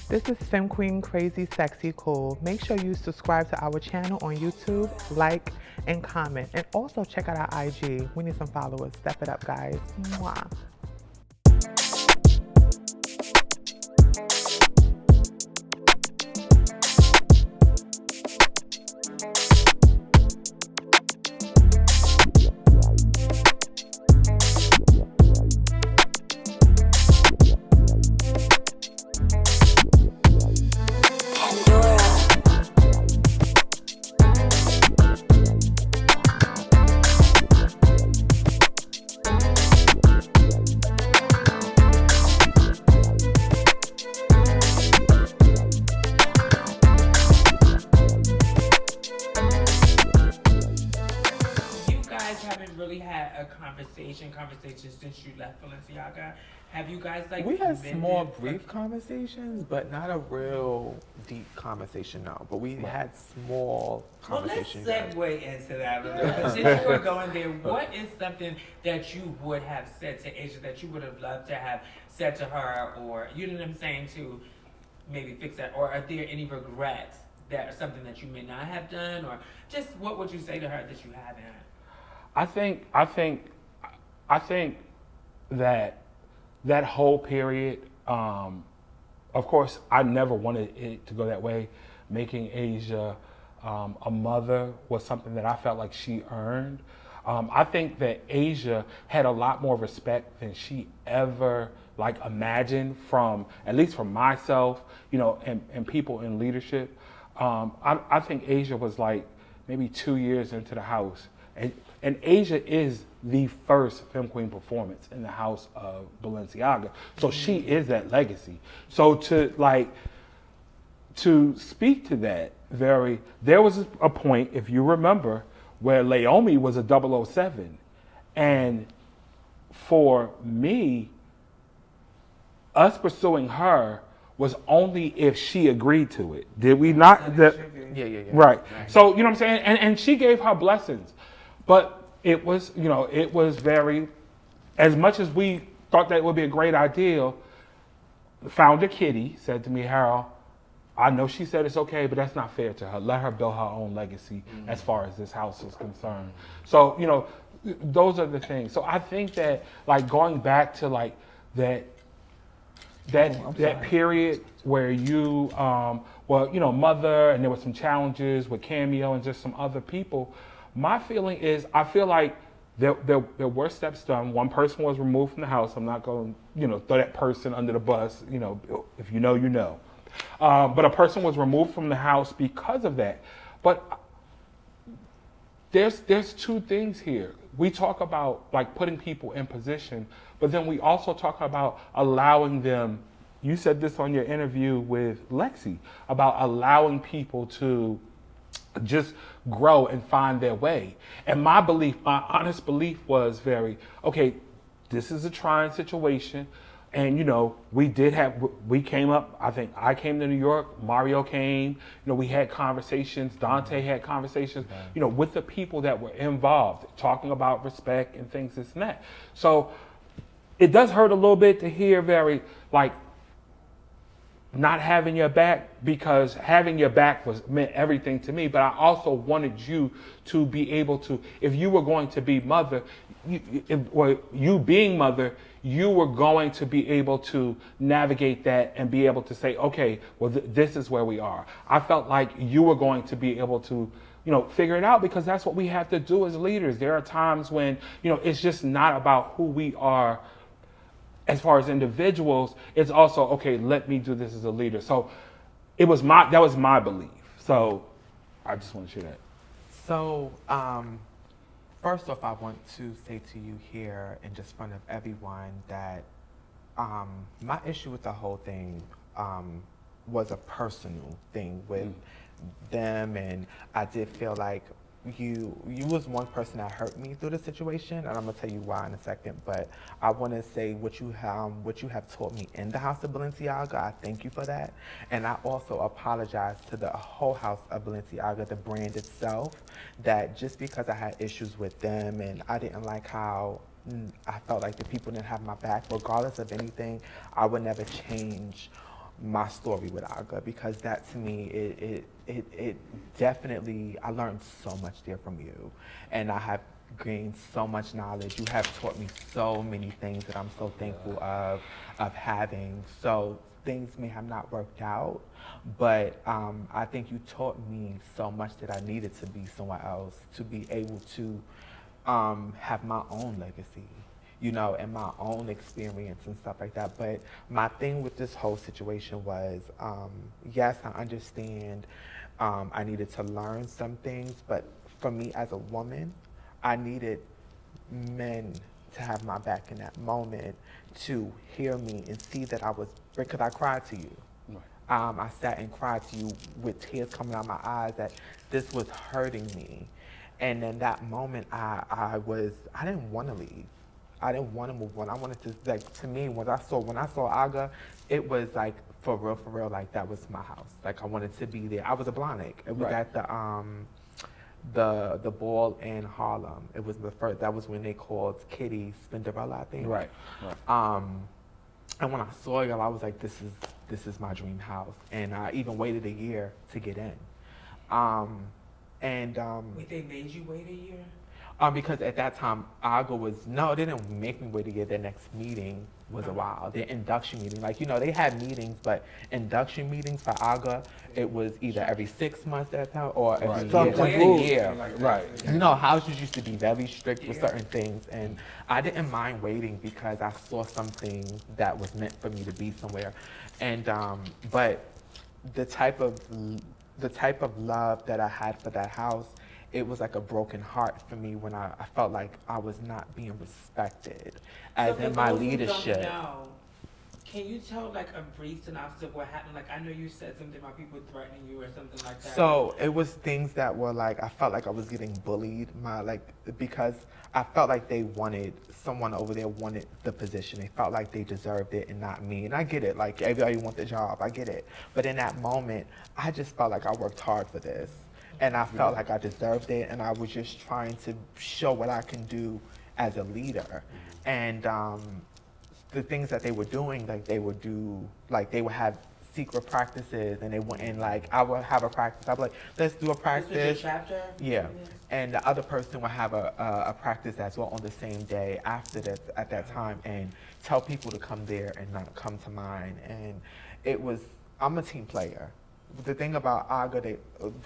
This is Femme Queen Crazy Sexy Cool. Make sure you subscribe to our channel on YouTube, like, and comment. And also check out our IG. We need some followers. Step it up, guys. Mwah. Conversations since you left Balenciaga. Have you guys like? We had small, brief conversations, but not a real deep conversation. No, but we had small conversations. Well, let's segue into that a little bit. Since you were going there, what is something that you would have said to Asia that you would have loved to have said to her, or you know what I'm saying, to maybe fix that, or are there any regrets that are something that you may not have done, or just what would you say to her that you haven't? I think that whole period, of course, I never wanted it to go that way. Making Asia a mother was something that I felt like she earned. I think that Asia had a lot more respect than she ever imagined, from at least from myself, and people in leadership. I think Asia was like maybe 2 years into the house. And Asia is the first Femme Queen performance in the house of Balenciaga. So she is that legacy. So to speak to that, there was a point, if you remember, where Laomi was a 007. And for me, us pursuing her was only if she agreed to it. Did we not? Yeah. Right. So, you know what I'm saying? And she gave her blessings. But it was very, as much as we thought that would be a great idea, founder Kitty said to me, Harold, I know she said it's okay, but that's not fair to her. Let her build her own legacy as far as this house is concerned. So, those are the things. So I think that going back to that period where you, mother, and there were some challenges with Cameo and just some other people. My feeling is, I feel like there were steps done. One person was removed from the house. I'm not going to, throw that person under the bus. If you know, you know. But a person was removed from the house because of that. But there's two things here. We talk about putting people in position, but then we also talk about allowing them. You said this on your interview with Lexi about allowing people to just grow and find their way. And my honest belief was this is a trying situation. And, we came up, I think I came to New York, Mario came, we had conversations, Dante had conversations, with the people that were involved, talking about respect and things, this and that. So it does hurt a little bit to hear not having your back, because having your back meant everything to me. But I also wanted you to be able to, if you were going to be mother, you being mother, you were going to be able to navigate that and be able to say, okay, well, this is where we are. I felt like you were going to be able to, figure it out, because that's what we have to do as leaders. There are times when, it's just not about who we are as far as individuals. It's also, okay, let me do this as a leader. So that was my belief. So I just want to share that. So first off, I want to say to you here in just front of everyone that my issue with the whole thing was a personal thing with them, and I did feel like you was one person that hurt me through the situation, and I'm gonna tell you why in a second. But I want to say what you have taught me in the house of Balenciaga. I thank you for that, and I also apologize to the whole house of Balenciaga, the brand itself, that just because I had issues with them and I didn't like how I felt like the people didn't have my back, regardless of anything, I would never change my story with Aga, because that to me, it definitely, I learned so much there from you. And I have gained so much knowledge. You have taught me so many things that I'm so thankful of having. So things may have not worked out, but I think you taught me so much that I needed to be somewhere else, to be able to have my own legacy, you know, and my own experience and stuff like that. But my thing with this whole situation was, yes, I understand I needed to learn some things, but for me as a woman, I needed men to have my back in that moment, to hear me and see that I was, because I cried to you. Right. I sat and cried to you with tears coming out my eyes that this was hurting me. And in that moment, I didn't want to leave. I didn't want to move on. I wanted to, like, to me, when I saw Aga, it was like, for real, like, that was my house. Like, I wanted to be there. I was a Blahnik. It was at the ball in Harlem. It was the first, that was when they called Kitty Spinderella, I think. Right. And when I saw y'all, I was like, this is my dream house. And I even waited a year to get in. Wait, they made you wait a year? Because at that time, Aga they didn't make me wait a year. Their next meeting was a while. Their induction meeting, like, you know, they had meetings, but induction meetings for Aga, it was either every 6 months at a time or every year. Right. You know, houses used to be very strict with certain things, and I didn't mind waiting because I saw something that was meant for me to be somewhere. And but the type of love that I had for that house, it was like a broken heart for me when I felt like I was not being respected as in my leadership. Can you tell, like, a brief synopsis of what happened? Like, I know you said something about people threatening you or something like that. So it was things that were like, I felt like I was getting bullied, because I felt like someone over there wanted the position. They felt like they deserved it and not me. And I get it, like, everybody wants the job, I get it. But in that moment, I just felt like I worked hard for this. And I felt like I deserved it, and I was just trying to show what I can do as a leader. And the things that they were doing, like, they would have secret practices, and they went in, like, I would have a practice. I'd be like, let's do a practice. This was your chapter? Yeah. And the other person would have a practice as well on the same day after that, at that time, and tell people to come there and not come to mine. And I'm a team player. The thing about Aga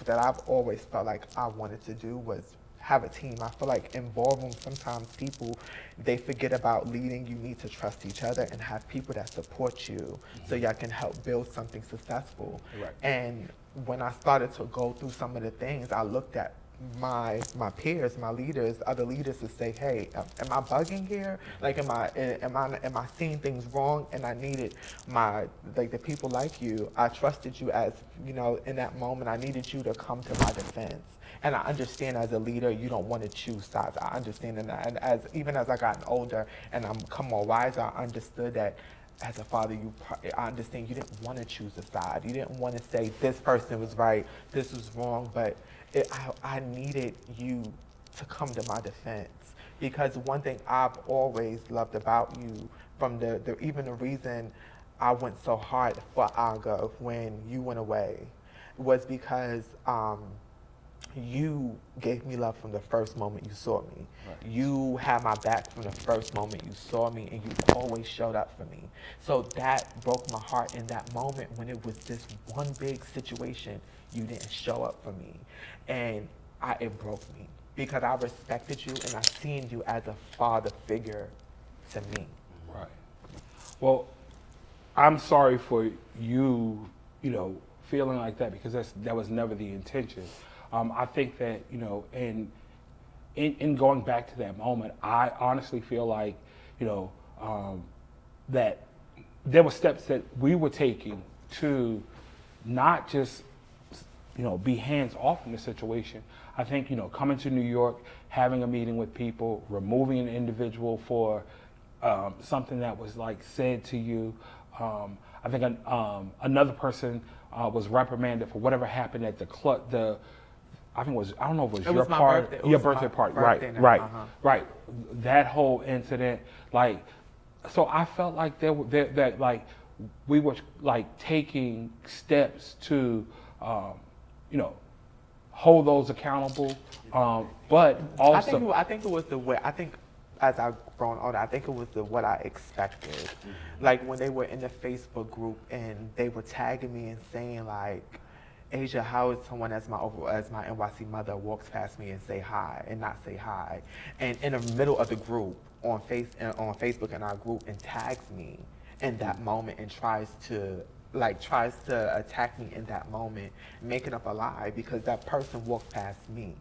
that I've always felt like I wanted to do was have a team. I feel like in ballroom, sometimes people, they forget about leading. You need to trust each other and have people that support you so y'all can help build something successful. Right. And when I started to go through some of the things, I looked at my peers, my leaders, other leaders, to say, hey, am I bugging here? Like, am I seeing things wrong? And I needed the people like you. I trusted you as, you know, in that moment, I needed you to come to my defense. And I understand as a leader, you don't want to choose sides. I understand that. And even as I gotten older and I'm come more wiser, I understood that as a father, I understand you didn't want to choose a side. You didn't want to say this person was right, this was wrong, but I needed you to come to my defense, because one thing I've always loved about you, from even the reason I went so hard for Aga when you went away, was because you gave me love from the first moment you saw me. Right. You had my back from the first moment you saw me, and you always showed up for me. So that broke my heart in that moment when it was this one big situation. You didn't show up for me, and it broke me, because I respected you and I seen you as a father figure to me. Right. Well, I'm sorry for you, feeling like that, because that was never the intention. I think that, in going back to that moment, I honestly feel like, that there were steps that we were taking to not just, be hands off in the situation. I think, coming to New York, having a meeting with people, removing an individual for something that was said to you. I think another person was reprimanded for whatever happened at the club. I think I don't know if it was your party. Your birthday party. Right. That whole incident, so I felt like we were like taking steps to, you know, hold those accountable, but also I think it was the way. I think as I've grown older, I think it was what I expected. Like when they were in the Facebook group and they were tagging me and saying like, Asia, how is someone as my NYC mother walks past me and say hi and not say hi, and in the middle of the group on Facebook in our group and tags me in that moment and tries to attack me in that moment, making up a lie because that person walked past me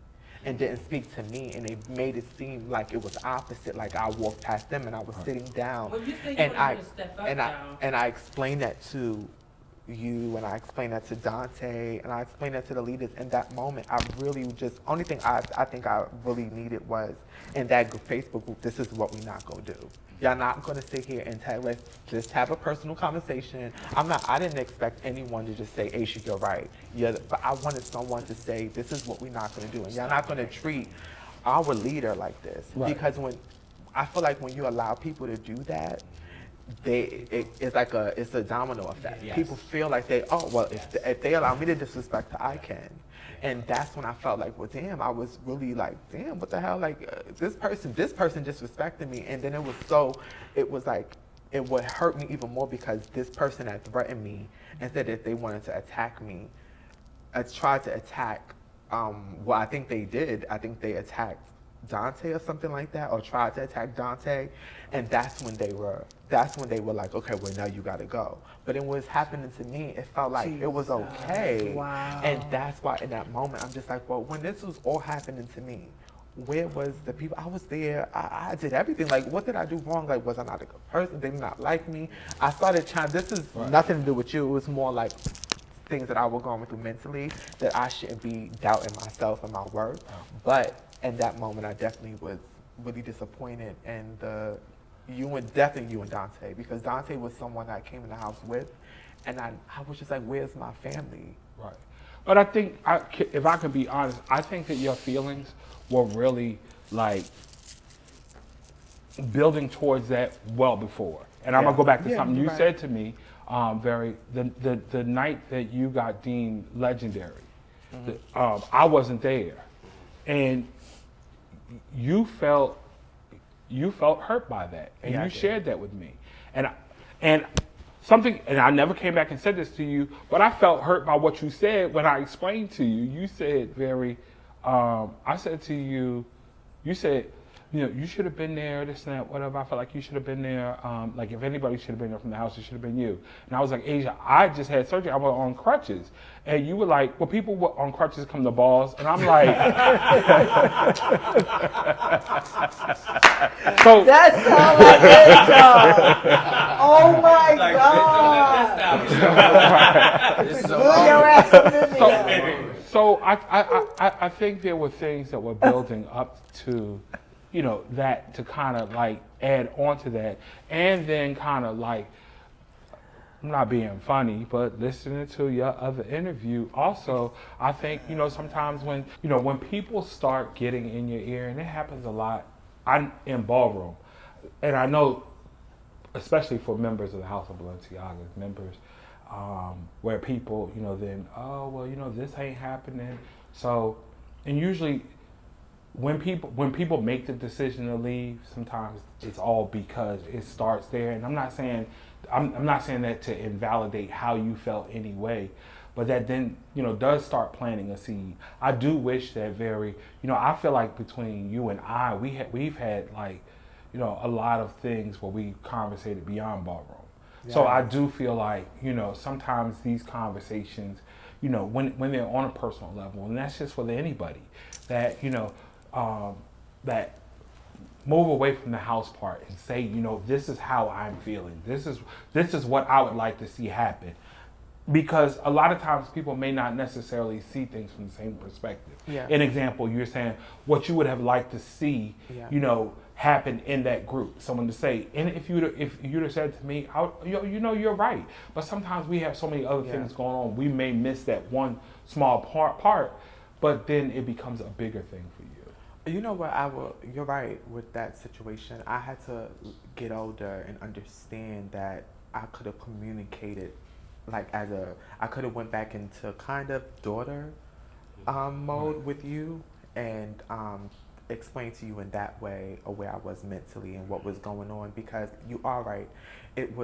and didn't speak to me, and they made it seem like it was opposite, like I walked past them and I was sitting down. Well, you said you and wanted to step up now. I explained that to you, and I explained that to Dante, and I explained that to the leaders. In that moment, I really just, only thing I think I really needed was in that Facebook group, this is what we not gonna do. Y'all not gonna sit here and let's just have a personal conversation. I didn't expect anyone to just say, Aisha, you're right. Yeah, but I wanted someone to say, this is what we're not gonna do. And y'all not gonna treat our leader like this. Right. Because I feel like when you allow people to do that, it's a domino effect. Yes. People feel like if they allow me to disrespect her, I can. And that's when I felt like, well, damn, I was really like, damn, what the hell? Like this person disrespected me. And then it would hurt me even more because this person had threatened me and said that they wanted to attack me. Tried to attack, well, I think they did. I think they attacked Dante or something like that, or tried to attack Dante, and that's when they were like, okay, well, now you gotta go. But it was happening to me, it felt like it was okay. Wow. And that's why in that moment I'm just like, well, when this was all happening to me, where was the people? I was there, I did everything. Like, what did I do wrong? Like, was I not a good person? They did not like me. I started trying, this is nothing to do with you, it was more like things that I was going through mentally, that I shouldn't be doubting myself and my worth. But in that moment, I definitely was really disappointed, and you and Dante, because Dante was someone I came in the house with, and I was just like, where's my family? right. But I think, if I can be honest, I think that your feelings were really like building towards that well before. And I'm gonna go back to something you said to me. The night that you got deemed legendary, I wasn't there, and you felt hurt by that, and you shared that with me, and I never came back and said this to you, but I felt hurt by what you said when I explained to you. You said I said to you, you said, you know, you should have been there, this and that, whatever. I felt like you should have been there. Like if anybody should have been there from the house, it should have been you. And I was like, Asia, I just had surgery. I was on crutches. And you were like, well, people on crutches come to balls. And I'm like, so That sounds like Asia. Oh my God. Move your ass up in there. So I think there were things that were building up to, you know, that to kind of like add on to that, and then kind of like, I'm not being funny, but listening to your other interview also, I think, you know, sometimes when people start getting in your ear, and it happens a lot, I'm in ballroom, and I know, especially for members of the House of Balenciaga, members, where people, you know, then, oh, well, you know, this ain't happening. So, and usually when people make the decision to leave, sometimes it's all because it starts there. And I'm not saying that to invalidate how you felt anyway, but that then, you know, does start planting a seed. I do wish that I feel like between you and I, we've had like, you know, a lot of things where we conversated beyond ballroom. Yeah. So I do feel like, you know, sometimes these conversations, you know, when they're on a personal level, and that's just for anybody, that, you know, that move away from the house part and say, you know, this is how I'm feeling. This is what I would like to see happen. Because a lot of times people may not necessarily see things from the same perspective. Yeah. An example, you're saying what you would have liked to see, you know, happen in that group. Someone to say, and if you'd have said to me, you know, you're right. But sometimes we have so many other things going on. We may miss that one small part, but then it becomes a bigger thing for you. You know what, you're right with that situation. I had to get older and understand that I could have communicated, like I could have went back into kind of daughter mode with you and explain to you in that way where I was mentally and what was going on, because you are right. It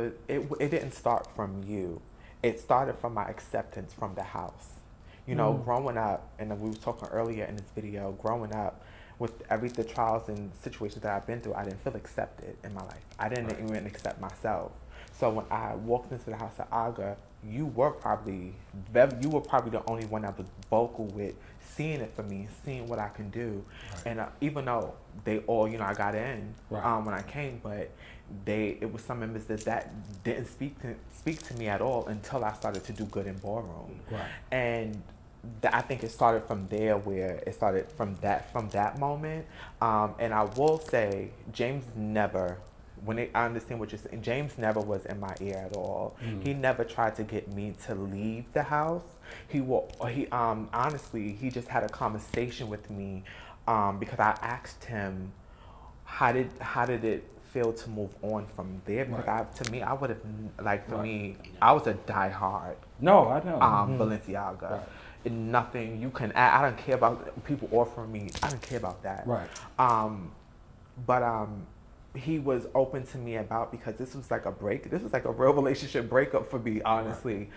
didn't start from you. It started from my acceptance from the house. You know, growing up, and we were talking earlier in this video, growing up with the trials and situations that I've been through, I didn't feel accepted in my life. I didn't even accept myself. So when I walked into the house of Aga, you were probably the only one I was vocal with, seeing it for me, seeing what I can do. And even though they all, you know, I got in when I came, but it was some members that didn't speak to me at all until I started to do good in ballroom. And I think it started from there, where it started from that moment. And I will say, James never. I understand what you're saying. James never was in my ear at all. He never tried to get me to leave the house. Honestly, he just had a conversation with me because I asked him, how did it feel to move on from there? Because to me, I would have, like, for me, I was a diehard. No, I know. Balenciaga. Nothing you can add. I don't care about people offering me. I don't care about that. But he was open to me about, because this was like a real relationship breakup for me, honestly.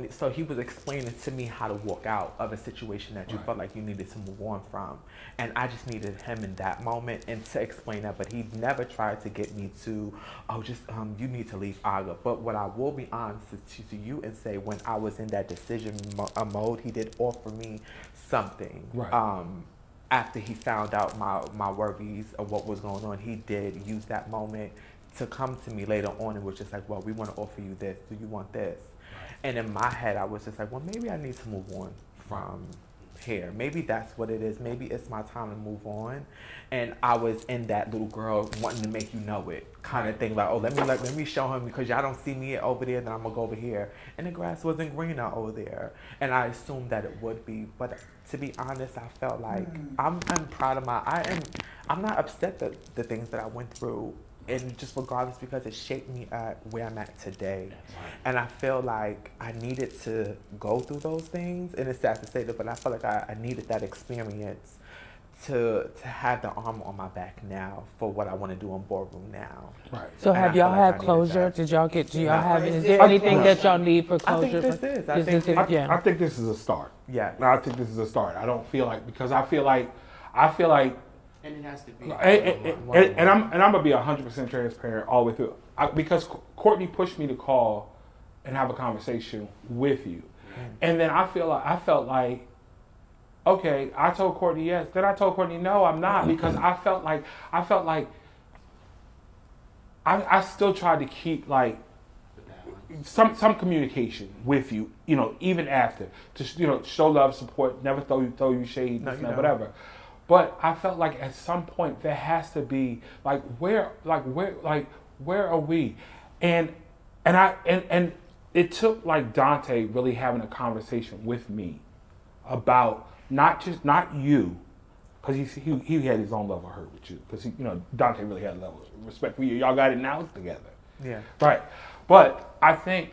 So he was explaining to me how to walk out of a situation that you felt like you needed to move on from, and I just needed him in that moment and to explain that. But he never tried to get me to, you need to leave Aga. But what I will be honest to you and say, when I was in that decision mode, he did offer me something. After he found out my worries of what was going on, he did use that moment to come to me later on and was just like, well, we want to offer you this. Do you want this? And in my head, I was just like, well, maybe I need to move on from here. Maybe that's what it is. Maybe it's my time to move on. And I was in that little girl wanting to make you know it kind of thing. Like, oh, let me show him, because y'all don't see me over there, then I'm going to go over here. And the grass wasn't greener over there. And I assumed that it would be. But to be honest, I felt like I'm proud of I'm not upset that the things that I went through, and just regardless, because it shaped me at where I'm at today. And I feel like I needed to go through those things, and it's sad to say that, but I feel like I needed that experience to have the armor on my back now for what I want to do in ballroom now. So have y'all had closure? Is there anything that y'all need for closure? I think this is. I think this is a start. Yeah. I think this is a start. I don't feel like, because I feel like and it has to be. And I'm gonna be 100% transparent all the way through. Because Courtney pushed me to call and have a conversation with you, and then I felt like, okay, I told Courtney yes. Then I told Courtney no, I'm not, because I felt like I still tried to keep like some communication with you, you know, even after, to, you know, show love, support, never throw you shade, whatever. But I felt like at some point there has to be like where are we? And it took like Dante really having a conversation with me about not you, because he had his own level of hurt with you, because you know, Dante really had a level of respect for you. Y'all got it now together. Yeah. Right. But I think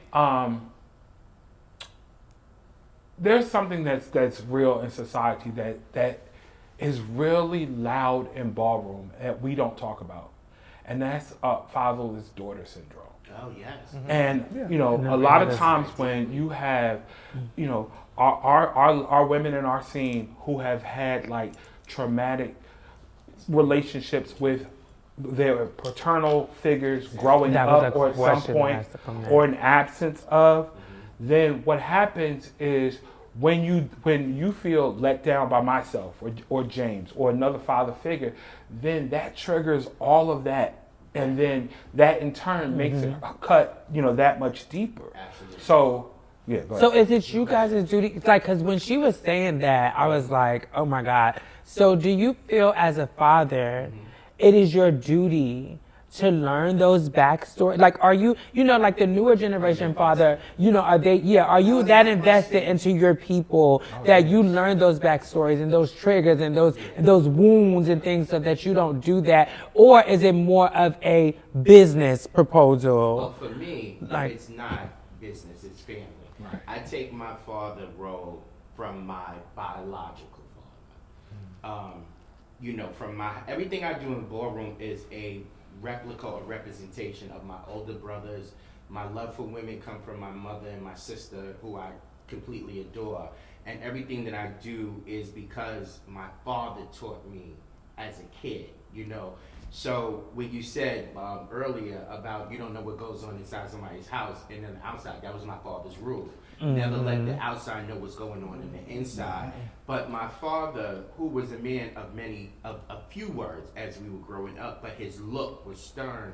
there's something that's real in society that is really loud in ballroom that we don't talk about, and that's fatherless daughter syndrome. Oh yes. And you know, a lot of times when you have, you know, our women in our scene who have had like traumatic relationships with their paternal figures growing up, or at some point, or an absence of, then what happens is when you feel let down by myself or James or another father figure, then that triggers all of that, and then that in turn makes it cut, you know, that much deeper. Absolutely. So yeah. Go ahead. So is it you guys' duty? Like, because when she was saying that, I was like, oh my God. So do you feel as a father, it is your duty to learn those backstories? Like, are you, like the newer generation father, are you that invested into your people that you learn those backstories and those triggers and those wounds and things so that you don't do that? Or is it more of a business proposal? Well, for me, it's not business, it's family. Right. I take my father role from my biological father. From everything I do in ballroom is a replica or representation of my older brothers. My love for women come from my mother and my sister, who I completely adore. And everything that I do is because my father taught me as a kid, So when you said earlier about you don't know what goes on inside somebody's house and then outside, that was my father's rule. Never let the outside know what's going on in the inside. But my father, who was a man of a few words as we were growing up, but his look was stern,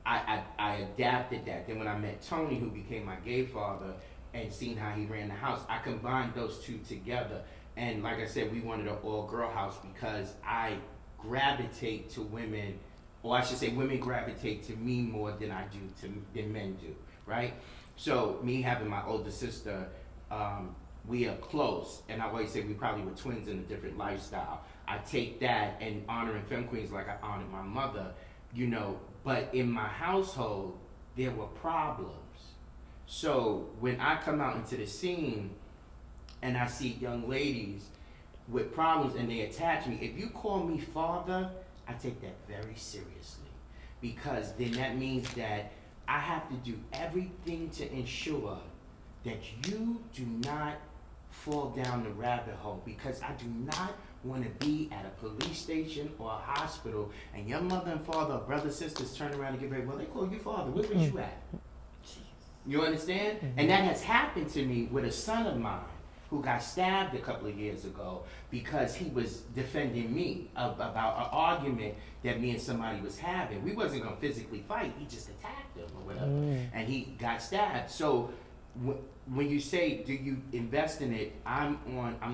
I adapted that. Then when I met Tony, who became my gay father, and seen how he ran the house, I combined those two together. And like I said, we wanted an all-girl house because I gravitate to women, or I should say women gravitate to me more than than men do, right? So me having my older sister, we are close, and I always say we probably were twins in a different lifestyle. I take that and honoring femme queens like I honored my mother, but in my household, there were problems. So when I come out into the scene and I see young ladies with problems and they attach me, if you call me father, I take that very seriously, because then that means that I have to do everything to ensure that you do not fall down the rabbit hole, because I do not want to be at a police station or a hospital and your mother and father or brother sisters turn around and get ready, well, they call you father, where was you at? You understand? And that has happened to me with a son of mine who got stabbed a couple of years ago because he was defending me about an argument that me and somebody was having. We wasn't going to physically fight. He just attacked him or whatever. And he got stabbed. So when you say, do you invest in it, I'm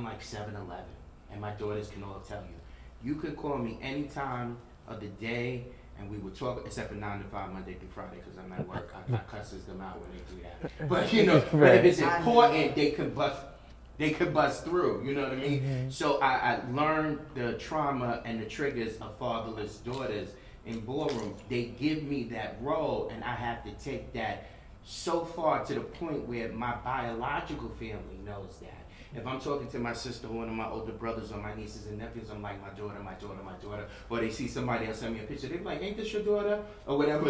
like 7-Eleven. And my daughters can all tell you. You can call me any time of the day, and we would talk, except for 9 to 5, Monday through Friday, because I'm at work. I cusses them out when they do that. But but if it's important, they could bust through. You know what I mean? So I learned the trauma and the triggers of fatherless daughters in ballroom. They give me that role, and I have to take that so far to the point where my biological family knows that. If I'm talking to my sister or one of my older brothers or my nieces and nephews, I'm like, my daughter, my daughter, my daughter. Or they see somebody else send me a picture, they're like, ain't this your daughter? Or whatever,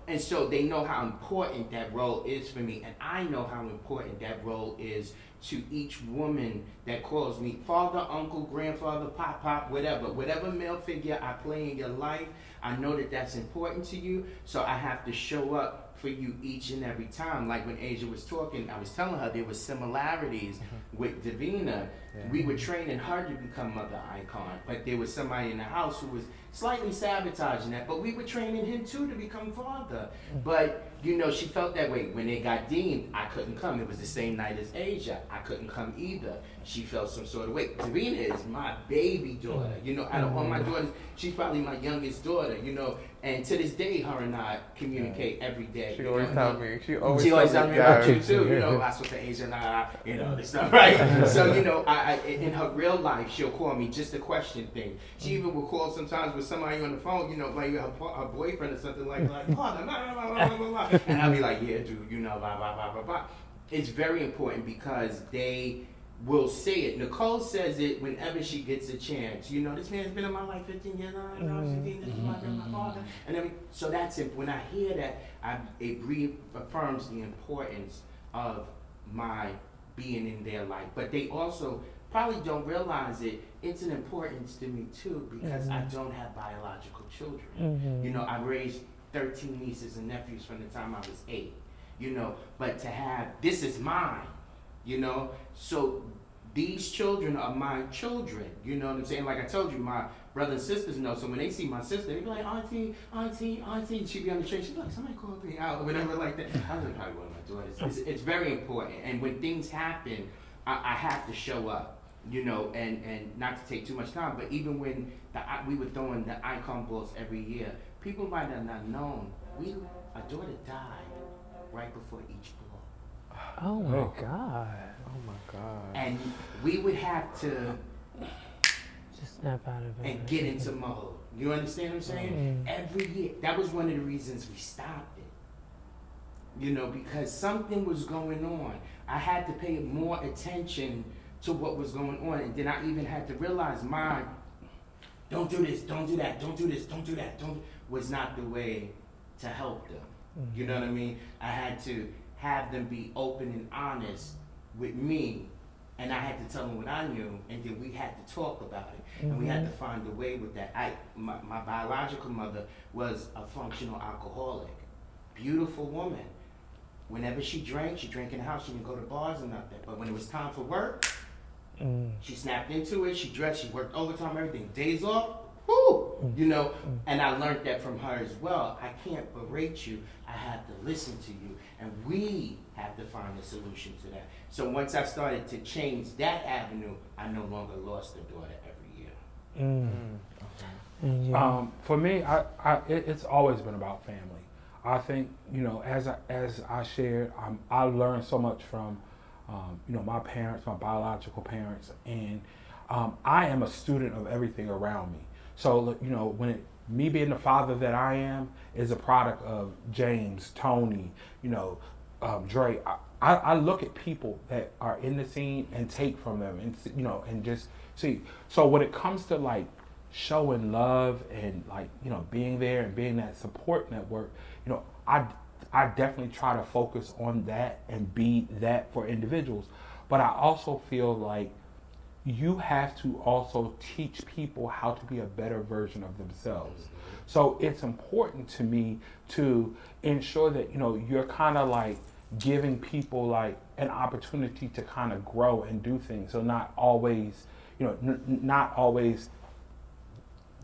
And so they know how important that role is for me. And I know how important that role is to each woman that calls me father, uncle, grandfather, pop, whatever male figure I play in your life. I know that that's important to you. So I have to show up for you each and every time. Like when Asia was talking, I was telling her there were similarities with Davina. We were training her to become mother icon, but there was somebody in the house who was slightly sabotaging that, but we were training him too to become father. But she felt that way. When they got deemed, I couldn't come. It was the same night as Asia. I couldn't come either. She felt some sort of way. Davina is my baby daughter. Out of all my daughters, she's probably my youngest daughter, and to this day, her and I communicate every day. She always tells me. She always tells me about you too. I spoke to Asia and this stuff, right? So, I in her real life, she'll call me just a question thing. She even will call sometimes with somebody on the phone, like her boyfriend or something like, blah, blah, blah, blah, blah. And I'll be like, yeah, dude, blah, blah, blah, blah, blah. It's very important because they will say it. Nicole says it whenever she gets a chance. This man's been in my life 15 years. This is my father. And so that's it. When I hear that, it reaffirms the importance of my being in their life. But they also probably don't realize it. It's an importance to me too, because I don't have biological children. I raised 13 nieces and nephews from the time I was 8. But to have, this is mine. So these children are my children, you know what I'm saying? Like I told you, my brothers and sisters know, so when they see my sister, they be like, auntie, she'd be on the train, she'd be like, somebody called me out, or whatever like that. I was like, probably one of my daughters. It's very important, and when things happen, I have to show up, and not to take too much time, but even when we were throwing the icon balls every year, people might have not known, our daughter died right before each ball. Oh my God. Oh my God. And we would have to Just snap out of it. and get into mode. You understand what I'm saying? Every year. That was one of the reasons we stopped it. You know, because something was going on. I had to pay more attention to what was going on. And then I even had to realize don't do this, don't do that, don't do this, don't do that, was not the way to help them. You know what I mean? I had to have them be open and honest with me, and I had to tell them what I knew, and then we had to talk about it, and we had to find a way with that. My biological mother was a functional alcoholic, beautiful woman. Whenever she drank in the house. She didn't go to bars or nothing. But when it was time for work, she snapped into it. She dressed. She worked overtime, everything. Days off, whoo, you know. And I learned that from her as well. I can't berate you. I have to listen to you, and we have to find a solution to that. So once I started to change that avenue, I no longer lost a daughter every year. For me, it's always been about family. I think, you know, as I shared, I learned so much from, you know, my parents, my biological parents, and I am a student of everything around me. So, you know, me being the father that I am is a product of James, Tony, you know, Dre. I look at people that are in the scene and take from them, and you know, and just see. So when it comes to like showing love and like, you know, being there and being that support network, you know, I definitely try to focus on that and be that for individuals. But I also feel like you have to also teach people how to be a better version of themselves. So it's important to me to ensure that, you know, you're kind of like giving people like an opportunity to kind of grow and do things. So not always, you know, not always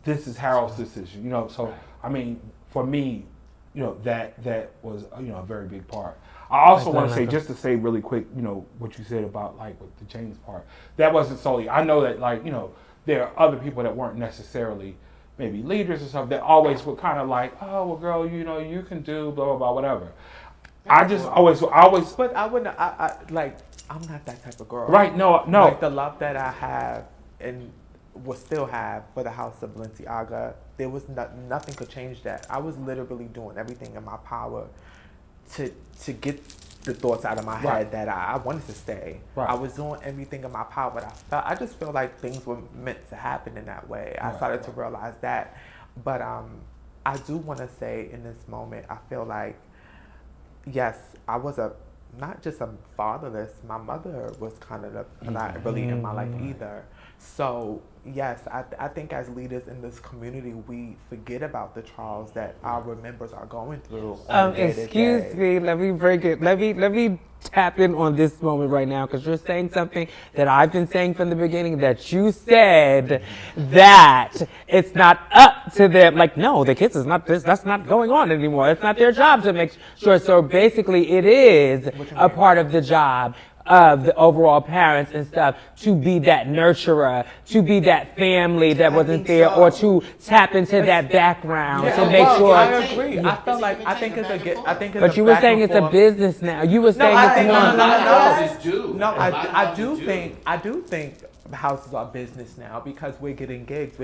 this is Harold's decision, you know. So I mean, for me, you know, that was, you know, a very big part. I also want to say, just to say really quick, you know, what you said about like with the James part, that wasn't solely, I know that like, you know, there are other people that weren't necessarily maybe leaders or something that always were kind of like, oh, well, girl, you know, you can do blah, blah, blah, whatever. I always. But I wouldn't, like, I'm not that type of girl. Right, no. Like the love that I have and will still have for the house of Balenciaga, there was nothing could change that. I was literally doing everything in my power to get the thoughts out of my head that I wanted to stay. Right. I was doing everything in my power, but I just feel like things were meant to happen in that way. I started to realize that. But I do want to say in this moment, I feel like, yes, I was not just a fatherless, my mother was kind of not really in my life either. So yes, I think as leaders in this community, we forget about the trials that our members are going through. Excuse me, let me break it. Let me tap in on this moment right now, because you're saying something that I've been saying from the beginning, that you said that it's not up to them. Like, no, the kids is not this, that's not going on anymore. It's not their job to make sure. So basically it is a part of the job of the overall parents and stuff to be that nurturer, to be that family that wasn't there, or to tap into that background to make sure. I agree. I feel like I think it's But you were saying it's a business now. You were saying it's more. No, I do think houses are business now because we're getting gigs.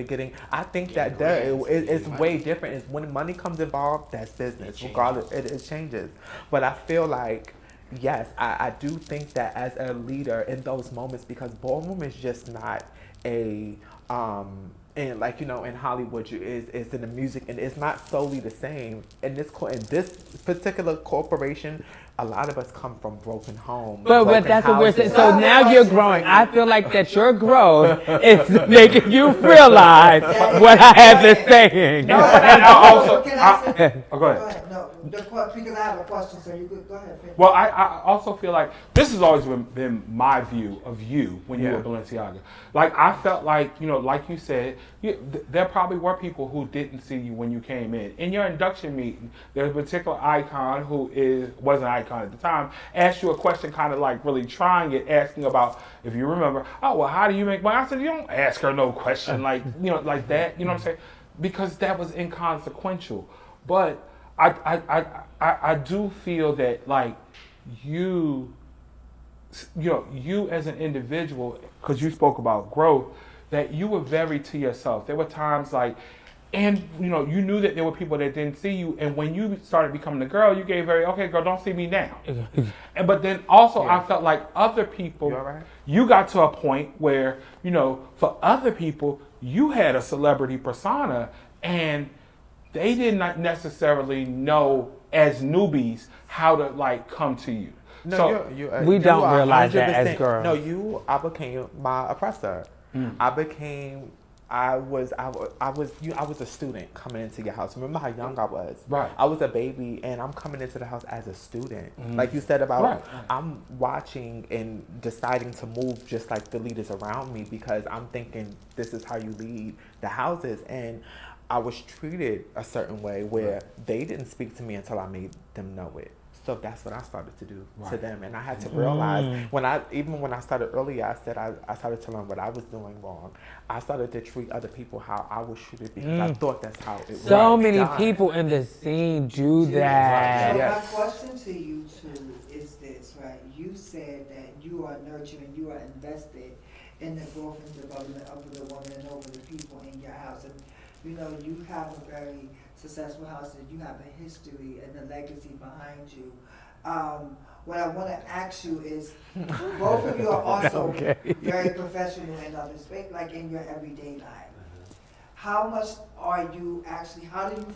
I think that it's way different. It's when money comes involved, that's business. Regardless, it changes. But I feel like, yes, I do think that as a leader in those moments, because ballroom is just not a and like, you know, in Hollywood, it's in the music, and it's not solely the same. In this particular corporation, a lot of us come from broken homes. But that's what we're saying. So now you're growing. I feel like that your growth is making you realize what I have been saying. No, and I also, Can I say? go ahead. No, because I have a question, so you go ahead. Finish. Well, I also feel like this has always been my view of you when you were Balenciaga. Like, I felt like, you know, like you said, there probably were people who didn't see you when you came in. In your induction meeting, there's a particular icon who was an icon at the time, asked you a question, kind of like really trying it, asking about, if you remember, oh, well, how do you make money? I said, you don't ask her no question like, you know, like that. You know what I'm saying? because that was inconsequential. But I do feel that like you as an individual, because you spoke about growth, that you were very to yourself. There were times like, and you knew that there were people that didn't see you, and when you started becoming a girl, you gave okay, girl, don't see me now. But then also I felt like other people, you got to a point where, for other people, you had a celebrity persona, and they did not necessarily know as newbies how to like come to you. No, so we don't realize that as girls. No, I became my oppressor. I was a student coming into your house. Remember how young I was? Right. I was a baby, and I'm coming into the house as a student. Like you said about, I'm watching and deciding to move just like the leaders around me, because I'm thinking this is how you lead the houses. And I was treated a certain way where they didn't speak to me until I made them know it. So that's what I started to do to them. And I had to realize, when I started earlier, I said I started to learn what I was doing wrong. I started to treat other people how I was treated, because I thought that's how it was. So many people in the scene do that. So my question to you two is this, right? You said that you are nurturing, you are invested in the growth and development of the woman and over the people in your house. And you have a very successful house, and you have a history and a legacy behind you. What I want to ask you is, both of you are also very professional in other space, like in your everyday life. How much how do you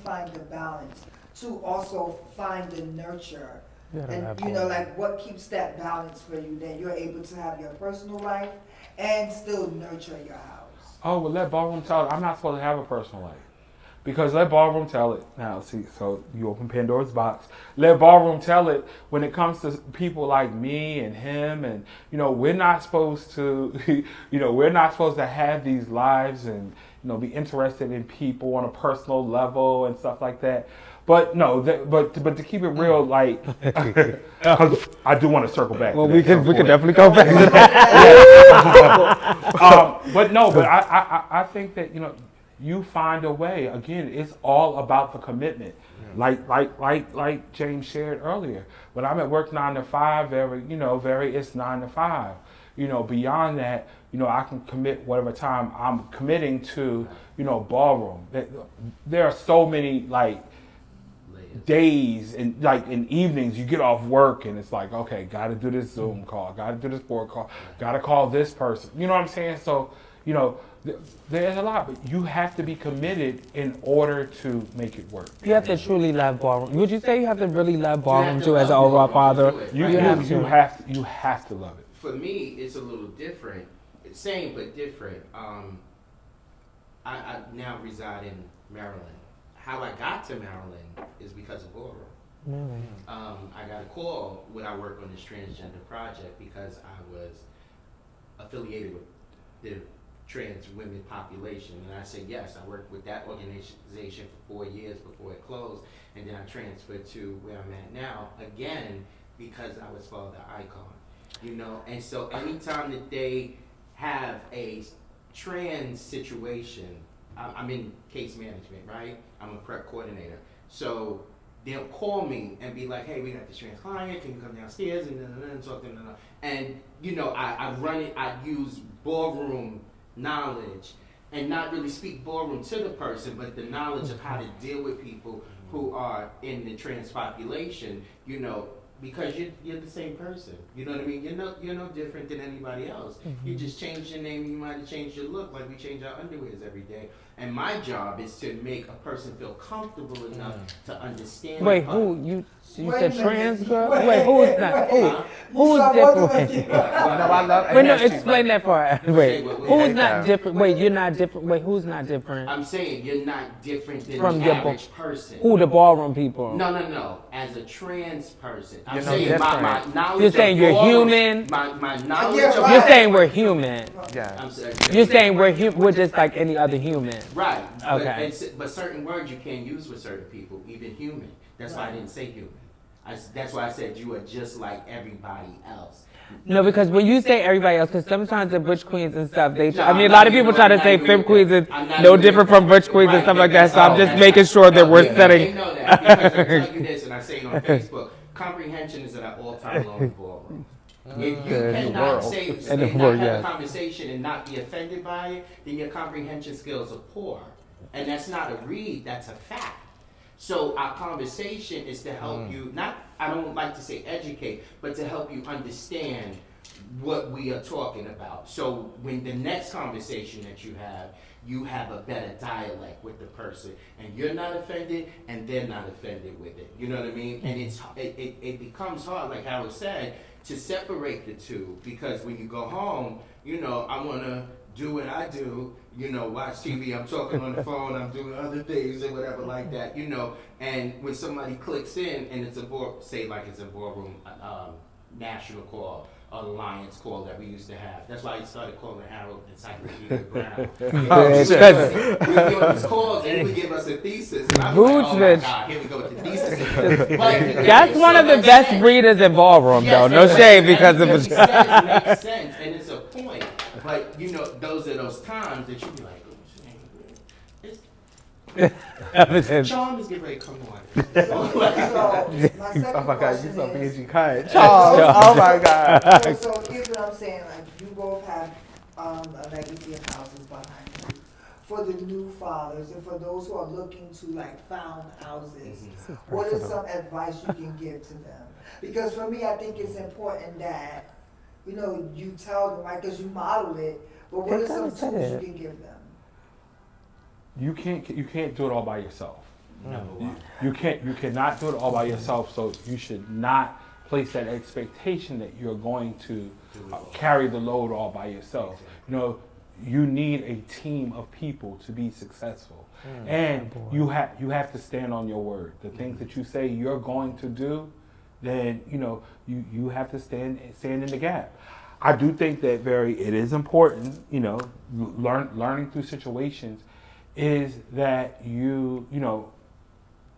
find the balance to also find the nurture? And like what keeps that balance for you, that you're able to have your personal life and still nurture your house? Oh, well, let Ballroom tell it. I'm not supposed to have a personal life. Because let Ballroom tell it. Now, see, so you open Pandora's box. Let Ballroom tell it when it comes to people like me and him. And, we're not supposed to, we're not supposed to have these lives and, be interested in people on a personal level and stuff like that. But no, but to keep it real, like, because I do want to circle back. Well, we can definitely go back to that. But I think that you find a way. Again, it's all about the commitment. Like James shared earlier. When I'm at work 9 to 5, it's 9 to 5. Beyond that, I can commit whatever time I'm committing to, Ballroom. There are so many days and in evenings you get off work and it's like, okay, got to do this Zoom call, got to do this board call, got to call this person. You know what I'm saying? So, there's a lot, but you have to be committed in order to make it work. You have to truly love Ballroom. Would you say you have to really love Ballroom too, as an overall father? You have to love it. For me, it's a little different. It's same but different. I now reside in Maryland. How I got to Maryland is because of Ballroom. I got a call when I worked on this transgender project because I was affiliated with the trans women population, and I said yes. I worked with that organization for 4 years before it closed, and then I transferred to where I'm at now again because I was Father Icon, And so anytime that they have a trans situation, I'm in case management, right? I'm a prep coordinator, so they'll call me and be like, hey, we got this trans client, can you come downstairs and talk to them? And I run it, I use Ballroom knowledge and not really speak Ballroom to the person, but the knowledge of how to deal with people who are in the trans population, because you're the same person. You know what I mean? You're no different than anybody else. You just changed your name, you might have changed your look like we change our underwears every day. And my job is to make a person feel comfortable enough to understand. Wait, you said trans girl? Wait, who's not? Who's different? I love. Wait, no, explain that part. Wait, who's not different? Wait, you're not different. Wait, who's not different? I'm saying you're not different than From the your average person. Who, the Ballroom people? No. As a trans person, I'm You're saying my knowledge. You're saying you're human. My knowledge. You're saying we're human. Yeah. You're saying we're just like any other human. Right. Okay. But certain words you can't use with certain people, even human. That's why I didn't say human. That's why I said you are just like everybody else. No, because when you say everybody else, because sometimes the butch queens and stuff, I mean, a lot of people try to say femme queens is no different from butch queens and stuff like that. So I'm just making sure that we're setting. They know that because I tell you this, and I say it on Facebook. Comprehension is at an all-time low in ballroom. If you cannot have a conversation and not be offended by it, then your comprehension skills are poor. And that's not a read, that's a fact. So our conversation is to help you, not, I don't like to say educate, but to help you understand what we are talking about. So when the next conversation that you have a better dialect with the person, and you're not offended, and they're not offended with it. You know what I mean? And it becomes hard, like Harold said, to separate the two, because when you go home, you know, I want to do what I do, you know, watch TV, I'm talking on the phone, I'm doing other things and whatever like that, you know, and when somebody clicks in and it's a boardroom, national call, alliance call that we used to have. That's why I started calling Harold Encyclopedia Brown. We get on these calls and he would give us a thesis. And I was like, oh my God, here we go with the thesis. That's one of the best breeders in ballroom, though. No shade because of it. Makes sense, and it's a point. But, you know, those are those times that you be like, Charm is getting ready to come on. Oh my God, you so busy cut. Charles, oh my God. So here's what I'm saying, like, you both have a legacy of houses behind you. For the new fathers and for those who are looking to like found houses, what is some advice you can give to them? Because for me, I think it's important that, you know, you tell them, right, because you model it, but what are some tools you can give them? You can't do it all by yourself. Number one. You cannot do it all by yourself. So you should not place that expectation that you're going to carry the load all by yourself. You know, you need a team of people to be successful, and you have to stand on your word. The things that you say you're going to do, then you know you have to stand in the gap. I do think that it is important. You know, learning through situations. Is that you know,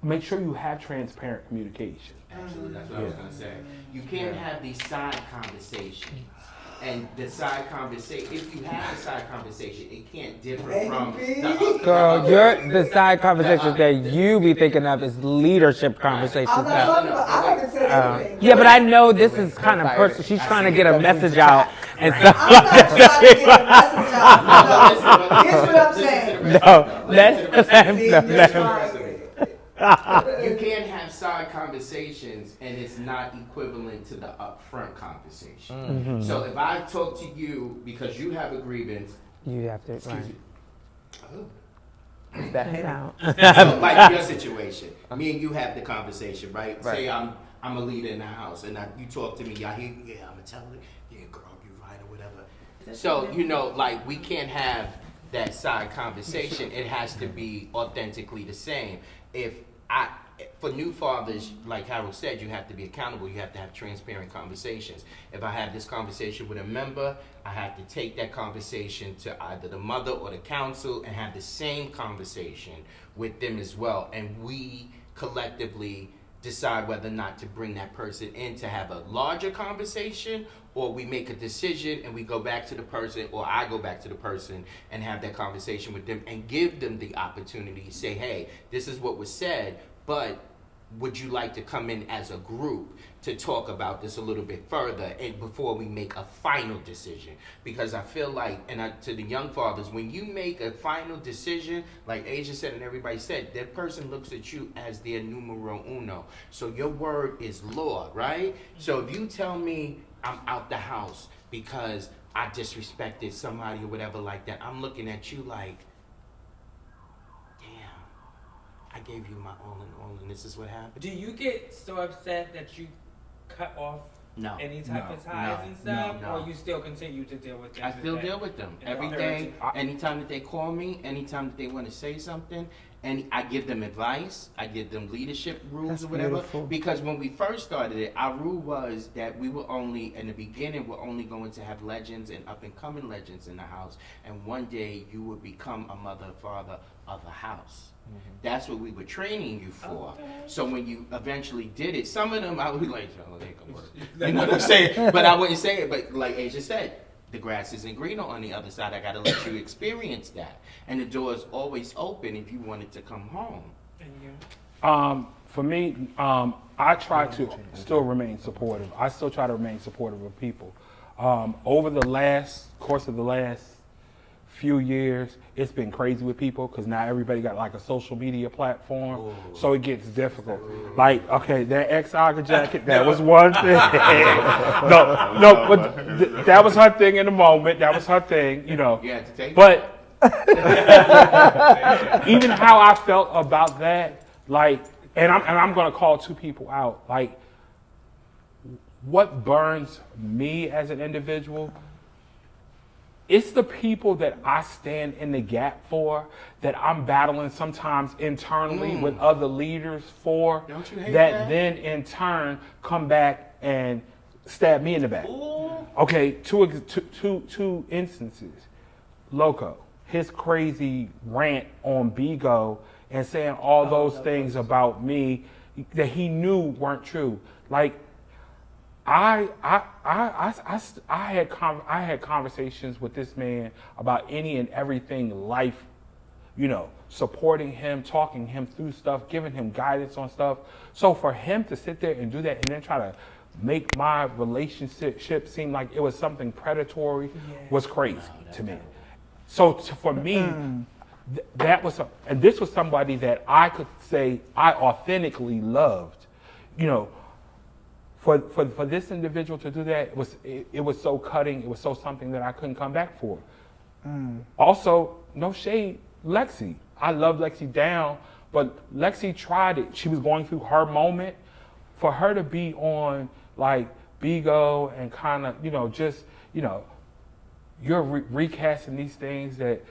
make sure you have transparent communication. Absolutely, that's what I was going to say. You can't have these side conversations. And the side conversation, if you have a side conversation, it can't differ from the Girl, the side conversations that you be thinking of is leadership conversations. I'm not talking about, I haven't said anything. Yeah, but I know this is kind of personal. She's trying to get a message out and stuff. I'm not trying to get a message out. No, here's what I'm saying. No, let's You can't have side conversations and it's not equivalent to the upfront conversation. Mm-hmm. So if I talk to you because you have a grievance, you have to. excuse me. That Like your situation, me and you have the conversation, right? Say I'm a leader in the house, and you talk to me. I hear, I'm gonna tell her, yeah, girl, you right or whatever. So you know, like we can't have that side conversation. It has to be authentically the same. For new fathers, like Harold said, you have to be accountable. You have to have transparent conversations. If I have this conversation with a member, I have to take that conversation to either the mother or the council and have the same conversation with them as well. And we collectively decide whether or not to bring that person in to have a larger conversation, or we make a decision and we go back to the person, or I go back to the person and have that conversation with them and give them the opportunity to say, hey, this is what was said, but would you like to come in as a group to talk about this a little bit further and before we make a final decision? Because I feel like, to the young fathers, when you make a final decision, like Asia said and everybody said, that person looks at you as their numero uno. So your word is law, right? So if you tell me I'm out the house because I disrespected somebody or whatever like that, I'm looking at you like, I gave you my all in all, and this is what happened. Do you get so upset that you cut off any type of ties and stuff, or you still continue to deal with them? I still deal with them every day. Anytime that they call me, anytime that they want to say something, and I give them advice. I give them leadership rules That's or whatever. beautiful. Because when we first started it, our rule was that we were only, in the beginning, we're only going to have legends and up and coming legends in the house. And one day you would become a mother or father of the house. That's what we were training you for. So when you eventually did it, some of them I would be like, oh, they can work. You know what I'm saying? But I wouldn't say it. But like Asia said, the grass isn't greener on the other side. I got to let you experience that. And the door is always open if you wanted to come home. And you? For me, I try to still remain supportive. I still try to remain supportive of people. Over the course of the last few years, it's been crazy with people because now everybody got like a social media platform, so it gets difficult. Like, okay, that ex-Aga jacket, that was one thing. no, but that was her thing in the moment. That was her thing, you know. You had to take But even how I felt about that, like, and I'm gonna call two people out. Like, what burns me as an individual, it's the people that I stand in the gap for, that I'm battling sometimes internally with other leaders for, Don't you hate that that? then in turn come back and stab me in the back. Ooh. Okay, two instances. Loco, his crazy rant on Bigo and saying all those things about me that he knew weren't true. Like, I had conversations with this man about any and everything life, you know, supporting him, talking him through stuff, giving him guidance on stuff. So for him to sit there and do that and then try to make my relationship seem like it was something predatory was crazy to me. So for me, that was, and this was somebody that I could say I authentically loved, you know. For this individual to do that, it was so cutting. It was so something that I couldn't come back for. Also, no shade, Lexi. I love Lexi down, but Lexi tried it. She was going through her moment. For her to be on like Bigo and kind of, you know, just, you know, you're recasting these things that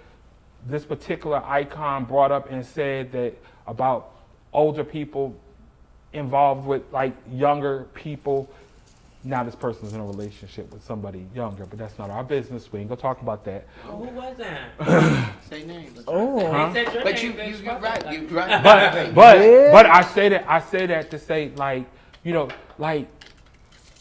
this particular icon brought up and said that about older people involved with like younger people. Now this person's in a relationship with somebody younger, but that's not our business. We ain't gonna talk about that. Oh, who was that? Say names. Oh, They said your But name, you're bitch. right. You're right. But I say that to say, like, you know, like,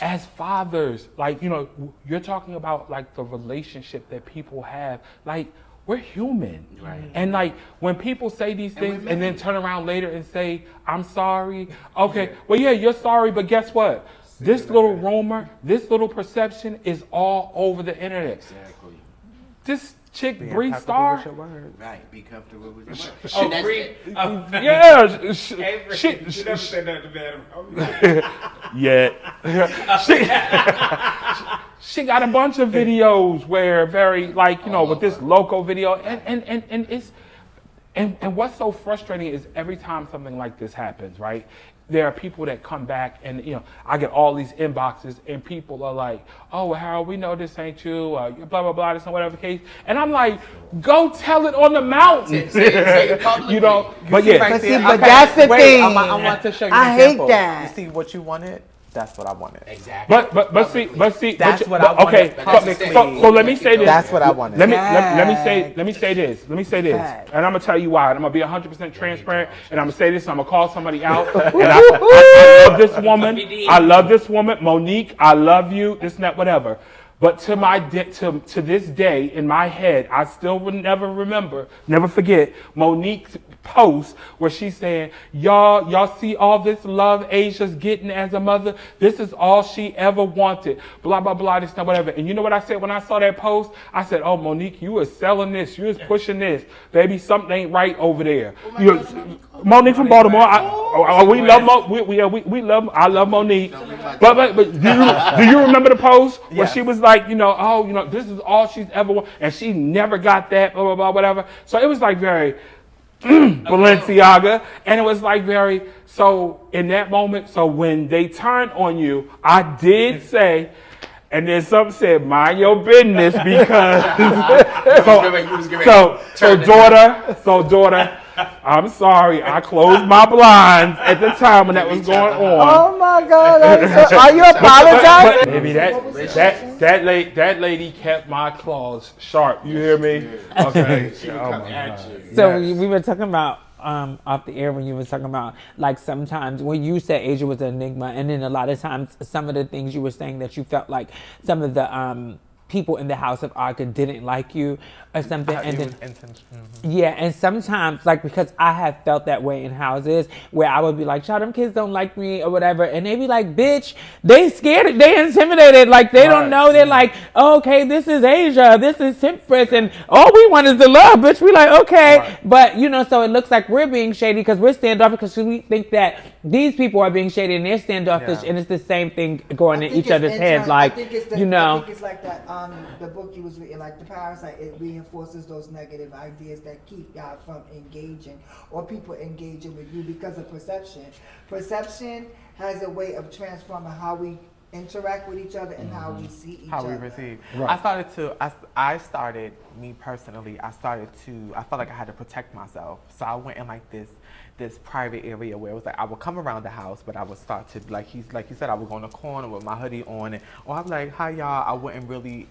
as fathers, like, you know, you're talking about like the relationship that people have. Like, we're human. Right. And like, when people say these things and then turn around later and say, I'm sorry. Okay, well, yeah, you're sorry, but guess what? This little rumor, this little perception is all over the internet. Exactly. This chick, Being Bree comfortable Star, with your words. Right. Be comfortable with your work. Oh, And that's Bree. it. yeah, Avery, she, you never said that to me. yeah. She got a bunch of videos where very, like, you know, with this loco video, and it's, and what's so frustrating is every time something like this happens, right? There are people that come back and, you know, I get all these inboxes and people are like, oh, well, Harold, we know this ain't you, blah, blah, blah, this and whatever case. And I'm like, go tell it on the mountain. Say it publicly. You know, but yeah. Right But see, there. but Okay, that's the wait, thing. I want to show you an I hate example. that. You see what you wanted? That's what I wanted. Exactly. But see, That's but, what but, I okay. wanted publicly. So let me say this. That's what I wanted. Let me say this. Facts. And I'm gonna tell you why. And I'm gonna be 100% transparent. And I'm gonna say this. I'm gonna call somebody out. And I love this woman. I love this woman, Monique. I love you. This and that, whatever. But to this day, in my head, I still would never forget Monique's post where she's saying, y'all see all this love Asia's getting as a mother? This is all she ever wanted. Blah, blah, blah, this and whatever. And you know what I said when I saw that post? I said, oh, Monique, you was selling this. You was pushing this. Baby, something ain't right over there. Monique from Baltimore. We love, I love Monique. But do you remember the post where she was like, you know, oh, you know, this is all she's ever wanted, and she never got that, blah, blah, blah, whatever. So it was like very Balenciaga, and it was like very, so in that moment, so when they turned on you, I did say, and then something said, mind your business, because, so daughter, I'm sorry. I closed my blinds at the time when that was going on. Oh my God! Are you apologizing? Maybe that lady kept my claws sharp. You hear me? Okay. Oh my God. So Yes. we were talking about off the air when you were talking about like sometimes when you said Asia was an enigma, and then a lot of times some of the things you were saying that you felt like some of the people in the House of Arca didn't like you or something, and then yeah, and sometimes like because I have felt that way in houses where I would be like, "Child, them kids don't like me" or whatever, and they be like, "Bitch, they scared, they intimidated, like they don't know." They're like, oh, "Okay, this is Asia, this is Tempress, and all we want is the love, bitch." We like, okay, but you know, so it looks like we're being shady because we're standoffish because we think that these people are being shady and they're standoffish, and it's the same thing going in each other's heads, like you know. I think it's like that. The book you was reading, like the parasite, it reinforces those negative ideas that keep y'all from engaging or people engaging with you because of perception. Perception has a way of transforming how we interact with each other and how we see each other. How we receive. Right. I started, me personally, I felt like I had to protect myself. So I went in like this private area where it was like I would come around the house, but I would start to like you said, I would go in the corner with my hoodie on, or I'm like, "Hi y'all." I wouldn't really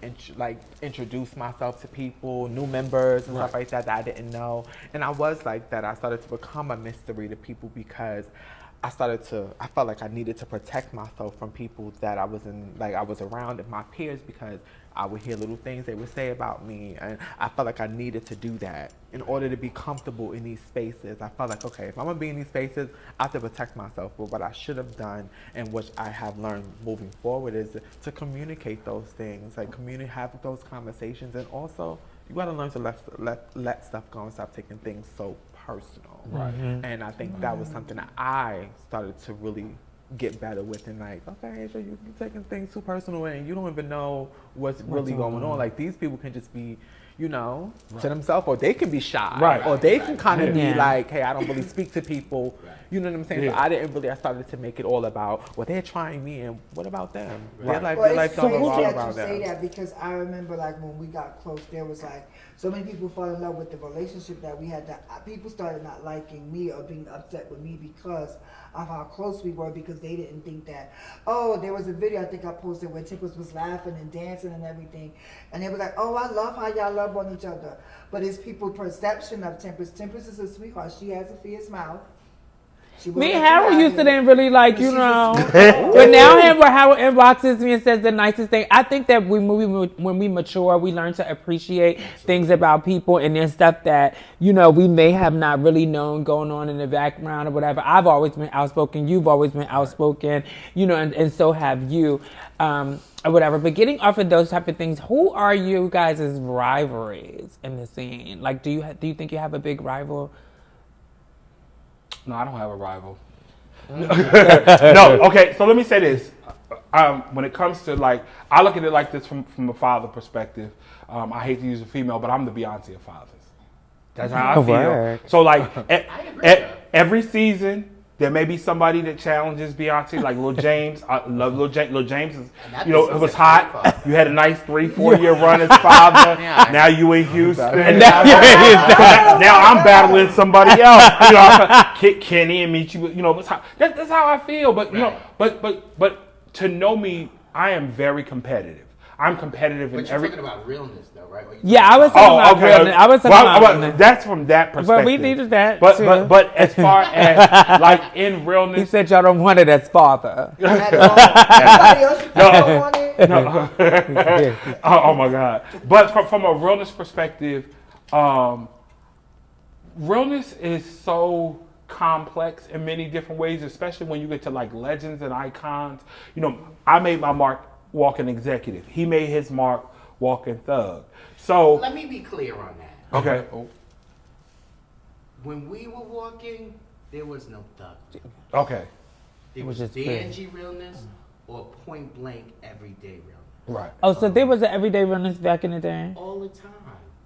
introduce myself to people, new members and stuff like that I didn't know. And I was like that. I started to become a mystery to people because I felt like I needed to protect myself from people that I was around and my peers, because I would hear little things they would say about me, and I felt like I needed to do that in order to be comfortable in these spaces. I felt like, okay, if I'm gonna be in these spaces, I have to protect myself. But what I should have done, and what I have learned moving forward, is to communicate those things, like have those conversations, and also you gotta learn to let stuff go and stop taking things so personal. Right. And I think that was something that I started to really get better with, and like, okay, Asia, you're taking things too personal and you don't even know what's really going on. Like, these people can just be, you know, to themselves, or they can be shy, or they can kind of be like, hey, I don't really speak to people. You know what I'm saying? So I started to make it all about, well, they're trying me, and what about them? Their life don't revolve around them. Say that because I remember, like, when we got close, there was like so many people fell in love with the relationship that we had, that people started not liking me or being upset with me because of how close we were, because they didn't think that, oh, there was a video I think I posted where Tempress was laughing and dancing and everything, and they was like, oh, I love how y'all love on each other. But it's people's perception of Tempress. Tempress is a sweetheart. She has a fierce mouth. Me and Harold used to didn't really like, you know. But now Harold inboxes me and says the nicest thing. I think that when we mature, we learn to appreciate things about people, and there's stuff that, you know, we may have not really known going on in the background or whatever. I've always been outspoken. You've always been outspoken, you know, and so have you, or whatever. But getting off of those type of things, who are you guys' rivalries in the scene? Like, do you think you have a big rival? No, I don't have a rival. No, okay, so let me say this. When it comes to, like, I look at it like this from a father perspective. I hate to use a female, but I'm the Beyonce of fathers. That's how I feel. So, like, every season, there may be somebody that challenges Beyonce, like Lil James. I love Lil James. Lil James is, you know, it was hot. You had a nice 3-4 year run as father. Now you in Houston. And now I'm battling somebody else. You know, Kit Kenny and meet you. You know, that's how I feel. But you know, but to know me, I am very competitive. I'm competitive in every. But you're talking about realness, though, right? Yeah, I was talking about realness. I was talking about realness. That's from that perspective. But we needed that But too. but as far as like in realness, he said y'all don't want it as father. No. Oh my God! But from a realness perspective, realness is so complex in many different ways, especially when you get to like legends and icons. You know, I made my mark walking executive. He made his mark walking thug. So let me be clear on that. Okay. When we were walking, there was no thug. Okay. It was D&G realness or point blank everyday realness. Right. Oh, so there was an everyday realness back in the day? All the time.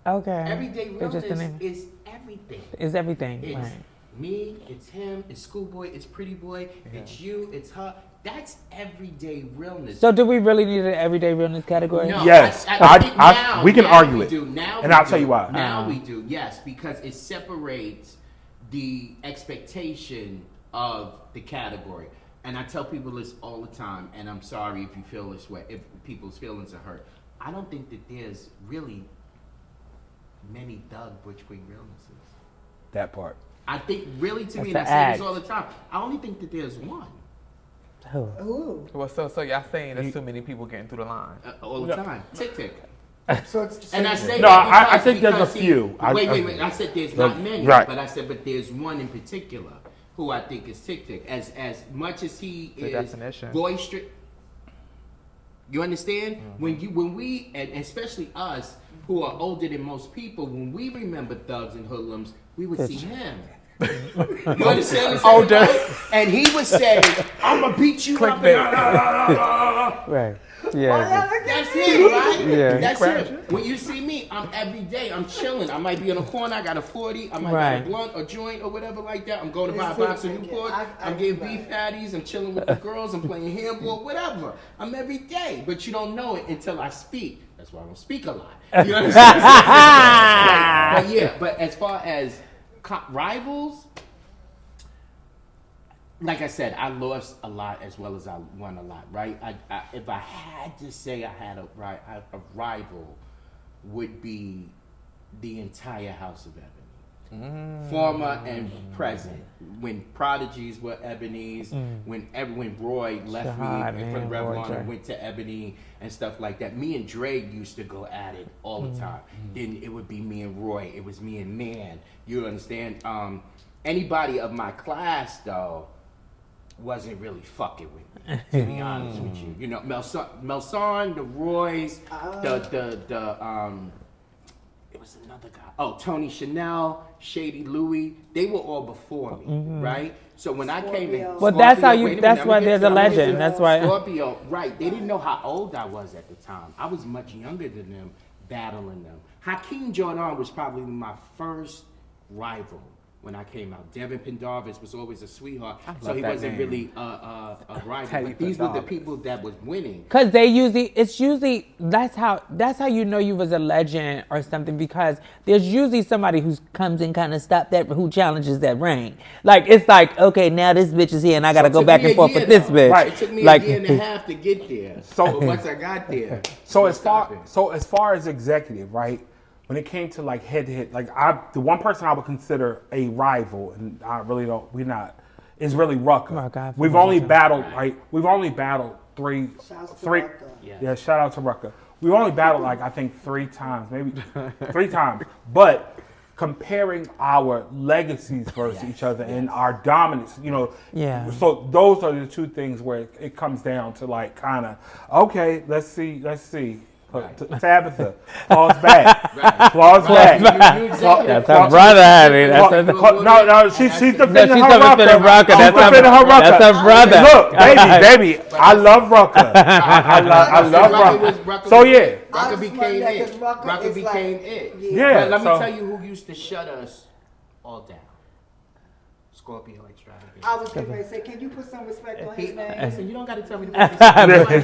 Okay. Everyday realness is everything. It's everything. It's right. me, it's him, it's Schoolboy, it's Pretty Boy, it's you, it's her. That's everyday realness. So do we really need an everyday realness category? No, yes. We can argue it. Do. Now and I'll tell you why. Now we do, yes, because it separates the expectation of the category. And I tell people this all the time, and I'm sorry if you feel this way, if people's feelings are hurt. I don't think that there's really many Doug Butch Queen realnesses. That part. I think really to me, and That's I the say this all the time, I only think that there's one. Who? Ooh. Well, so y'all saying there's too many people getting through the line. All the time. Tick. So it's, And I say No, that I think there's a because few. Wait. I said there's not many, Right. but I said but there's one in particular who I think is Tick. As much as he The is definition. boisterous. You understand? When we and especially us who are older than most people, when we remember thugs and hoodlums, we would see him. You understand? Older. Right? And he would say, "I'm gonna beat you up." And Right. Yeah. that's him, right? Yeah. That's him. When you see me, I'm every day. I'm chilling. I might be in a corner. I got a 40. I might Right. got a blunt or joint or whatever like that. I'm going to buy a Listen, box of Newport. I'm getting beef patties. I'm chilling with the girls. I'm playing handball. Whatever. I'm every day, but you don't know it until I speak. That's why I don't speak a lot. You understand? Right. But yeah. But as far as rivals. Like I said, I lost a lot as well as I won a lot, right? If I had to say I had a rival, would be the entire House of Ebony, former and present. When Prodigies were Ebony's, when Roy left Shahad, me man, from Roy Revlon J. and went to Ebony and stuff like that. Me and Dre used to go at it all the time. Then it would be me and Roy. It was me and Man. You understand? Anybody of my class though wasn't really fucking with me, to be honest with you. You know, Melson, the Roys, it was another guy. Oh, Tony Chanel, Shady Louie. They were all before me, right? So when I came in, Scorpio. Well, that's how wait a you. minute, That's I'm why gonna there's get a to- I'm gonna get legend. to- That's why. Scorpio, right? They didn't know how old I was at the time. I was much younger than them, battling them. Hakeem Jordan was probably my first rival when I came out. Devin Pendarvis was always a sweetheart, so he that wasn't name. really a rival. Teddy But these were the Pendarvis. people that was winning. Cause it's usually that's how you know you was a legend or something, because there's usually somebody who comes and kind of who challenges that reign. Like it's like, okay, now this bitch is here and I gotta go back and forth with this bitch. Right. It took me Like- a year and a half to get there. But once I got there, So what's happened? as far as executive, right? When it came to like head to head, like the one person I would consider a rival, and I really don't, is really Rucker. Rucker, We've only battled, right? We've only battled three. Shouts to Three. Rucker. Yeah, shout out to Rucker. We've only battled like I think 3 times, maybe 3 times. But comparing our legacies versus each other and our dominance, you know. Yeah. So those are the two things where it comes down to like kind of, okay, let's see. Tabitha, claws back. Right. Claws back. You exactly- That's her brother, honey. That's her. No, she's defending No, she's her defending Rucker. She's That's her- defending her Rucker. that's her brother. Look, baby, I love Rucker. I love Rucker. Rucker So was- yeah. Rucker I just became wonder that 'cause it. Rucker Rucker is became like- it. Yeah. But let me so- tell you who used to shut us all down. Scorpio Extravagance. I was going to say, can you put some respect on his name? Listen, you don't got to tell me to put this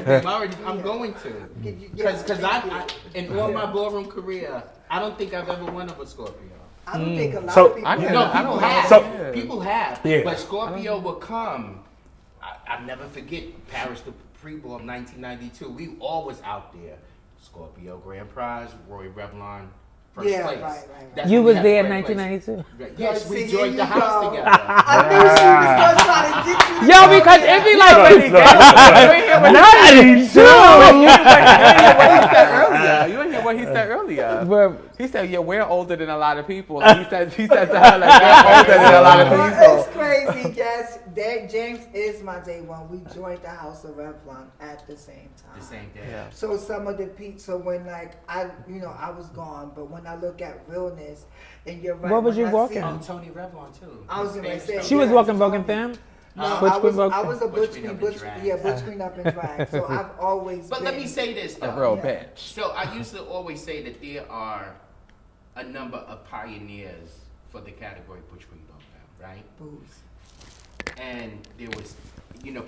name. I'm going to. Because I, in all my ballroom career, I don't think I've ever won over Scorpio. I don't think a lot So- of people. I No, Yeah, people I don't have. So- People have. Yeah. But Scorpio will come. I'll never forget Paris, the pre-ball of 1992. We always out there. Scorpio Grand Prize, Roy Revlon, first Yeah, place. right. That's You when we was had there in first place. 1992. Right. Yes, we See, joined here the you house go. together. I knew she was going to try to get you to Yo, go because there. it be like You ain't hear what he said earlier. Well, He said, "Yeah, we're older than a lot of people." Like, he said to her, "Like we're older than a lot of Well, people." it's crazy, yes. James is my day one. We joined the House of Revlon at the same time. The same day. Yeah. So some of the people, so when like I was gone, but when I look at realness, and you're right. What was when you I walking? see- Oh, Tony Revlon too. I was gonna say- she was walking Vogue Femme. No, Butch I Queen was Vogue. a Butch Butch Queen up Queen, in drag. Butch Queen up in drag. So I've always. But let been- me say this A though. real Yeah. bitch. So I used to always say that there are a number of pioneers for the category Butch Queen Vogue Femme, right? Boobs. And there was,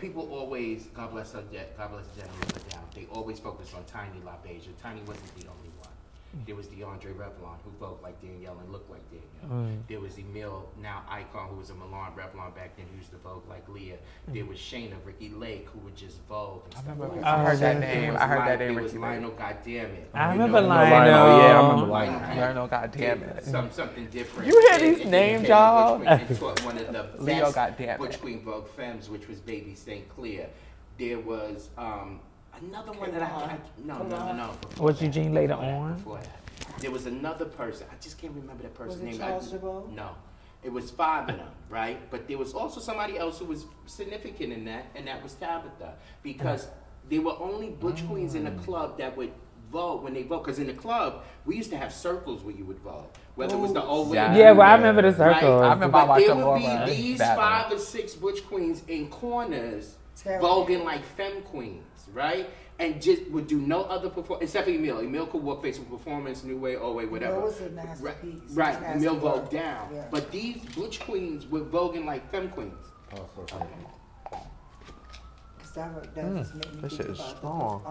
people always, God bless her, God bless her, down. They always focus on Tiny LaBeija. Tiny wasn't the only one. There was DeAndre Revlon, who voted like Danielle and looked like Danielle. There was Emil, now icon, who was a Milan Revlon back then, who used to vote like Leah. There was Shayna, Ricky Lake, who would just vote. And stuff like that. I heard that There name. was I heard that There name. was Ricky Lionel, goddammit. I You remember know, Lionel. Yeah, I remember Lionel. Lionel, goddammit. Something different. You hear these And names, became y'all? Butch Queen and taught one of the Leo, best goddammit. Butch Queen Vogue Femmes, which was Baby St. Clair. There was another one that I no. before Was that, Eugene later before that, on? before that. There was another person. I just can't remember that person's Was it name. Charles Chabot? No. It was 5 of them, right? But there was also somebody else who was significant in that, and that was Tabytha. Because there were only Butch Queens in the club that would vote when they vote. Because in the club, we used to have circles where you would vote. Whether it was the old way. Yeah. Yeah, well, I remember the Right? circles. I remember But there watching would be Laura these battle. 5 or 6 Butch Queens in corners, Terrible. voguing like femme queens, right? And just would do no other performance, except for Emil. Emil could walk face with performance, new way, old way, whatever. That was a masterpiece. Right, It has Emil to work. vogued down. Yeah. But these Butch Queens were voguing like femme queens. That just made me This think shit is about strong.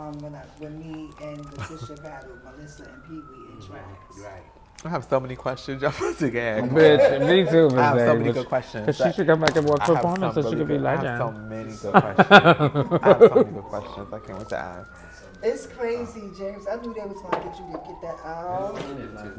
when me and Letitia battled Melissa and Pee Wee in tracks. Right. I have so many questions. Y'all about to gag. Bitch, me too, Miss I have so Davis. many good questions. Because she should come back and work I have performance so some she really could be good- I legend. have so many good questions. I have so many good questions. I can't wait to ask. It's crazy, James. I knew they was gonna get you to get that out.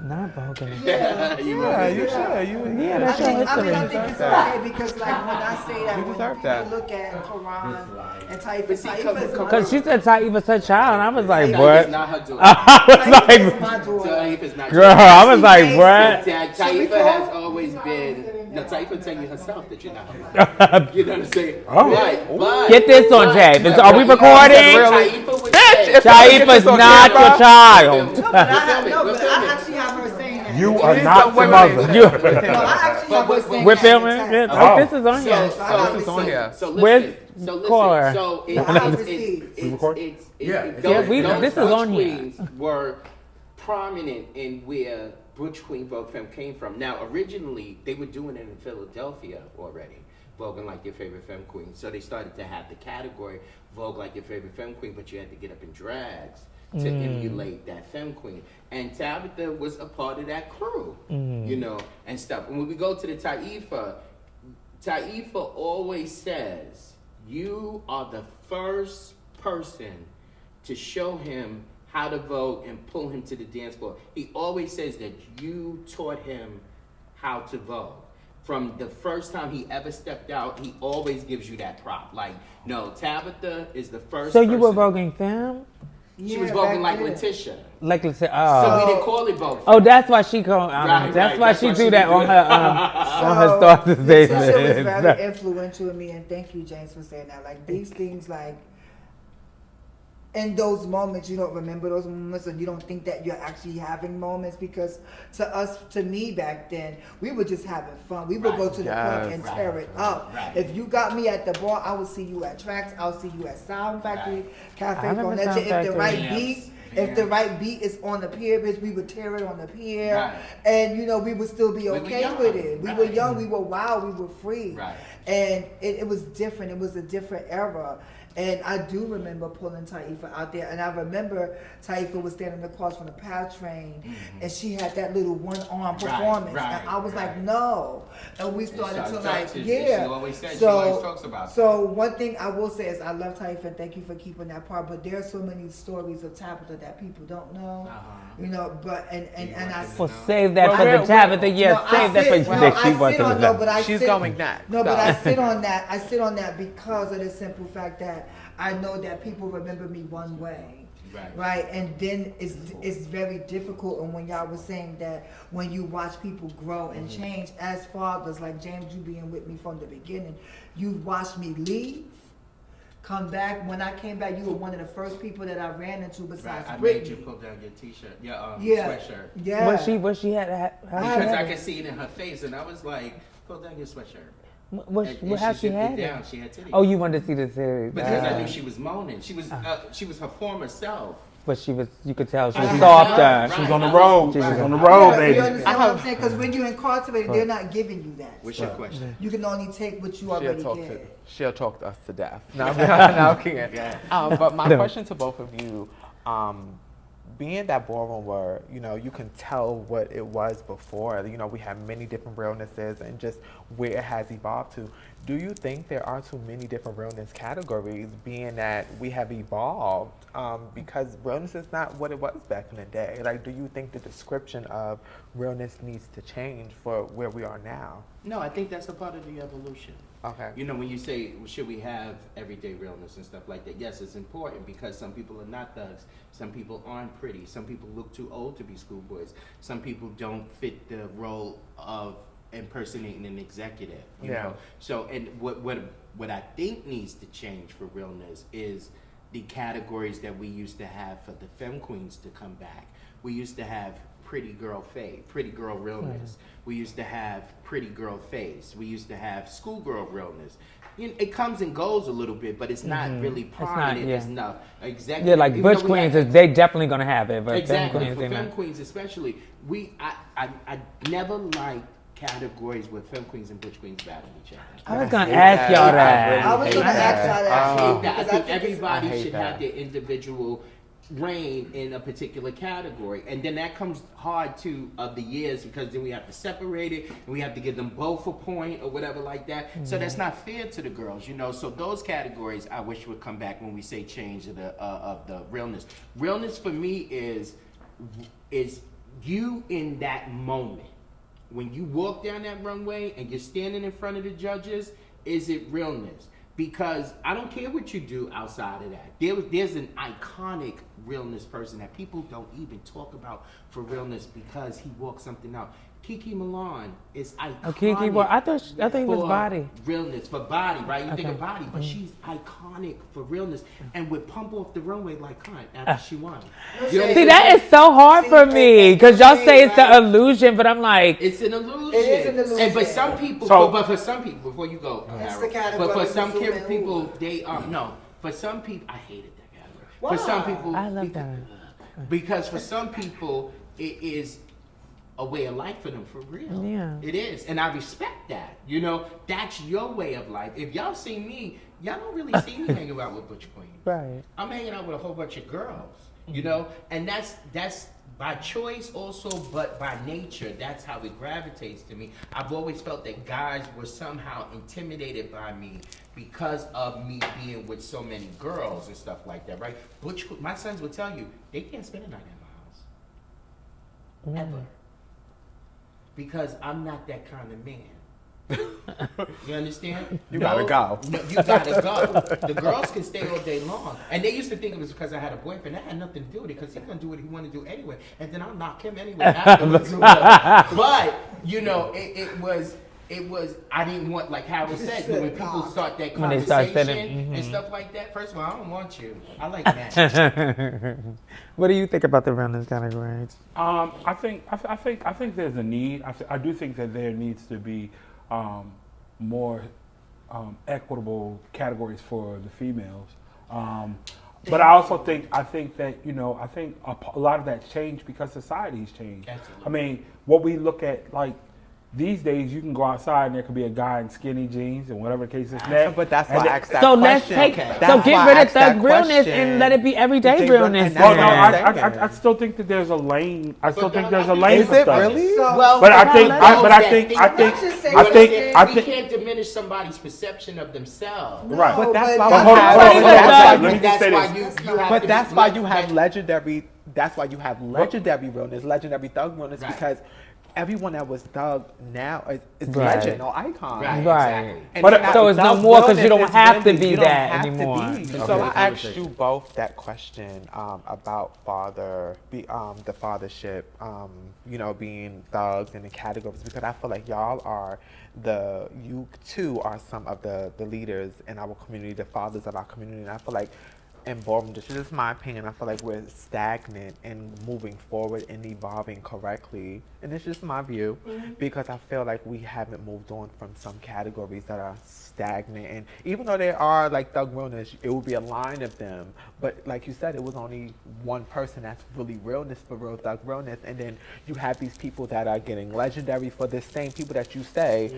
Not Vulcan. Yeah. Yeah, you should. You, Yeah, I that's your think history. it's okay because like when I say that, You when deserve people that. look at Quran and Tabytha, But see, Tabytha is my Because she said Tabytha's her child, and I was like, Tabytha's what? not her daughter. I was Tabytha is like, my daughter. Tabytha's not girl, I was like, what? Tabytha has always been. No, Tabytha tell you herself that you're not her mother. You know what I'm saying? Oh. Right. But, Get this on tape. Are we recording? Tabytha would say- Tabytha's not your child. No, but I actually have her saying that. You are Please not don't the wait, mother. wait, You- No, I actually have her saying We're that. filming? in text. Oh, this is on here. This is on here. So Where's listen. So caller? listen. So I have receipts. it's recording? yeah. Yeah, we- this is Butch on here. Queens were prominent in where Butch Queen Vogue Femme came from. Now, originally, they were doing it in Philadelphia already, voguing like your favorite femme queen. So they started to have the category Vogue like your favorite femme queen, but you had to get up in drags to emulate that femme queen. And Tabytha was a part of that crew, you know, and stuff. And when we go to the Tabytha always says, you are the first person to show him how to vote and pull him to the dance floor. He always says that you taught him how to vote. From the first time he ever stepped out, he always gives you that prop. Like, no, Tabytha is the first So you were person. voguing femme? She was Yeah, voguing back like then. Letitia. Like, let's say, So oh. we didn't call it vogue. Oh, that's why she called. Right, That's right. why That's she why do she that do on that. her start to say Letitia was very that. influential in me, and thank you, James, for saying that. Like these things, like in those moments, you don't remember those moments, and you don't think that you're actually having moments because to me back then, we were just having fun. We would go to the club and tear it up. Right. If you got me at the bar, I would see you at Tracks. I'll see you at Sound Factory, Cafe I remember Cornetto. Sound If the Factory. right Yes. beat. If the right beat is on the pier, bitch, we would tear it on the pier, Right. and you know we would still be were okay young. with it. We were Right. young, we were wild, we were free, Right. and it was different. It was a different era, and I do remember pulling Tabytha out there, and I remember Tabytha was standing across from the POW train, and she had that little one-arm performance, right, and I was like, right. no, and we started to started like, touching. yeah. She always said, she always talks about So one thing I will say is I love Tabytha. Thank you for keeping that part. But there are so many stories of Tabytha that people don't know. You know, but and I. Well, save that Well, for the we're- Tabytha. Yeah, No, I save that sit- for no, that I she sit wants on- to no, but I She's sit- going next. No, but so. I sit on that. I sit on that because of the simple fact that I know that people remember me one way. Right, and then it's very difficult. And when y'all was saying that when you watch people grow and change as fathers, like James, you being with me from the beginning, you watched me leave, come back. When I came back, you were one of the first people that I ran into besides I made Brittany. you pull down your t-shirt, your Yeah, sweatshirt. yeah. What she had? Because I could see it in her face, and I was like, pull down your sweatshirt. And How she zipped had it it? down. She had titties. Oh, you wanted to see the series? Because I knew she was moaning. She was her former self. But she was. You could tell she was Right. softer. She was on the road. She was on the road, Yeah, baby. you understand what I'm saying? Because when you're incarcerated, they're not giving you that. What's your question? You can only take what you already get. She'll talk to us to death. No, I'm kidding. Yeah. But my question to both of you, being that ballroom where, you can tell what it was before, we have many different realnesses and just where it has evolved to. Do you think there are too many different realness categories, being that we have evolved? Because realness is not what it was back in the day. Like, do you think the description of realness needs to change for where we are now? No, I think that's a part of the evolution. Okay. When you say, should we have everyday realness and stuff like that? Yes, it's important because some people are not thugs. Some people aren't pretty. Some people look too old to be schoolboys. Some people don't fit the role of impersonating an executive. You know? So, and what I think needs to change for realness is the categories that we used to have for the femme queens to come back. We used to have pretty girl realness. We used to have pretty girl face. We used to have schoolgirl realness. It comes and goes a little bit, but it's not really prominent enough. Exactly. Yeah, like Butch Queens, they definitely gonna have it, but exactly. Femme Queens, For Femme Queens especially, I never liked categories where Femme Queens and Butch Queens battle each other. I was gonna ask y'all that. I was gonna ask y'all that. I think everybody should have their individual reign in a particular category, and then that comes hard to of the years because then we have to separate it and we have to give them both a point or whatever like that. So that's not fair to the girls, So those categories I wish would come back when we say change of the realness. Realness for me is you in that moment when you walk down that runway and you're standing in front of the judges. Is it realness? Because I don't care what you do outside of that. There's an iconic realness person that people don't even talk about for realness because he walked something out. Kiki Milan is iconic. Oh, Kiki, well, I think it was body. Realness, for body, right? You think of body, but she's iconic for realness and would pump off the runway like cunt after she won. See, that is so hard for me because y'all say it's the illusion, but I'm like, it's an illusion. It is an illusion. But some people, but for some people, before you go, but for some people, they no. For some people, I hated that category. Why? For some people, I love that. Because for some people, it is a way of life for them, for real. Yeah. It is. And I respect that. That's your way of life. If y'all see me, y'all don't really see me hanging out with Butch Queens. Right. I'm hanging out with a whole bunch of girls, and that's by choice also, but by nature, that's how it gravitates to me. I've always felt that guys were somehow intimidated by me because of me being with so many girls and stuff like that, right? My sons will tell you, they can't spend a night at my house. Ever. Because I'm not that kind of man. You understand? You gotta go. No, you gotta go. The girls can stay all day long. And they used to think it was because I had a boyfriend. That had nothing to do with it because he's gonna do what he wanted to do anyway. And then I'll knock him anyway afterwards. But, it was, I didn't want, like Howard said, when people start that conversation and stuff like that, first of all, I don't want you. I like that. What do you think about the realness categories? I think there's a need. I do think that there needs to be more equitable categories for the females. But I also think that a lot of that's changed because society's changed. Absolutely. I mean, what we look at, like, these days you can go outside and there could be a guy in skinny jeans and whatever the case is. But that's why I asked that so question. So get rid of thug realness and let it be everyday realness. Well, no, I still think that there's a lane. I still think there's a lane. Is it really? But I think we can't diminish somebody's perception of themselves. Right. But that's why that's why you have legendary. That's why you have legendary realness, legendary thug realness, because everyone that was thug now is legend or icon. Right. But so it's no more because you don't have to be that anymore. So I asked you both that question about the fathership, being thugs and the categories, because I feel like you two are some of the leaders in our community, the fathers of our community, and I feel like in ballroom, this is my opinion, I feel like we're stagnant in moving forward and evolving correctly. And it's just my view, because I feel like we haven't moved on from some categories that are stagnant. And even though there are like thug realness, it would be a line of them. But like you said, it was only one person that's really realness for real thug realness. And then you have these people that are getting legendary for the same people that you say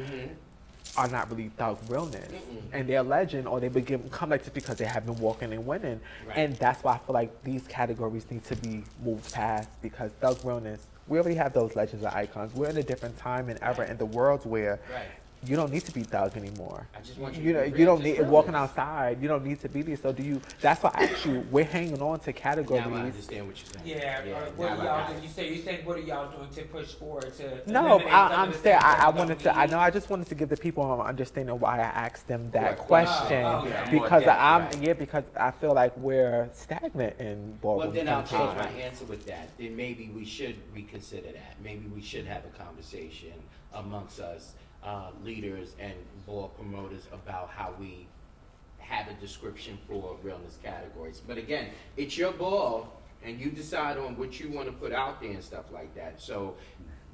are not really thug realness, and they're legend, or they become like just because they have been walking and winning, and that's why I feel like these categories need to be moved past, because thug realness, we already have those legends and icons. We're in a different time and era in the world where you don't need to be thug anymore. I just want You know, you don't need walking outside. You don't need to be there. So do you? That's why I asked you. We're hanging on to categories. Now I understand what you're saying. Yeah, what are y'all doing? You think what are y'all doing to push forward to? No, eliminate some I'm of the saying things I that wanted we to. I need? know. I just wanted to give the people an understanding why I asked them that Correct. question, okay. because More depth, I'm because I feel like we're stagnant in ballroom. Well, then I'll change my sometimes. answer with that. Then maybe we should reconsider that. Maybe we should have a conversation amongst us, leaders and ball promoters, about how we have a description for realness categories. But again, it's your ball, and you decide on what you want to put out there and stuff like that. So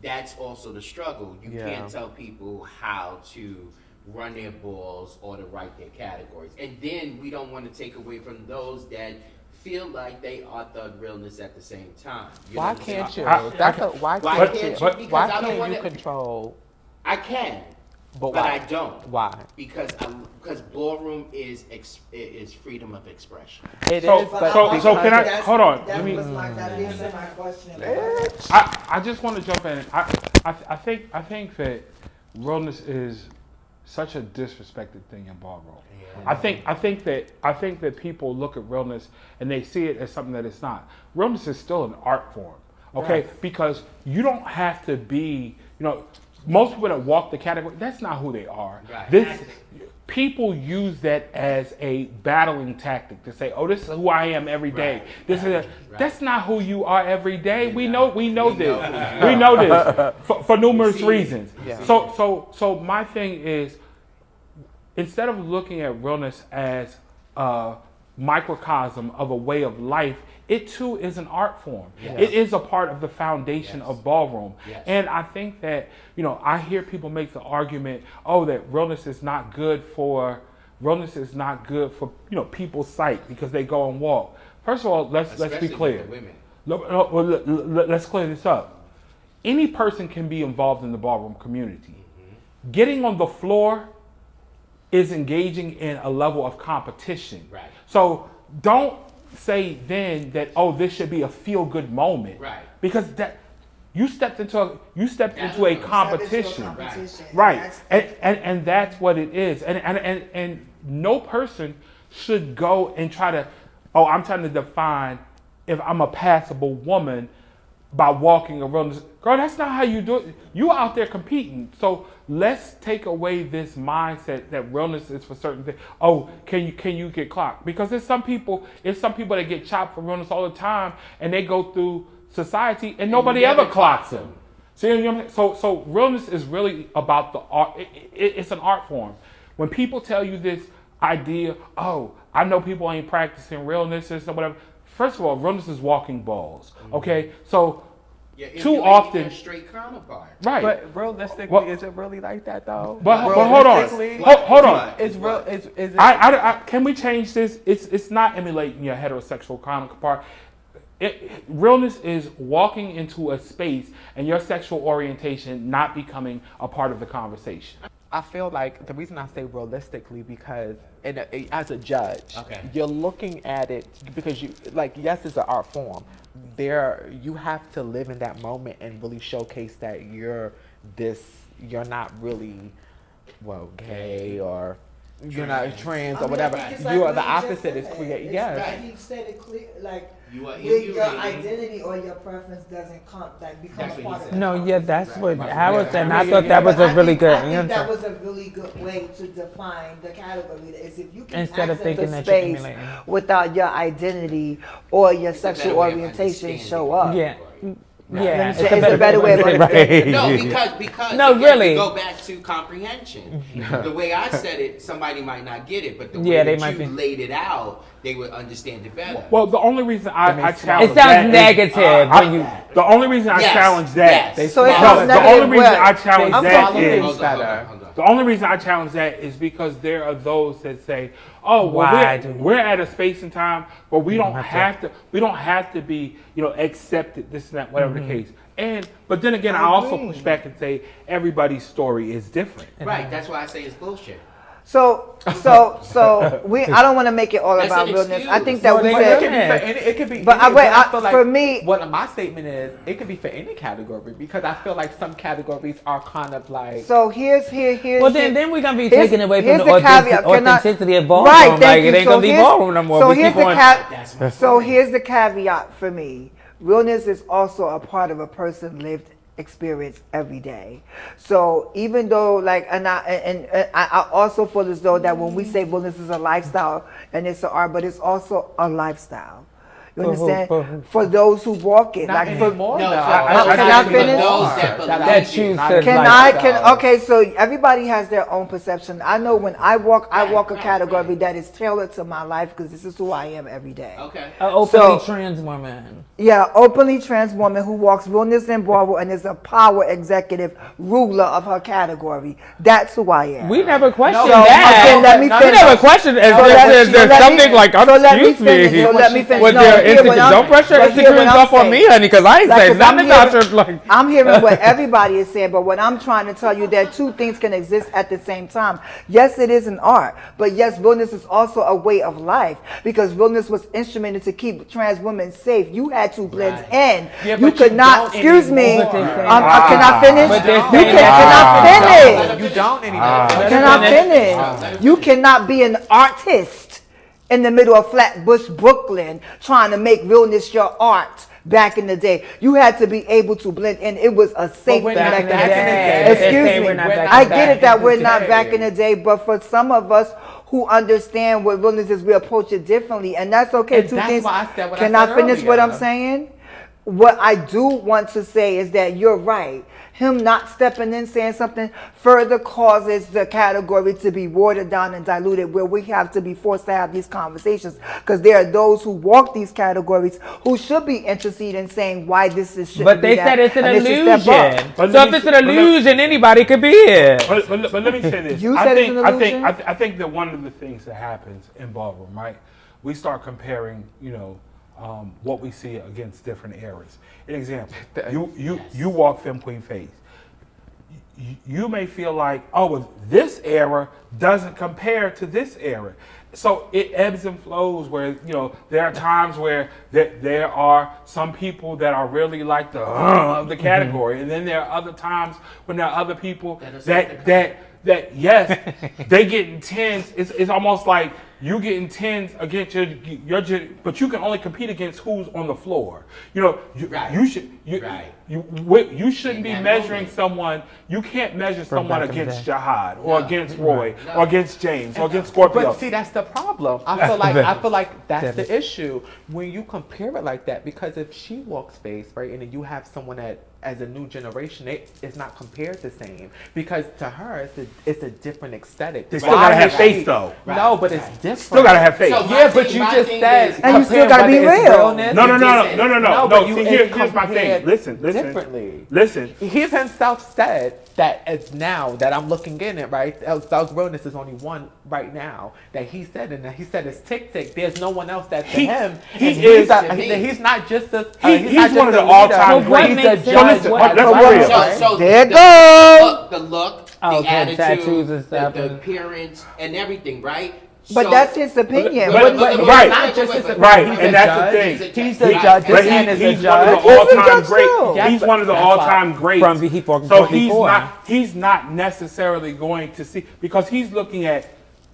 that's also the struggle. You can't tell people how to run their balls or to write their categories. And then we don't want to take away from those that feel like they are thug realness at the same time. You know Why what I'm can't you? saying? Why Why can't can't you? you? Because Why I don't can't wanna- you control? I can, But but why? I don't. Why? Because ballroom is freedom of expression. It So- is, but so because can I- That's- hold on, That let me- was that answered my question. I just want to jump in. I think that realness is such a disrespected thing in ballroom. I think that people look at realness and they see it as something that it's not. Realness is still an art form, okay? Because you don't have to be, most people that walk the category, that's not who they are. Right. People use that as a battling tactic to say, "Oh, this is who I am every day." Right, This right, is right. that's not who you are every day. We know this. who you We know this for numerous see it. reasons. Yeah. So my thing is, instead of looking at realness as a microcosm of a way of life, it too is an art form. Yes. It is a part of the foundation Yes. of ballroom. Yes. And I think that, I hear people make the argument, that realness is not good for people's sight because they go and walk. First of all, let's be Especially clear. with the women. Let's clear this up. Any person can be involved in the ballroom community. Getting on the floor is engaging in a level of competition. Right. So don't say then that, this should be a feel-good moment. Right. Because that you stepped into a competition. Competition. Right. And that's what it is. And no person should go and try to, I'm trying to define if I'm a passable woman by walking around. Girl, that's not how you do it. You out there competing. So let's take away this mindset that realness is for certain things. Can you get clocked? Because there's some people that get chopped for realness all the time, and they go through society and nobody ever clocks them. See what I'm saying? So realness is really about the art. It's an art form. When people tell you this idea, I know people ain't practicing realness and stuff, whatever. First of all, realness is walking balls. Okay, so too often, a straight counterpart. right? But realistically, is it really like that though? But hold on, hold on. It's real. Is it? Can we change this? It's not emulating your heterosexual counterpart. Realness is walking into a space and your sexual orientation not becoming a part of the conversation. I feel like the reason I say realistically because as a judge, Okay. you're looking at it because yes, it's an art form. You have to live in that moment and really showcase that you're not really, gay or you're not trans or whatever. You are the opposite. Is create. Yes. Like he said it clear, like You are with your emulating. identity or your preference doesn't become That's what part he of said. it. No, yeah, that's what Howard said. And I Yeah, thought yeah, that was But a really good I think that answer. was a really good way to define the category. Is if you can Instead of access thinking the that you're space emulating. without your identity or your sexual better way of orientation understanding show up. Yeah. Let Yeah, me say, it's a better way of right. No, because No, again, really. to go back to comprehension. The way I said it, somebody might not get it, but the Yeah, way they that might you be. laid it out, they would understand it better. Well, the only reason I challenge It that sounds is- negative when you. The only reason I Yes, challenge that. yes. So it No, sounds the negative. only reason well, I challenge I'm that following. is. Hold on. The only reason I challenge that is because there are those that say, Why do you- we're at a space and time where we don't have to be, accepted, this and that, whatever the case. But then again, I also push back and say everybody's story is different. Right. That's why I say it's bullshit. So I don't want to make it all That's about an realness. excuse. I think that Well, we it said. could be for any, it could be. But any, I feel like for me- what my statement is, it could be for any category because I feel like some categories are kind of like. So here's. Well, then we're gonna be here's- taken away from here's the caveat. Can I- authenticity of ballroom. Right, Like thank it you. ain't gonna be ballroom no more. So We here's keep the on- So here's the caveat for me. Realness is also a part of a person's lived experience every day. So even though I also feel as though that when we say realness is a lifestyle and it's an art, but it's also a lifestyle. You understand? For those who walk it, Not like for anymore. No, though. can I finish? That choose to Can lifestyle. okay, so everybody has their own perception. I know when I walk a category that is tailored to my life because this is who I am every day. Okay. An openly So- trans woman. Yeah, openly trans woman who walks realness and ballroom and is a power executive ruler of her category. That's who I am. We never questioned So, that. again, let me we finish. never questioned as So if let me- there's so let me- something like, so let me excuse finish, me. so let me finish. With No, their hear what I'm- don't brush your but hear what insecurities I'm off on saying. me, honey, because I ain't Like, saying 'cause nothing about your like. I'm hearing what everybody is saying, but what I'm trying to tell you that two things can exist at the same time. Yes, it is an art, but yes, realness is also a way of life because realness was instrumental to keep trans women safe. You had to blend in. Yeah, You but could you not. don't Excuse me. anymore. Can I finish? But they're You saying cannot finish. You don't anymore. Can I finish? You cannot be an artist in the middle of Flatbush, Brooklyn, trying to make realness your art. Back in the day, you had to be able to blend in. It was a safe we're thing not back in the back in the day. day. Excuse They say me. we're not back I in the get day. it that we're not Today. back in the day, but for some of us who understand what realness is, we approach it differently, and that's okay. And Two that's things. why I said what I Can said I finish what I'm earlier. saying? What I do want to say is that you're right. Him not stepping in, saying something further causes the category to be watered down and diluted, where we have to be forced to have these conversations because there are those who walk these categories who should be interested in saying why this is shouldn't But they be that, said it's an and they should step up. illusion. But So let if me- it's an but let- illusion, anybody could be here. But let me say this. You I said it's think, an I think, illusion? I think that one of the things that happens in ballroom, right? We start comparing, what we see against different eras. An example, you walk Femme Queen Phase. You may feel like, oh, well, this era doesn't compare to this era. So it ebbs and flows where, there are times where there are some people that are really like the of the category. And then there are other times when there are other people that yes, they get intense. It's almost like you get intense against but you can only compete against who's on the floor. Right. You shouldn't be that measuring moment. someone. You can't measure someone back in the against day. Jihad or No. against Roy No. or against James or against Scorpio. But see, that's the problem. I feel like that's the issue when you compare it like that. Because if she walks face, right, and then you have someone that, as a new generation, it's not compared the same. Because to her, it's a different aesthetic. They still gotta have faith, though. No, but it's different. Still gotta have faith. So Yeah, but you just said, And you still gotta be real. No. but you- See, it's here's my thing. compared Listen. differently. Listen. He himself said that it's now that I'm looking in it, right? Self realness is only one right now that he said, and he said it's tick tick. There's no one else that's He- him. he And is- he's not just a. He's one of the a leader. all-time So what greats. makes So sense? listen, What- let's what- be real. So There the, go. The look, Oh, the okay, attitude, tattoos and stuff. the appearance, and everything, right? But So- that's his opinion. But- What- but- right. Not just his Right, He's and a that's judge. the thing. He's a judge. But This man is a he's one of judge. the He's a all-time judge greats. too. Yes, He's but one of the that's why- all-time greats. From V4 So before. he's not necessarily going to see, because he's looking at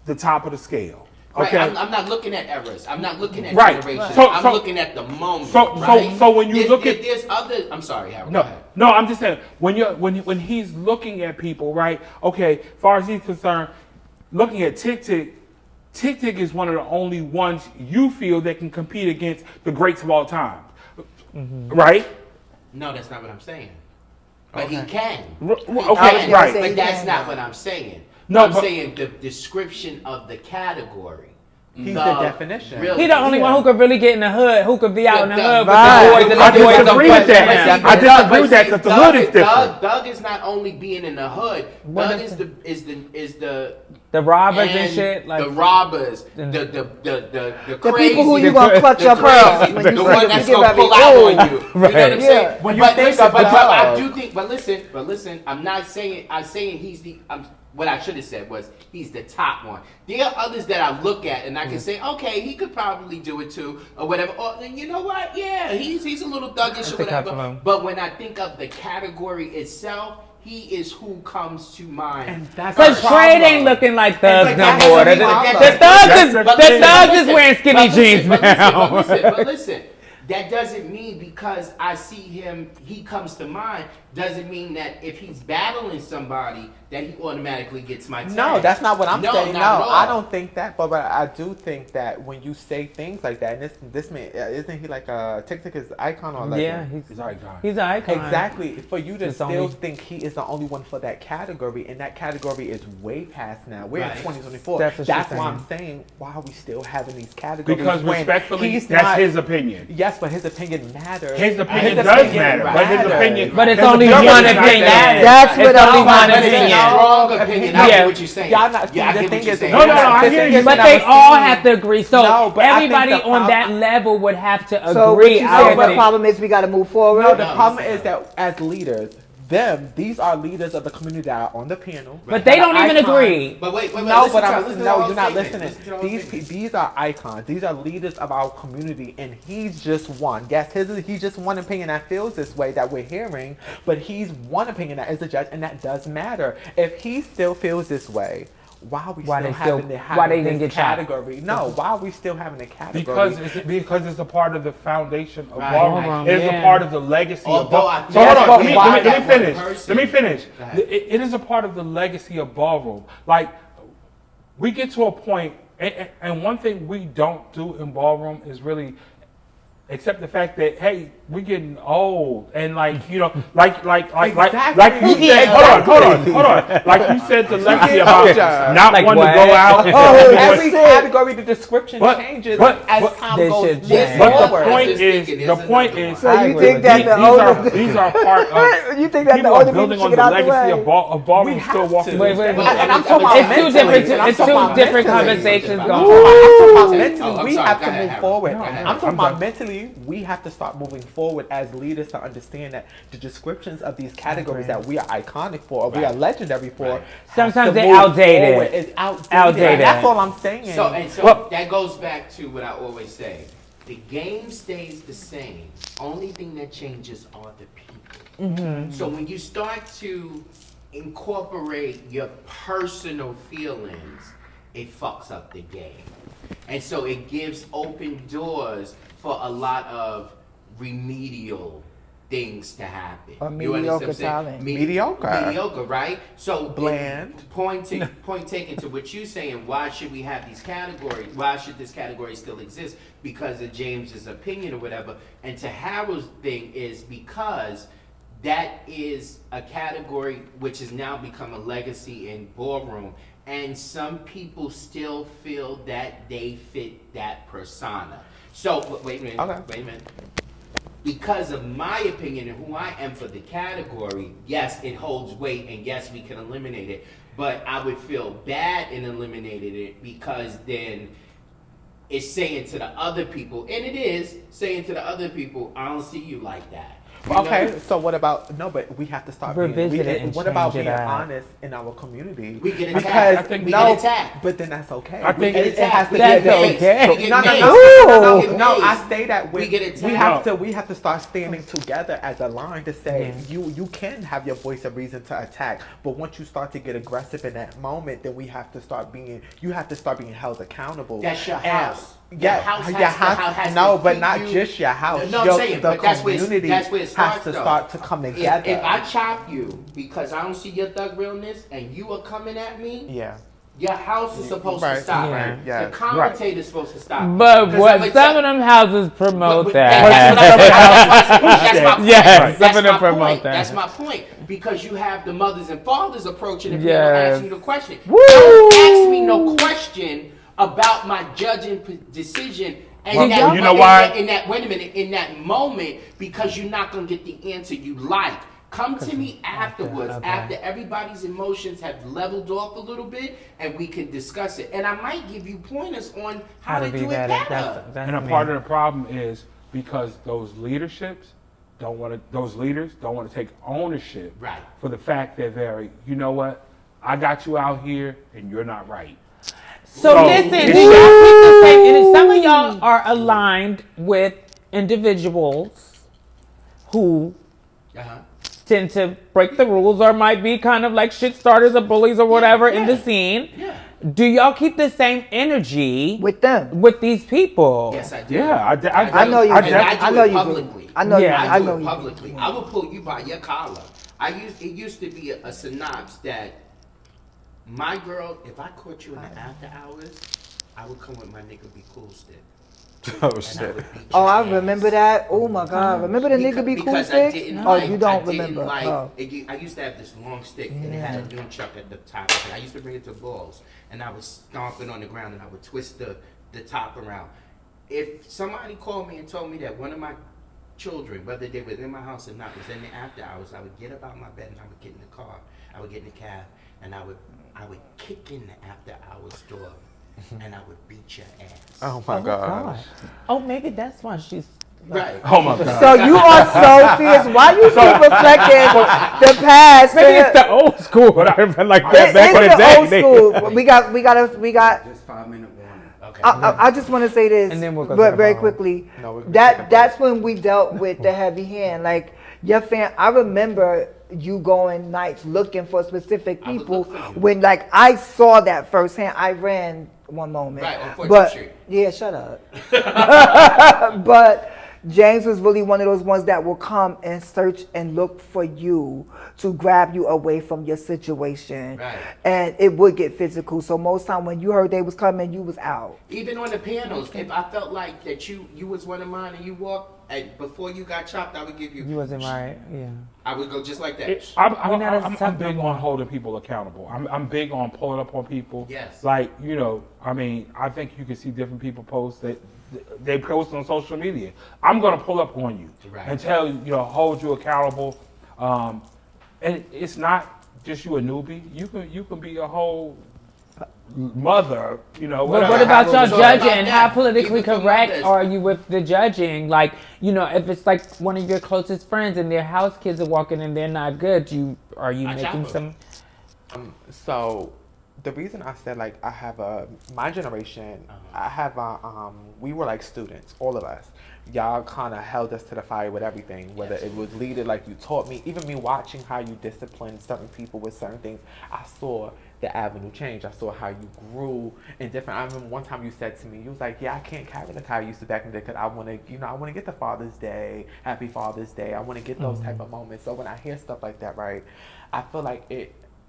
the top of the scale. Right, Okay. I'm not looking at eras. I'm not looking at Right. generations. So- I'm so- looking at the moment. so- right? so when you look at- there's other. I'm sorry, Harold. No, Go ahead. no, I'm just saying when he's looking at people, right? Okay, as far as he's concerned, looking at Tick Tick is one of the only ones you feel that can compete against the greats of all time, right? No, that's not what I'm saying. But he can. Okay, He can, right. But that's not what I'm saying. No, I'm but- saying the description of the category. He's the definition. real- He the only one who could really get in the hood, who could be out in the hood with Right. the boys and the I boys don't disagree with put that. down. I disagree with that because the hood is different. Doug is not only being in the hood. Doug is the The robbers and shit, like the robbers, the The crazy, people who you gonna clutch your pearls when you the see one them, that's you give gonna every pull out on you. You know what I'm Right. saying? When you But think listen, of but a I dog. do think. But listen. I'm not saying. I'm saying he's the. What I should have said was he's the top one. There are others that I look at and I can say, okay, he could probably do it too, or whatever. Or and you know what? Yeah, he's a little thuggish or whatever. But when I think of the category itself, he is who comes to mind. And that's Because the Trade problem. ain't looking like thugs no that's more. the The problem. thugs is wearing skinny jeans now. But listen, that doesn't mean because I see him, he comes to mind, doesn't mean that if he's battling somebody, that he automatically gets my tag. No, that's not what I'm saying. No, not at all. I don't think that. But I do think that when you say things like that, and this man, isn't he like a TikTok's icon or like? Yeah, He's an icon. he's an icon. Exactly. For you to Just still only- think he is the only one for that category, and that category is way past now. We're Right. in 2024. That's what That's she's why I'm saying. saying, why are we still having these categories? Because when respectfully, he's that's not- his opinion. Yes, but his opinion matters. His opinion does matter, but his opinion. But it's his only opinion one is not opinion. that. That's It's what only I'm one But it's a opinion. strong opinion. I Yeah. get what you're saying. Y'all not Yeah, I the get thing what you're is saying. No, I hear you. But that they I've all seen- have to agree. So No, but I think everybody the on that problem- level would have to agree. So what you I saying? would The think. problem is we got to move forward. No, the No, problem listen. is that as leaders, these are leaders of the community that are on the panel. But they don't even Icons. agree. But wait, No, listen but to I'm her, listening. listen to No, her you're not statement. listening. Listen to her statement. These are icons. These are leaders of our community, and he's just one. Yes, he's just one opinion that feels this way that we're hearing, but he's one opinion that is a judge, and that does matter. If he still feels this way, why are we Why still they still- having why they didn't this get shot? category? No, why are we still having a category? Because it's a part of the foundation of Right. ballroom. It is Yeah. a part of the legacy of Although I ballroom. think So hold that's on, what- let why me that finish. one person- Let me finish. Go ahead. It is a part of the legacy of ballroom. Like we get to a point, and one thing we don't do in ballroom is really accept the fact that hey, we're getting old, and like you know, like Exactly. you said. Hold on. Like you said, the legacy about not Like wanting to go what? out. Every category, the description changes as time They goes should change. But forward. the point Just is, thinking, the there's point another is, So I you agree think with that you. the older these are part of. you think that the People are older building people on should the get out the legacy way? of ballroom We still have walking. to. Wait, wait, wait. And I'm talking about It's two mentally. different. I'm It's talking two about different mentally. conversations I'm going talking about on. mentally, I'm we sorry, have go to ahead, move Harold. forward. Go ahead. I'm talking I'm about done. mentally, we have to start moving forward as leaders to understand that the descriptions of these categories that we are iconic for, or we are legendary for, Right. has Sometimes to they're move outdated. forward. It's outdated. Outdated. That's all I'm saying. So that goes back to what I always say. The game stays the same. Only thing that changes are the people. So when you start to incorporate your personal feelings, it fucks up the game. And so it gives open doors for a lot of remedial things to happen. Or You understand what I'm mediocre saying? talent. Mediocre. Mediocre, right? So Bland. Point taken to what you're saying. Why should we have these categories? Why should this category still exist? Because of James's opinion or whatever. And to Harold's thing is because that is a category which has now become a legacy in ballroom. And some people still feel that they fit that persona. So wait a minute. Okay. Wait a minute. Because of my opinion and who I am for the category, yes, it holds weight, and yes, we can eliminate it. But I would feel bad in eliminating it because then it's saying to the other people, and it is saying to the other people, I don't see you like that. You Okay, know? so what about no? But we have to start Revisit it and what about change it being out. honest in our community? We get because attacked. I think we no, get attacked. but then that's okay. I think We get it has to attacked. be We That's get okay. maced. We get No, maced. no, We get I maced. say that We get attacked. we have to start standing together as a line to say you can have your voice of reason to attack, but once you start to get aggressive in that moment, then you have to start being held accountable. That's your And- house. Yeah, Your house your has house. to No, keep but not you- just your house. No, I'm Your- saying, the but that's where community it starts, has to though. start to come together. If I chop you because I don't see your thug realness and you are coming at me, yeah. your house is supposed to Right, stop. right, yeah, The commentator is supposed to stop. But 'Cause what I'm some of them houses promote But that. that's my point. Yes, That's some of them my promote point. that. That's my point. Because you have the mothers and fathers approaching the Yes. people asking you the question. Don't ask me no question about my judging decision. And Well, that, you know why? In that, wait a minute, in that moment, because you're not gonna get the answer you like. Come to me afterwards, okay. after everybody's emotions have leveled off a little bit, and we can discuss it. And I might give you pointers on how to be do it better. That's And a me. part of the problem is because those leaders don't want to take ownership Right. for the fact that they're, you know what, I got you out here and you're not right. So listen, it's- y'all keep the same energy. Some of y'all are aligned with individuals who Uh-huh. tend to break the rules or might be kind of like shit starters or bullies or whatever in the scene. Yeah. Do y'all keep the same energy With them. with these people? Yes, I do. Yeah, I know you. And do. I do know it you. do. publicly. I know you. Yeah. I do know it you. publicly. I will pull you by your collar. It used to be a synopsis that my girl, if I caught you in the after hours, I would come with my nigga be cool stick. Oh And I shit. would beat Oh, your I ass. remember that. Oh my God. Remember the nigga be cool Because I stick? didn't Oh, like- you I don't didn't remember. like- Oh. I used to have this long stick and it had a nunchuck at the top of it. I used to bring it to balls and I would stomp it on the ground and I would twist the top around. If somebody called me and told me that one of my children, whether they were in my house or not, was in the after hours, I would get up out my bed and I would get in the car. I would get in the cab and I would kick in the after hours door and I would beat your ass. Oh my gosh. Oh, maybe that's why she's. Right. Oh my God. So you are so fierce. Why you keep reflecting the past? Maybe it's the old school, but I remember like that back in the It's day. the old school. We got. Just 5-minute warning. Okay. I just want to say this, And then we'll go to but the very phone. quickly. No, we can take a That's when we dealt with the heavy hand. Like your fan, I remember you going nights looking for specific I would people. look for you. When like I saw that firsthand, I ran one moment. Right, on 14th but Street. yeah, shut up. But James was really one of those ones that will come and search and look for you to grab you away from your situation. Right. And it would get physical. So most time when you heard they was coming, you was out. Even on the panels, if I felt like that you was one of mine and you walked, and before you got chopped, I would give you. You wasn't right. Yeah. I would go just like that. I'm big on holding people accountable. I'm big on pulling up on people. Yes. Like, you know, I mean, I think you can see different people post that they post on social media. I'm going to pull up on you Right. and tell you, you know, hold you accountable. And it's not just you a newbie. You can be a whole mother, you know. But whatever. what about y'all So judging? about How that, politically even from correct mothers. are you with the judging? Like, you know, if it's like one of your closest friends and their house kids are walking and they're not good, are you I chop making them. some? So the reason I said like I have my generation, I have we were like students, all of us. Y'all kind of held us to the fire with everything, whether it was leader, like you taught me, even me watching how you disciplined certain people with certain things. I saw the avenue change. I saw how you grew in different. I remember one time you said to me, you was like, "Yeah, I can't carry like how I used to back in the day because I want to, you know, I want to get the Father's Day, Happy Father's Day. I want to get those type of moments." So when I hear stuff like that, right, I feel like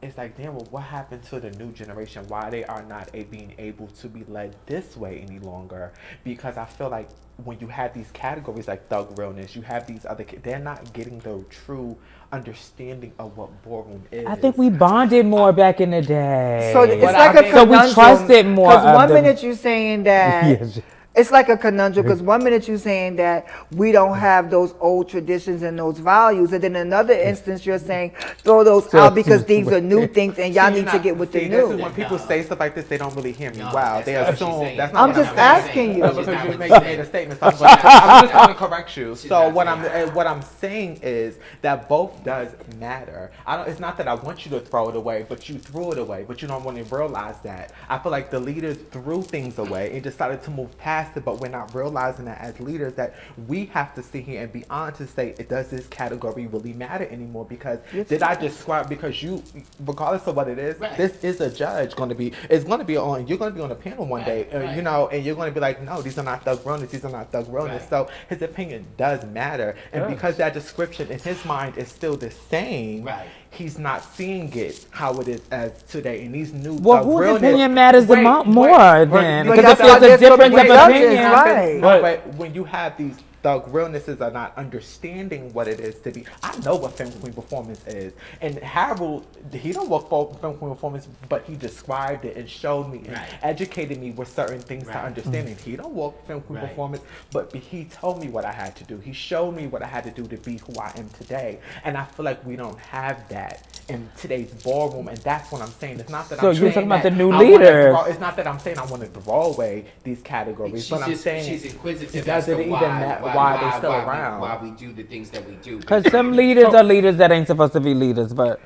it's like, damn, well, what happened to the new generation? Why they are not being able to be led this way any longer? Because I feel like when you have these categories like thug realness, you have these other, they're not getting the true understanding of what ballroom is. I think we bonded more back in the day. So it's But like I a mean- So we conundrum. trusted more Because of one them. minute you're saying that Yes. it's like a conundrum. Because one minute you're saying that we don't have those old traditions and those values, and then another instance you're saying throw those out because these are new things and y'all need to get with the See, this is new. when people say stuff like this, they don't really hear me. No, wow, that's they not what she's assume saying. that's not I'm what just I'm saying. asking you. No, She's because not you what made she's a statement. So I'm just going to correct you. She's So not what saying I'm saying is that both does matter. It's not that I want you to throw it away, but you threw it away, but you don't want to realize that. I feel like the leaders threw things away and decided to move past it, but we're not realizing that as leaders that we have to sit here and be honest to say, does this category really matter anymore? Because did I describe, because you, regardless of what it is, Right. this is a judge going to be, you're going to be on a panel one day, Right. you know, and you're going to be like, no, these are not thug realness, these are not thug realness. Right. So his opinion does matter. And because that description in his mind is still the same, Right. he's not seeing it how it is as today. And these new Well, thug whose realness, opinion matters more then? wait, Because if that's why there's a there's difference of different judges, opinion, right? no, but when you have these Thug realnesses are not understanding what it is to be. I know what Femme Queen performance is. And Harold, he don't work for Femme Queen performance, but he described it and showed me and educated me with certain things to understand. And he don't work Femme Queen performance, but he told me what I had to do. He showed me what I had to do to be who I am today. And I feel like we don't have that in today's ballroom. And that's what I'm saying. It's not that So I'm you're saying talking about that the new I wanna leaders. it's not that I'm saying I want to throw away these categories, but I'm saying she's inquisitive. does it even matter why they're still around? Why we do the things that we do? Because some leaders are leaders that ain't supposed to be leaders, but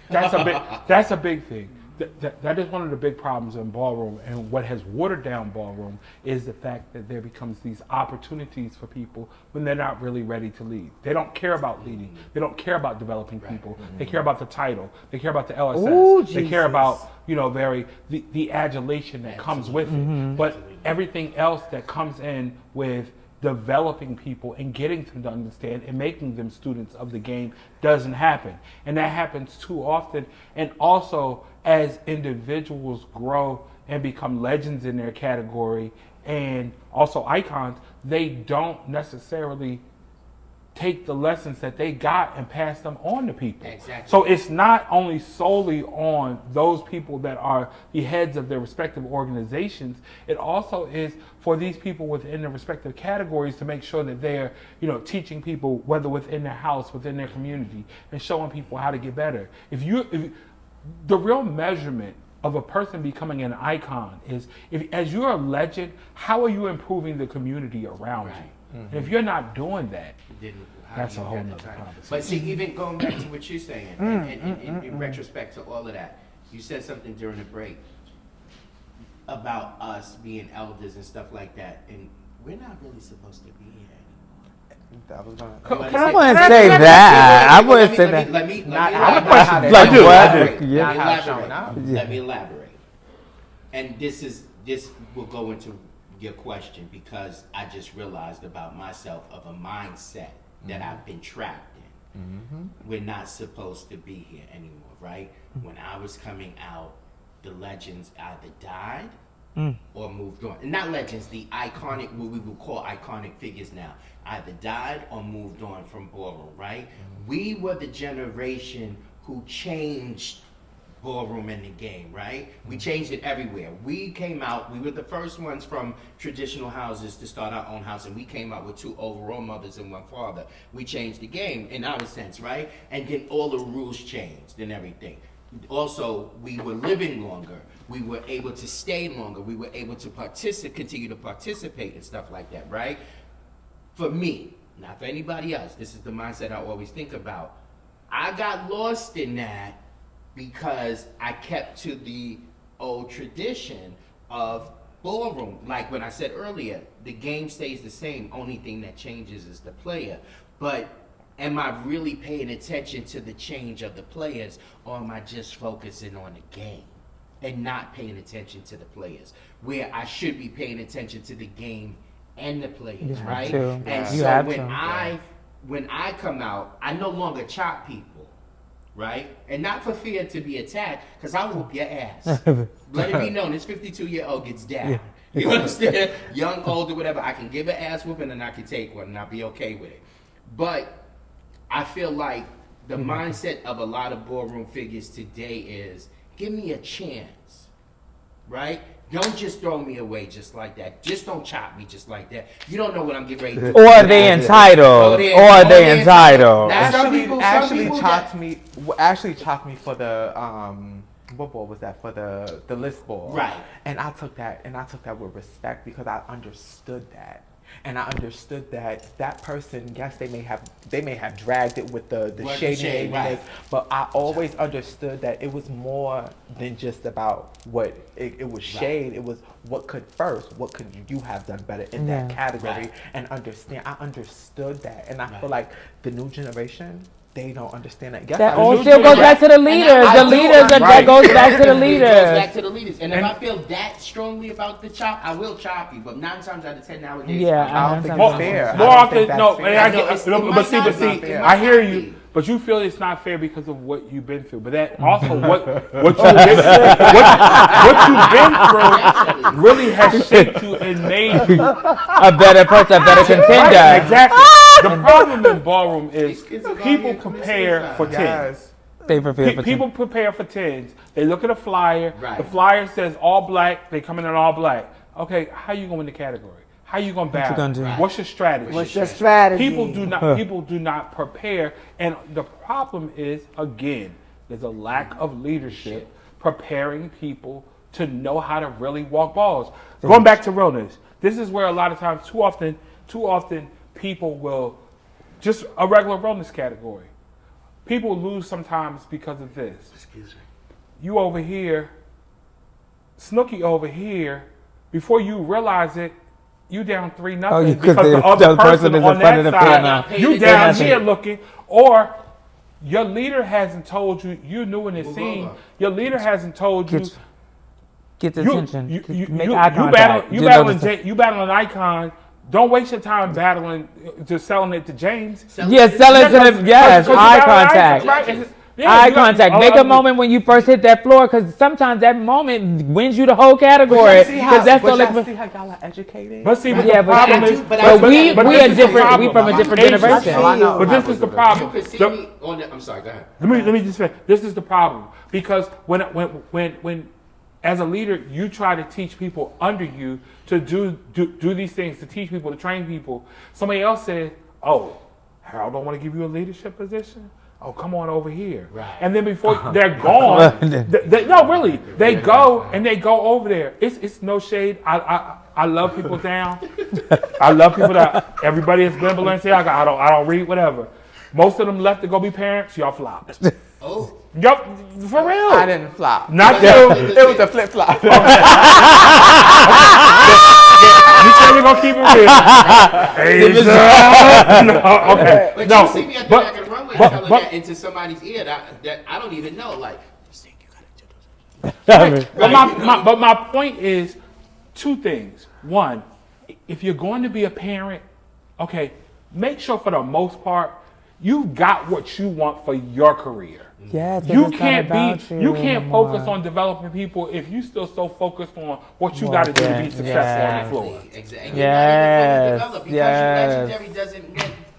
That's a big thing. That is one of the big problems in ballroom, and what has watered down ballroom is the fact that there becomes these opportunities for people when they're not really ready to lead. They don't care about leading. They don't care about developing people. They care about the title. They care about the LSS. Ooh, they care about the adulation that comes with it. But everything else that comes in with developing people and getting them to understand and making them students of the game doesn't happen. And that happens too often. And also, as individuals grow and become legends in their category and also icons, they don't necessarily take the lessons that they got and pass them on to people. Exactly. So it's not only solely on those people that are the heads of their respective organizations, it also is for these people within their respective categories to make sure that they're, teaching people, whether within their house, within their community, and showing people how to get better. If the real measurement of a person becoming an icon is, as you're a legend, how are you improving the community around you? And if you're not doing that, that's a whole nother conversation. But see, even going back to what you're saying, and in retrospect to all of that, you said something during the break about us being elders and stuff like that, and we're not really supposed to be here anymore. That was gonna. I wouldn't say that. I wouldn't say that. Let me Let me elaborate. And this will go into your question, because I just realized about myself of a mindset that I've been trapped in. We're not supposed to be here anymore, right? When I was coming out, the legends either died or moved on. And not legends, the iconic, what we would call iconic figures now, either died or moved on from ballroom, right? We were the generation who changed ballroom in the game, right? We changed it everywhere. We came out, we were the first ones from traditional houses to start our own house, and we came out with 2 overall mothers and 1 father. We changed the game in our sense, right? And then all the rules changed and everything. Also, we were living longer. We were able to stay longer. We were able to continue to participate and stuff like that, right? For me, not for anybody else, this is the mindset I always think about. I got lost in that because I kept to the old tradition of ballroom. Like when I said earlier, the game stays the same. Only thing that changes is the player. But am I really paying attention to the change of the players, or am I just focusing on the game and not paying attention to the players? Where I should be paying attention to the game and the players, right? And so when I come out, I no longer chop people. Right? And not for fear to be attacked, because I'll whoop your ass. Let it be known, this 52-year-old gets down. You understand? Young, older, whatever. I can give an ass whooping and I can take one and I'll be okay with it. But I feel like the mindset of a lot of ballroom figures today is, give me a chance, right? Don't just throw me away just like that. Just don't chop me just like that. You don't know what I'm getting ready to do. Or are they entitled? Actually chopped me for the what ball was that? For the list ball. Right. And I took that with respect, because I understood that. And I understood that person, yes, they may have dragged it with the shadiness, right. But I always understood that it was more than just about what it was shade. It was what could you have done better in that category, and understand. I understood that, and I feel like the new generation, they don't understand that. Yes, that all still goes back to the leaders. That goes back to the leaders. It goes back to the leaders. And if I feel that strongly about the chop, I will chop you. But 9 times out of 10 nowadays, I don't think it's fair. More often, no. But see, I hear you. but you feel it's not fair because of what you've been through. But that also what you've been through really has shaped you and made you A better person, a better contender. Right, exactly. The problem in ballroom is people prepare for 10s. They prepare for People prepare for 10s. They look at a flyer. Right. The flyer says all black. They come in all black. Okay, how you gonna win the category? How you gonna battle? gonna do? Right. What's your strategy? What's your strategy? People do not prepare, and the problem is again, there's a lack of leadership preparing people to know how to really walk balls. Going back to realness, this is where a lot of times, too often, people will just a regular realness category. People lose sometimes because of this. Excuse me. You over here, Snooki over here. Before you realize it, you down 3-0 because the other person is on in front of that the side, piano. you down here looking, or your leader hasn't told you. You new in the scene. Your leader hasn't told you. Get the attention. Make you eye contact. You battle an icon. Don't waste your time battling, just selling it to James. Yes, sell it to them. Yes, eye contact. Right? Eye contact. Make a moment when you first hit that floor, because sometimes that moment wins you the whole category. Because that's so like. See how y'all are educated? But see, Yeah, the problem is, but we are different. We from a different Asians. generation. But this is the problem. You could see me on the. I'm sorry. Go ahead. Let me just finish. This is the problem, because when as a leader you try to teach people under you to do these things, to teach people, to train people, somebody else says, "Oh, Harold don't want to give you a leadership position. Oh, come on over here." Right. And then before they're gone, no, really, they go over there. It's no shade. I love people down. I love people that everybody has been Balenciaga. I don't read whatever. Most of them left to go be parents. Y'all flopped. Oh. Yup, for real. I didn't flop. Not you. It was a flip flop. You said we're gonna keep it real. Asia. No, okay. But No, you see me at the back of the runway telling that into somebody's ear that I don't even know. Like, this thing you gotta do this. But my point is two things. One, if you're going to be a parent, okay, make sure for the most part you got what you want for your career. Yes, You can't focus on developing people if you still so focused on what you got to do to be successful on the floor. Exactly. Yes. Because Yes. you're legendary doesn't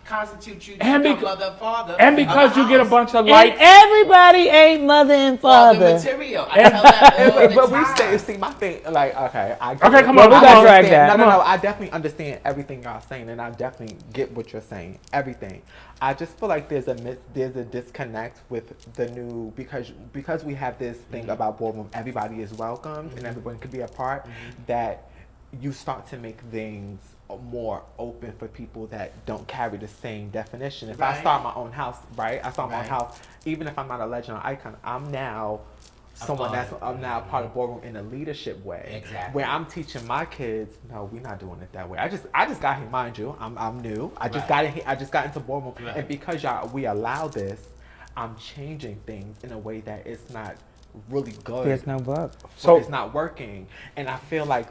constitute you to And become mother and father. And because you get a bunch of And likes. everybody ain't mother and father. material. I tell that all the But we time. see my thing, like, okay, Okay, come I on, we gotta drag understand- that. No, I definitely understand everything y'all saying, and I definitely get what you're saying, everything. I just feel like there's a disconnect with the new, because we have this thing about ballroom, everybody is welcomed and everyone can be a part, that you start to make things more open for people that don't carry the same definition. If I start my own house, right? I start my own house, even if I'm not a legend or icon, I'm now I'm now part of ballroom in a leadership way. Exactly. Where I'm teaching my kids, no, we're not doing it that way. I just got here, mind you. I'm new. I just got in here. I just got into ballroom, and because we allow this, I'm changing things in a way that it's not really good. There's no book. So it's not working. And I feel like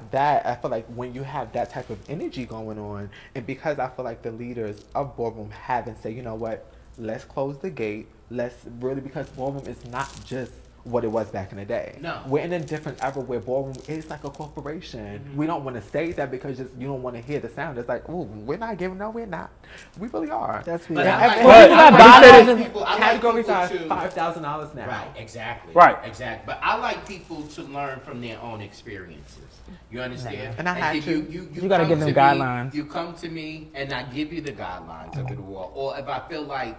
when you have that type of energy going on, and because I feel like the leaders of ballroom haven't said, you know what, let's close the gate. Let's really, because ballroom is not just what it was back in the day. No. We're in a different era where ballroom is like a corporation. We don't want to say that because you don't want to hear the sound. It's like, ooh, we're not giving, no, we're not. We really are. That's But weird. I like people Categories are to $5,000 now. Right, exactly. Right. Exactly. But I like people to learn from their own experiences. You understand? And I had to. You gotta come give them to me, guidelines. You come to me and I give you the guidelines of it all. Or if I feel like,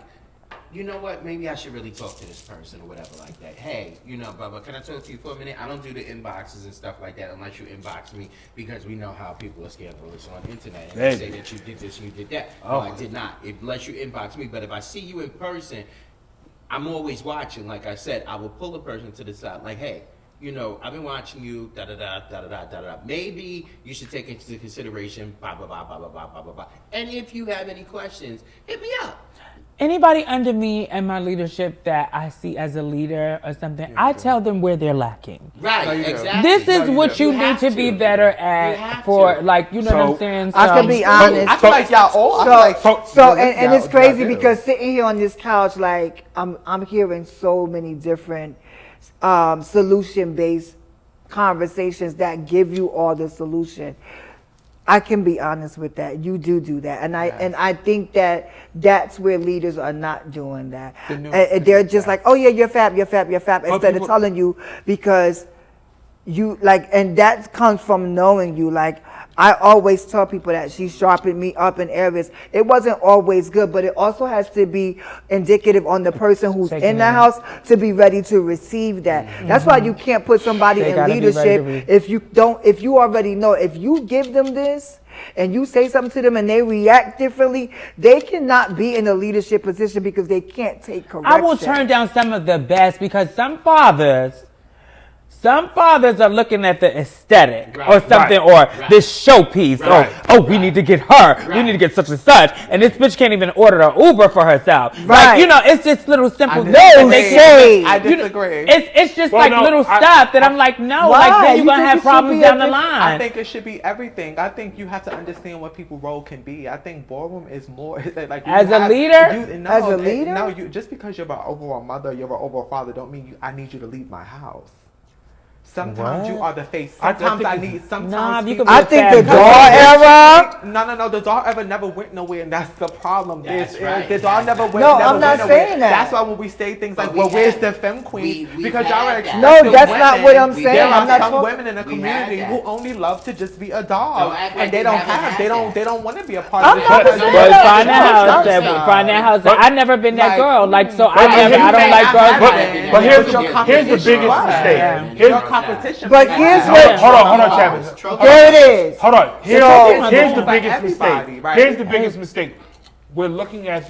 you know what, maybe I should really talk to this person or whatever like that. Hey, you know, Bubba, can I talk to you for a minute? I don't do the inboxes and stuff like that unless you inbox me, because we know how people are scandalous on the internet. And they say that you did this and you did that. No, I did not. Unless you inbox me. But if I see you in person, I'm always watching. Like I said, I will pull a person to the side like, hey, you know, I've been watching you, da-da-da. Maybe you should take into consideration, blah, blah, blah, blah, blah, blah, blah, blah, blah. And if you have any questions, hit me up. Anybody under me and my leadership that I see as a leader or something, I tell them where they're lacking. Right, No, you do. exactly. This is what you need have to be to. better You at have for, to. like, you know what I'm saying? I can be honest. I feel like y'all all. I feel like And it's y'all crazy do. because sitting here on this couch, like I'm hearing so many different solution-based conversations that give you all the solution. I can be honest with that. You do that, and I think that that's where leaders are not doing that. They're just like, oh yeah, you're fab, instead of telling you, because you like, and that comes from knowing you. Like, I always tell people that she sharpened me up in areas. It wasn't always good, but it also has to be indicative on the person who's in the house to be ready to receive that. That's why you can't put somebody in leadership if you already know, if you give them this and you say something to them and they react differently, they cannot be in a leadership position because they can't take correction. I will turn down some of the best because some fathers are looking at the aesthetic or something, or this showpiece, or we need to get her, we need to get such and such, and this bitch can't even order an Uber for herself. Like, you know, it's just little simple things. I disagree. It's just little stuff that I'm like, no, like then you're gonna have problems down the line. I think it should be everything. I think you have to understand what people's role can be. I think ballroom is more like as a leader. No, just because you're an overall mother, you're an overall father, don't mean I need you to leave my house. Sometimes you are the face. Sometimes I need. Sometimes I think the doll era. No. The doll era never went nowhere, and that's the problem. The doll never went. No, I'm not saying that. That's why when we say things like, "Well, where's the femme queen?" Because y'all are expecting no, that's women. not what I'm saying. There I'm are not some women in the community who only love to just be a doll, and they don't have. They don't want to be a part of it. But find that house. I've never been that girl. Like, so I don't like girls. But here's the biggest mistake. Here's competition. But here's what. Hold on, Travis. There it is. Hold on. Here's the biggest mistake. Here's the biggest mistake. We're looking at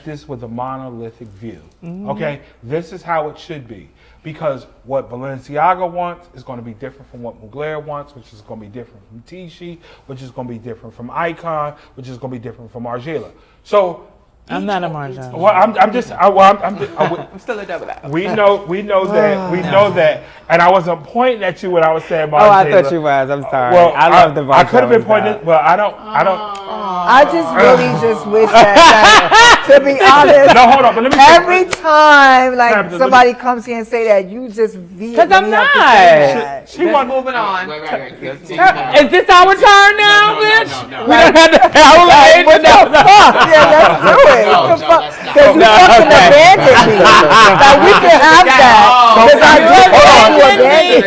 this with a monolithic view. Okay, this is how it should be, because what Balenciaga wants is going to be different from what Mugler wants, which is going to be different from Tisci, which is going to be different from Icon, which is going to be different from Argila. So. I'm not a Marjan. Well, I'm still a double out. We know that, and I wasn't pointing at you when I was saying Marjan. Oh, I thought you was. I'm sorry. Well, I love the vibe. I could have been pointing. Well, I don't. I just really just wish that, to be honest. No, hold on. But let me every time, like somebody comes here and say that, you just because I'm not. She was moving on. Is this our turn now, bitch? No. We don't have to howl like what the fuck? Yeah, let's do it. Because you fucking abandoned me. Now we can have that. Because I just abandoned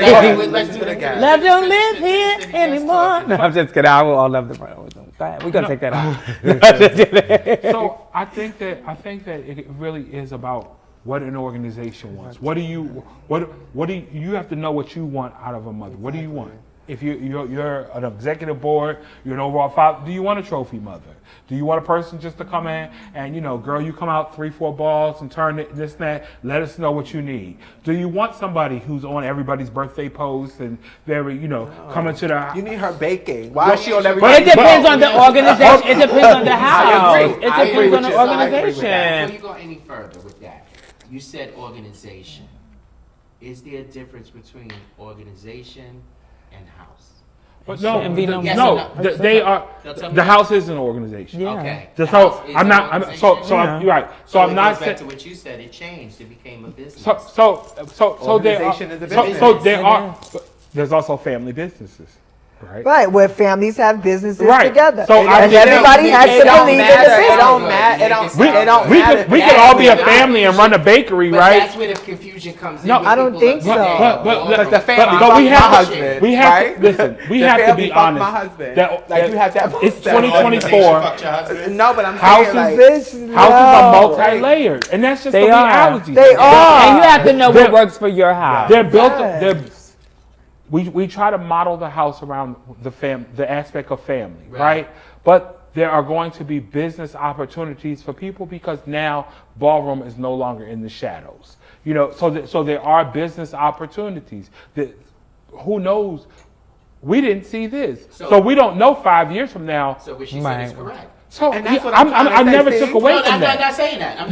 me. Love don't live here anymore. No, I'm just kidding. I will all love the brand. Go ahead. We're gonna take that out. So I think that it really is about what an organization wants. What do you have to know what you want out of a mother? What do you want? If you're an executive board, you're an overall father, do you want a trophy mother? Do you want a person just to come in and, girl, you come out 3-4 balls and turn it, this and that, let us know what you need? Do you want somebody who's on everybody's birthday post and very, coming to the... You need her baking. Why is she on everybody's... But it depends on the organization. It depends on the house. It depends on the organization. Before you go any further with that, you said organization. Is there a difference between organization and house? But they are. The house is an organization. Yeah. Okay. So I'm not. You're right. So I'm not. Back to what you said, it changed. It became a business. So Organization is a business. So there are. There's also family businesses. Right, where families have businesses together. So everybody has to believe in the business. It don't matter. We can all be a family and run a bakery, right? That's where the confusion comes in. No, I don't think so. But the family. But we have my to. husband. We have to listen. We have to be honest. My husband. That you have that. It's 2024. No, but I'm houses are multi-layered, and that's just the reality. They are. And you have to know what works for your house. They're built. We try to model the house around the aspect of family, right? But there are going to be business opportunities for people because now ballroom is no longer in the shadows. So there are business opportunities. Who knows? We didn't see this, so we don't know 5 years from now. So what she said is correct. So And that's yeah, what I'm trying to I say, never see? took away No, from I'm that. not saying that. I'm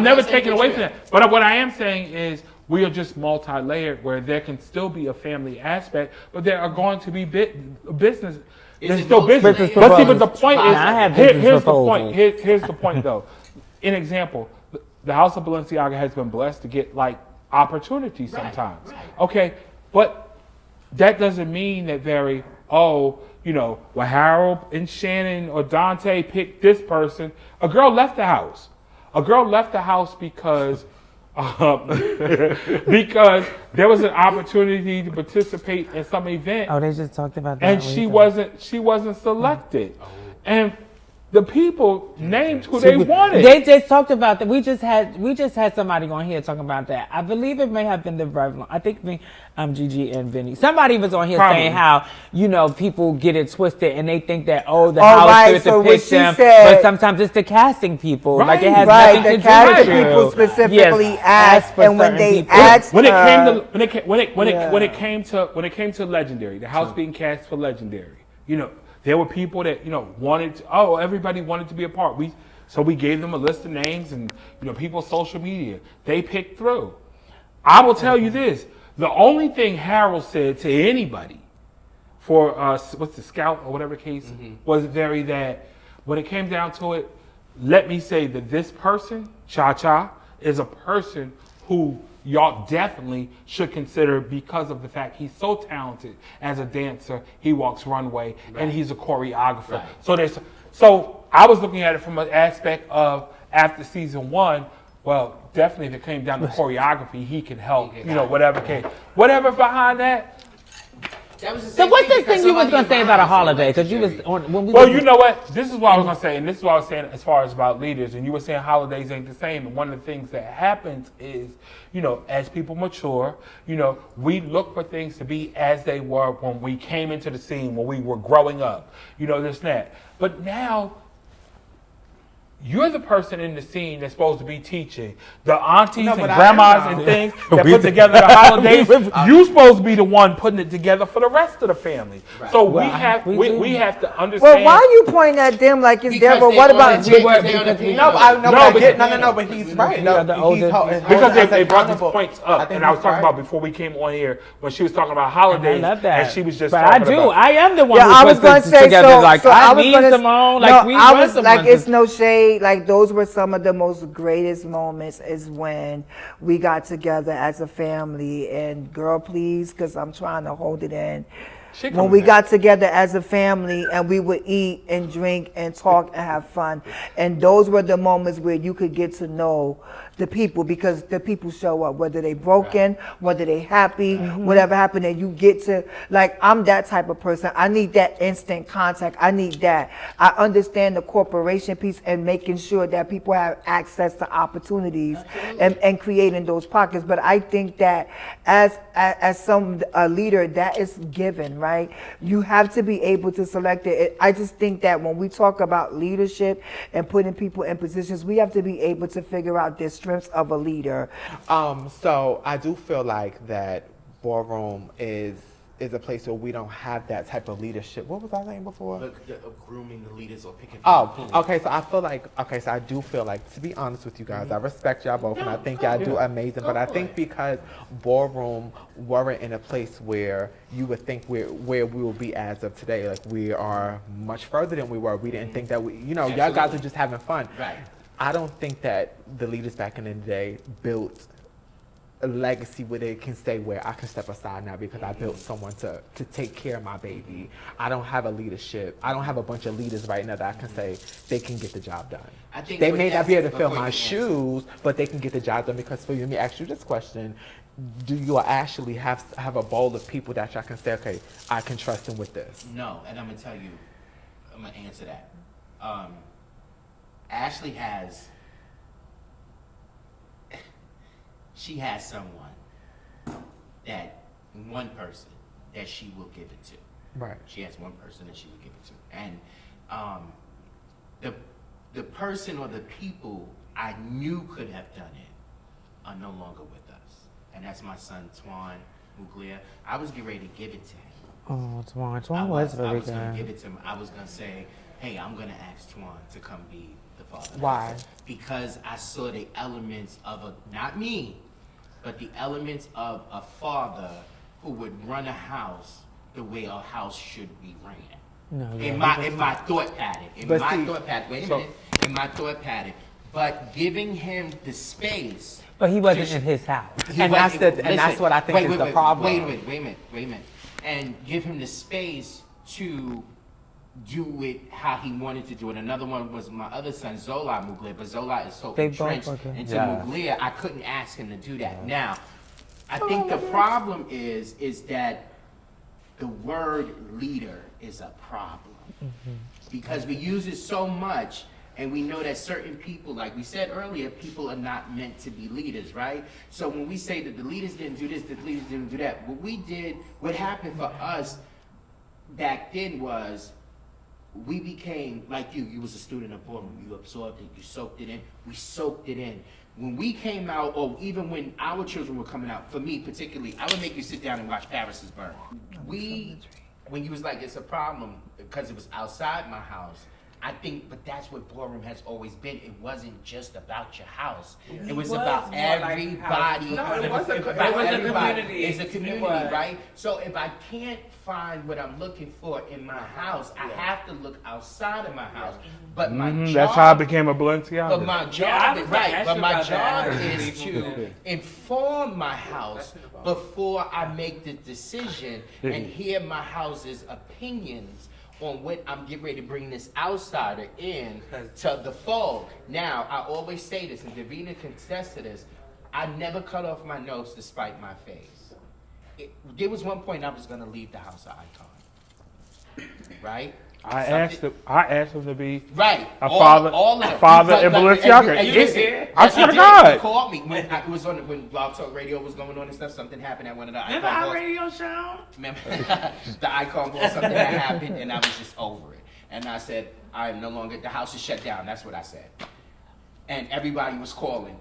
never not saying taking that away you from are. that. But what I am saying is we are just multi-layered, where there can still be a family aspect, but there are going to be business. There's it still business. multi-layered? But see, but the point is, I have here's business the point. proposals. Here's the point, though. An example: the House of Balenciaga has been blessed to get like opportunities sometimes. right. Okay, but that doesn't mean that well, Harold and Shannon or Dante picked this person. A girl left the house. A girl left the house because because there was an opportunity to participate in some event, Oh, they just talked about that. and she wasn't selected, and the people named who they wanted. They just talked about that. We just had somebody on here talking about that. I believe it may have been the Reverend. I think Gigi and Vinny. Somebody was on here Probably. saying how people get it twisted and they think that the house right, should so to what pick she them, said- but sometimes it's the casting people. Like it has Right, nothing the to do casting with people you. specifically Yes, asked, for and when certain they people. asked when it came her, to when it came to Legendary, the house being cast for Legendary, there were people that wanted to, everybody wanted to be a part. So we gave them a list of names and people's social media. They picked through. I will tell you this: the only thing Harold said to anybody for what's the Scout or whatever case was that when it came down to it, let me say that this person, Cha is a person who y'all definitely should consider because of the fact he's so talented as a dancer. He walks runway and he's a choreographer. Right. So I was looking at it from an aspect of after season 1. Well, definitely if it came down to choreography, he can help. Whatever behind that. That was the So same what's thing this thing because you was somebody gonna say in about a my house holiday? was Because you was legendary. on when we. Well, was- you know what? This is what I was going to say, and this is what I was saying as far as about leaders. And you were saying holidays ain't the same. And one of the things that happens is, as people mature, we look for things to be as they were when we came into the scene, when we were growing up, this and that. But now, you're the person in the scene that's supposed to be teaching the aunties No, and but I grandmas am and now. things that put together the holidays. You're supposed to be the one putting it together for the rest of the family. Right. So Well, we have to understand. well, why are you pointing at them like it's Because them? But they what on about the we team, were- they on the because we- team. No, but but he's We right. are No, the he's oldest- Because as they brought these accountable. points I up, think and I was he's talking right. about before we came on here when she was talking about holidays, I love that. and she was just but talking I do. about. I am the one Yeah, who I was puts gonna this say together. so. Like so I was need gonna, Simone. no, Like we I were was the like, ones it's that- no shade. Like those were some of the most greatest moments. Is when we got together as a family. And girl, please, because I'm trying to hold it in. She When coming we back. got together as a family and we would eat and drink and talk and have fun. And those were the moments where you could get to know the people, because the people show up, whether they broken, whether they happy, whatever happened, and you get to, like, I'm that type of person. I need that instant contact. I need that. I understand the corporation piece and making sure that people have access to opportunities and creating those pockets. But I think that as a leader, that is given, right? You have to be able to select it. I just think that when we talk about leadership and putting people in positions, we have to be able to figure out their strengths of a leader. So I do feel like that ballroom is a place where we don't have that type of leadership. What was I saying before? Grooming the leaders or picking. Okay, so I feel like, so I do feel like, to be honest with you guys, I respect y'all both, and I think y'all do amazing, but I think because ballroom weren't in a place where you would think where we will be as of today, like we are much further than we were. We didn't think that y'all guys are just having fun. Right. I don't think that the leaders back in the day built a legacy where they can say where I can step aside now because I built someone to take care of my baby. I don't have a leadership. I don't have a bunch of leaders right now that I can say they can get the job done. I think They with may that- not be able to fill before my you answer. shoes, but they can get the job done. Because for you, let me ask you this question. Do you actually have a bowl of people that y'all can say, okay, I can trust them with this? No, and I'm gonna tell you, I'm gonna answer that. Ashley has, she has someone one person that she will give it to. Right. She has one person that she will give it to, and the person or the people I knew could have done it are no longer with us, and that's my son Twan Muglia. I was getting ready to give it to him. Oh, Twan I was was really gonna give good. it to him. I was gonna say, hey, I'm gonna ask Twan to come be the father. Why? Because I saw the elements of not me, but the elements of a father who would run a house the way a house should be ran. No, In my thought pattern. In my thought pattern. But giving him the space. But he wasn't in his house. And that's what I think is the problem. Wait a minute. And give him the space to do it how he wanted to do it. Another one was my other son, Zola Muglia, but Zola is so entrenched into Muglia, I couldn't ask him to do that. Now, I think the problem is that the word leader is a problem. Because we use it so much, and we know that certain people, like we said earlier, people are not meant to be leaders, right? So when we say that the leaders didn't do this, the leaders didn't do that, what happened for us back then was we became, like you was a student of Ballroom, you absorbed it, you soaked it in, we soaked it in. When we came out, or even when our children were coming out, for me particularly, I would make you sit down and watch Paris is Burn. When you was like, it's a problem, because it was outside my house, I think, but that's what Ballroom has always been. It wasn't just about your house. It was about everybody. No, it wasn't. About It was a everybody. community. It's a community, It was. right? So if I can't find what I'm looking for in my house, I have to look outside of my house. But my job, that's how I became a Balenciaga. but my job is right. But my job is to to inform my house before I make the decision and hear my house's opinions on what I'm getting ready to bring this outsider in to the fold. Now, I always say this, and Davina can attest to this, I never cut off my nose to spite my face. There was one point I was going to leave the house of Icon, right? I asked him to be Right. a father in Balenciaga. I swear to He God. called me when it was when Blog Talk Radio was going on and stuff. Something happened at one of the Remember Icon our balls. radio show? Remember the Icon ball, something that happened, and I was just over it. And I said, I am no longer, the house is shut down. That's what I said. And everybody was calling.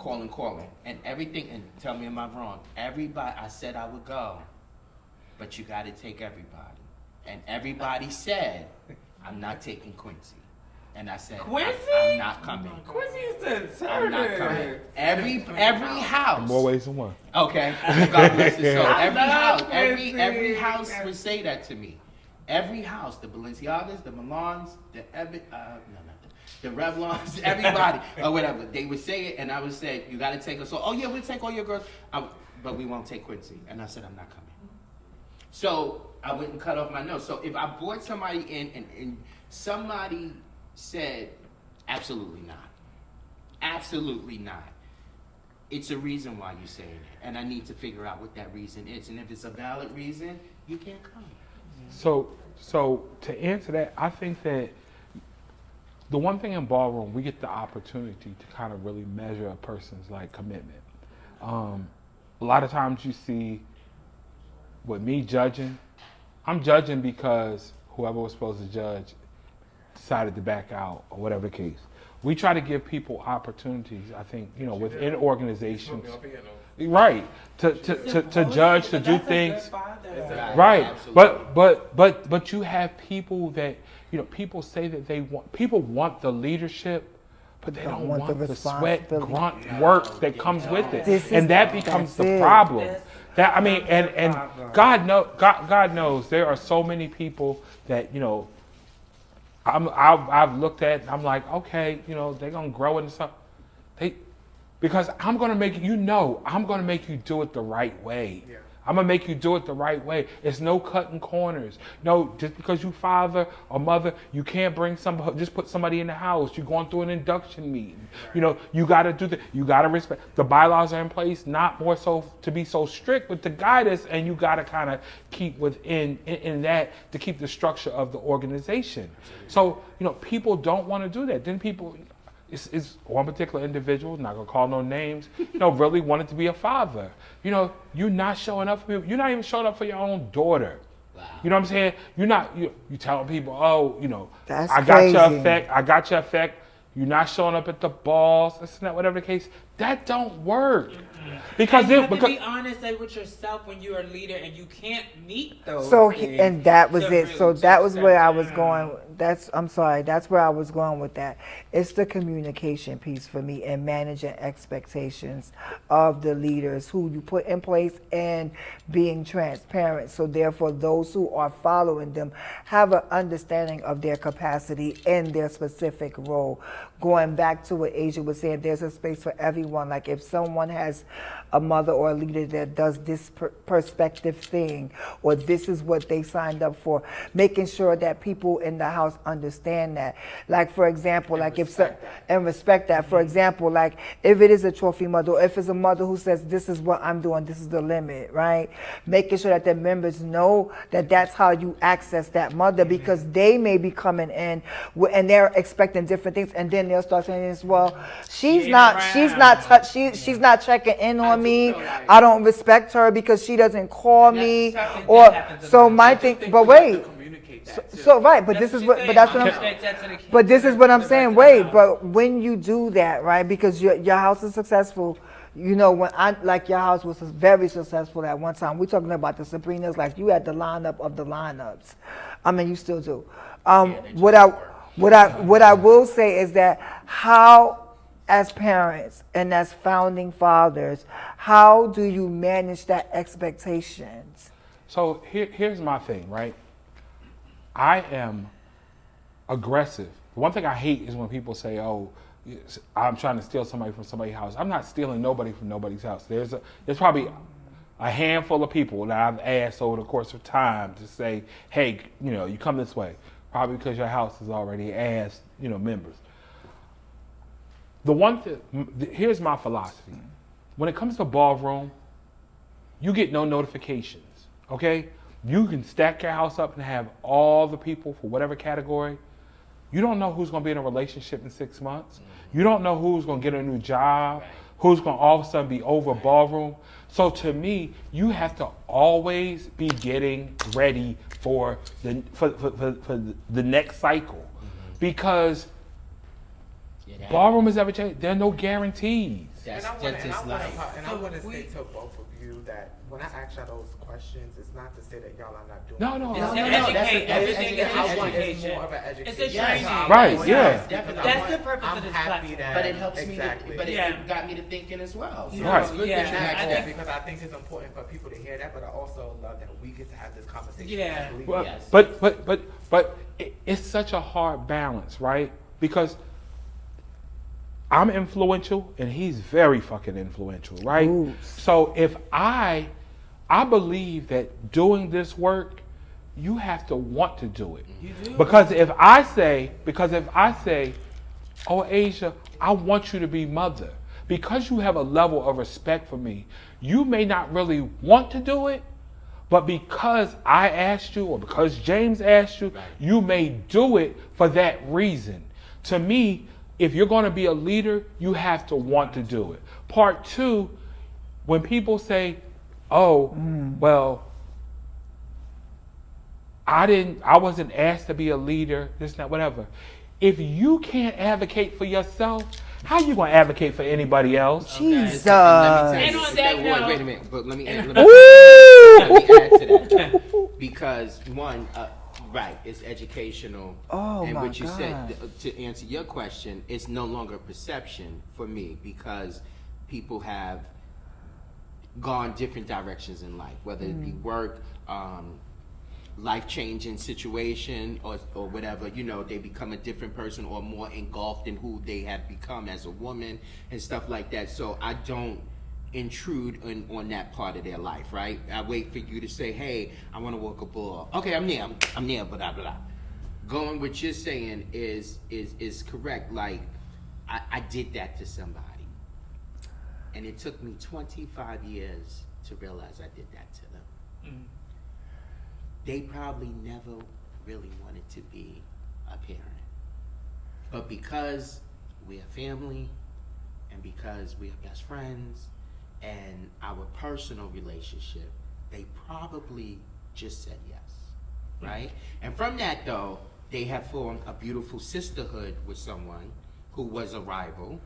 And everything, and tell me, am I wrong? Everybody, I said I would go, but you got to take everybody. And everybody said, I'm not taking Quincy. And I said, Quincy? I'm not coming. Quincy's the I'm not coming. turner. Every house. More ways than one. Okay. God bless his soul. I Every love house, Quincy. every house would say that to me. Every house, the Balenciagas, the Milans, the the Revlons, everybody, or whatever, they would say it, and I would say, you got to take us all. Oh yeah, we'll take all your girls, but we won't take Quincy. And I said, I'm not coming. So I wouldn't cut off my nose. So if I brought somebody in and somebody said, absolutely not, it's a reason why you're saying it. And I need to figure out what that reason is. And if it's a valid reason, you can't come. So to answer that, I think that the one thing in Ballroom, we get the opportunity to kind of really measure a person's like commitment. A lot of times you see, with me judging, I'm judging because whoever was supposed to judge decided to back out or whatever the case. We try to give people opportunities, I think, within organizations. Right. To judge, to do things. Right. Absolutely. But you have people that, people say that people want the leadership, but they don't want the sweat, grunt work that comes with it. And that becomes the problem. That, I mean, and God knows there are so many people that, I've looked at, I'm like, okay, they're going to grow into something. Because I'm going to make I'm going to make you do it the right way. Yeah. I'm going to make you do it the right way. It's no cutting corners. No, just because you father or mother, you can't just put somebody in the house. You're going through an induction meeting. Right. You got to do that. You got to respect. The bylaws are in place, not more so to be so strict, but to guide us, and you got to kind of keep within in that to keep the structure of the organization. So, people don't want to do that. Then people... It's one particular individual, not gonna call no names, really wanted to be a father. You're not showing up for people. You're not even showing up for your own daughter. Wow. You know what I'm saying? You're not, you telling people, That's I got your effect. You're not showing up at the balls, this and that, whatever the case. That don't work. Because And you have to because be honest with yourself when you're a leader, and you can't meet those. So things and that was to it. So really that was just where I start was to- going. I'm sorry. That's where I was going with that. It's the communication piece for me and managing expectations of the leaders who you put in place and being transparent. So therefore, those who are following them have an understanding of their capacity and their specific role. Going back to what Asia was saying, there's a space for everyone. Like if someone has a mother or a leader that does this perspective thing, or this is what they signed up for, making sure that people in the house understand that. Like for example, and like respect that. For example, like if it is a trophy mother, or if it's a mother who says, this is what I'm doing, this is the limit, right? Making sure that the members know that that's how you access that mother, because they may be coming in and they're expecting different things, and then they'll start saying this, well, she's not checking in on me. I don't respect her because she doesn't call me, or so my thing. But wait, so right, but this is what, but that's what I'm. But this is what I'm saying. Wait, but when you do that, right? Because your house is successful. You know, when your house was very successful at one time. We're talking about the Sabrinas, like you had the lineup of the lineups. I mean, you still do. What I will say is that how, as parents and as founding fathers, how do you manage that expectations? So here's my thing, right? I am aggressive. One thing I hate is when people say, "Oh, I'm trying to steal somebody from somebody's house." I'm not stealing nobody from nobody's house. There's probably a handful of people that I've asked over the course of time to say, "Hey, you come this way," probably because your house has already asked, members. The one thing, here's my philosophy. When it comes to ballroom, you get no notifications, okay? You can stack your house up and have all the people for whatever category. You don't know who's going to be in a relationship in 6 months. You don't know who's going to get a new job, who's going to all of a sudden be over ballroom. So to me, you have to always be getting ready for the next cycle, because ballroom is ever changing. There are no guarantees. And I want to say to both of you that when I ask y'all those questions, it's not to say that y'all are not doing No. Everything is It's education. more of an education. It's a training. Right, yeah. That's the purpose of this happy platform. that, But it helps exactly. me. But it got me to thinking as well. So Right. it's good Yeah, that you I asked think- that. because I think it's important for people to hear that, but I also love that we get to have this conversation. Yeah. Well, Yes. but it's such a hard balance, right? Because I'm influential and he's very fucking influential, right? Ooh. So if I believe that doing this work, you have to want to do it. You do. Because if I say, "Oh, Asia, I want you to be mother," because you have a level of respect for me, you may not really want to do it, but because I asked you or because James asked you, you may do it for that reason. To me, if you're going to be a leader, you have to want to do it. Part two, when people say, "Oh, well, I wasn't asked to be a leader, this, that, whatever." If you can't advocate for yourself, how you going to advocate for anybody else? Jesus. And on that note- Wait a minute, but let me add Ooh. to that. Because one, right, it's educational. Oh, and my what you said, God. to answer your question, it's no longer perception for me, because people have gone different directions in life, whether it be work, life-changing situation, or whatever. They become a different person or more engulfed in who they have become as a woman and stuff like that. So I don't intrude on that part of their life, right? I wait for you to say, "Hey, I want to walk a ball." Okay, I'm there, blah, blah. Going what you're saying is correct. Like, I did that to somebody, and it took me 25 years to realize I did that to them. They probably never really wanted to be a parent, but because we're family and because we are best friends and our personal relationship, they probably just said yes, right? And from that, though, they have formed a beautiful sisterhood with someone who was a rival,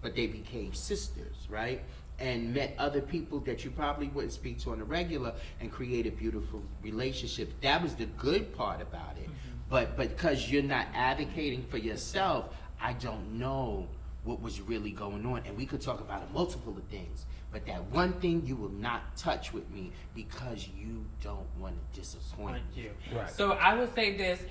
but they became sisters, right? and met other people that you probably wouldn't speak to on a regular and create a beautiful relationship. That was the good part about it. But because you're not advocating for yourself, I don't know what was really going on. And we could talk about a multiple of things, but that one thing you will not touch with me because you don't want to disappoint you. Right. So I would say this.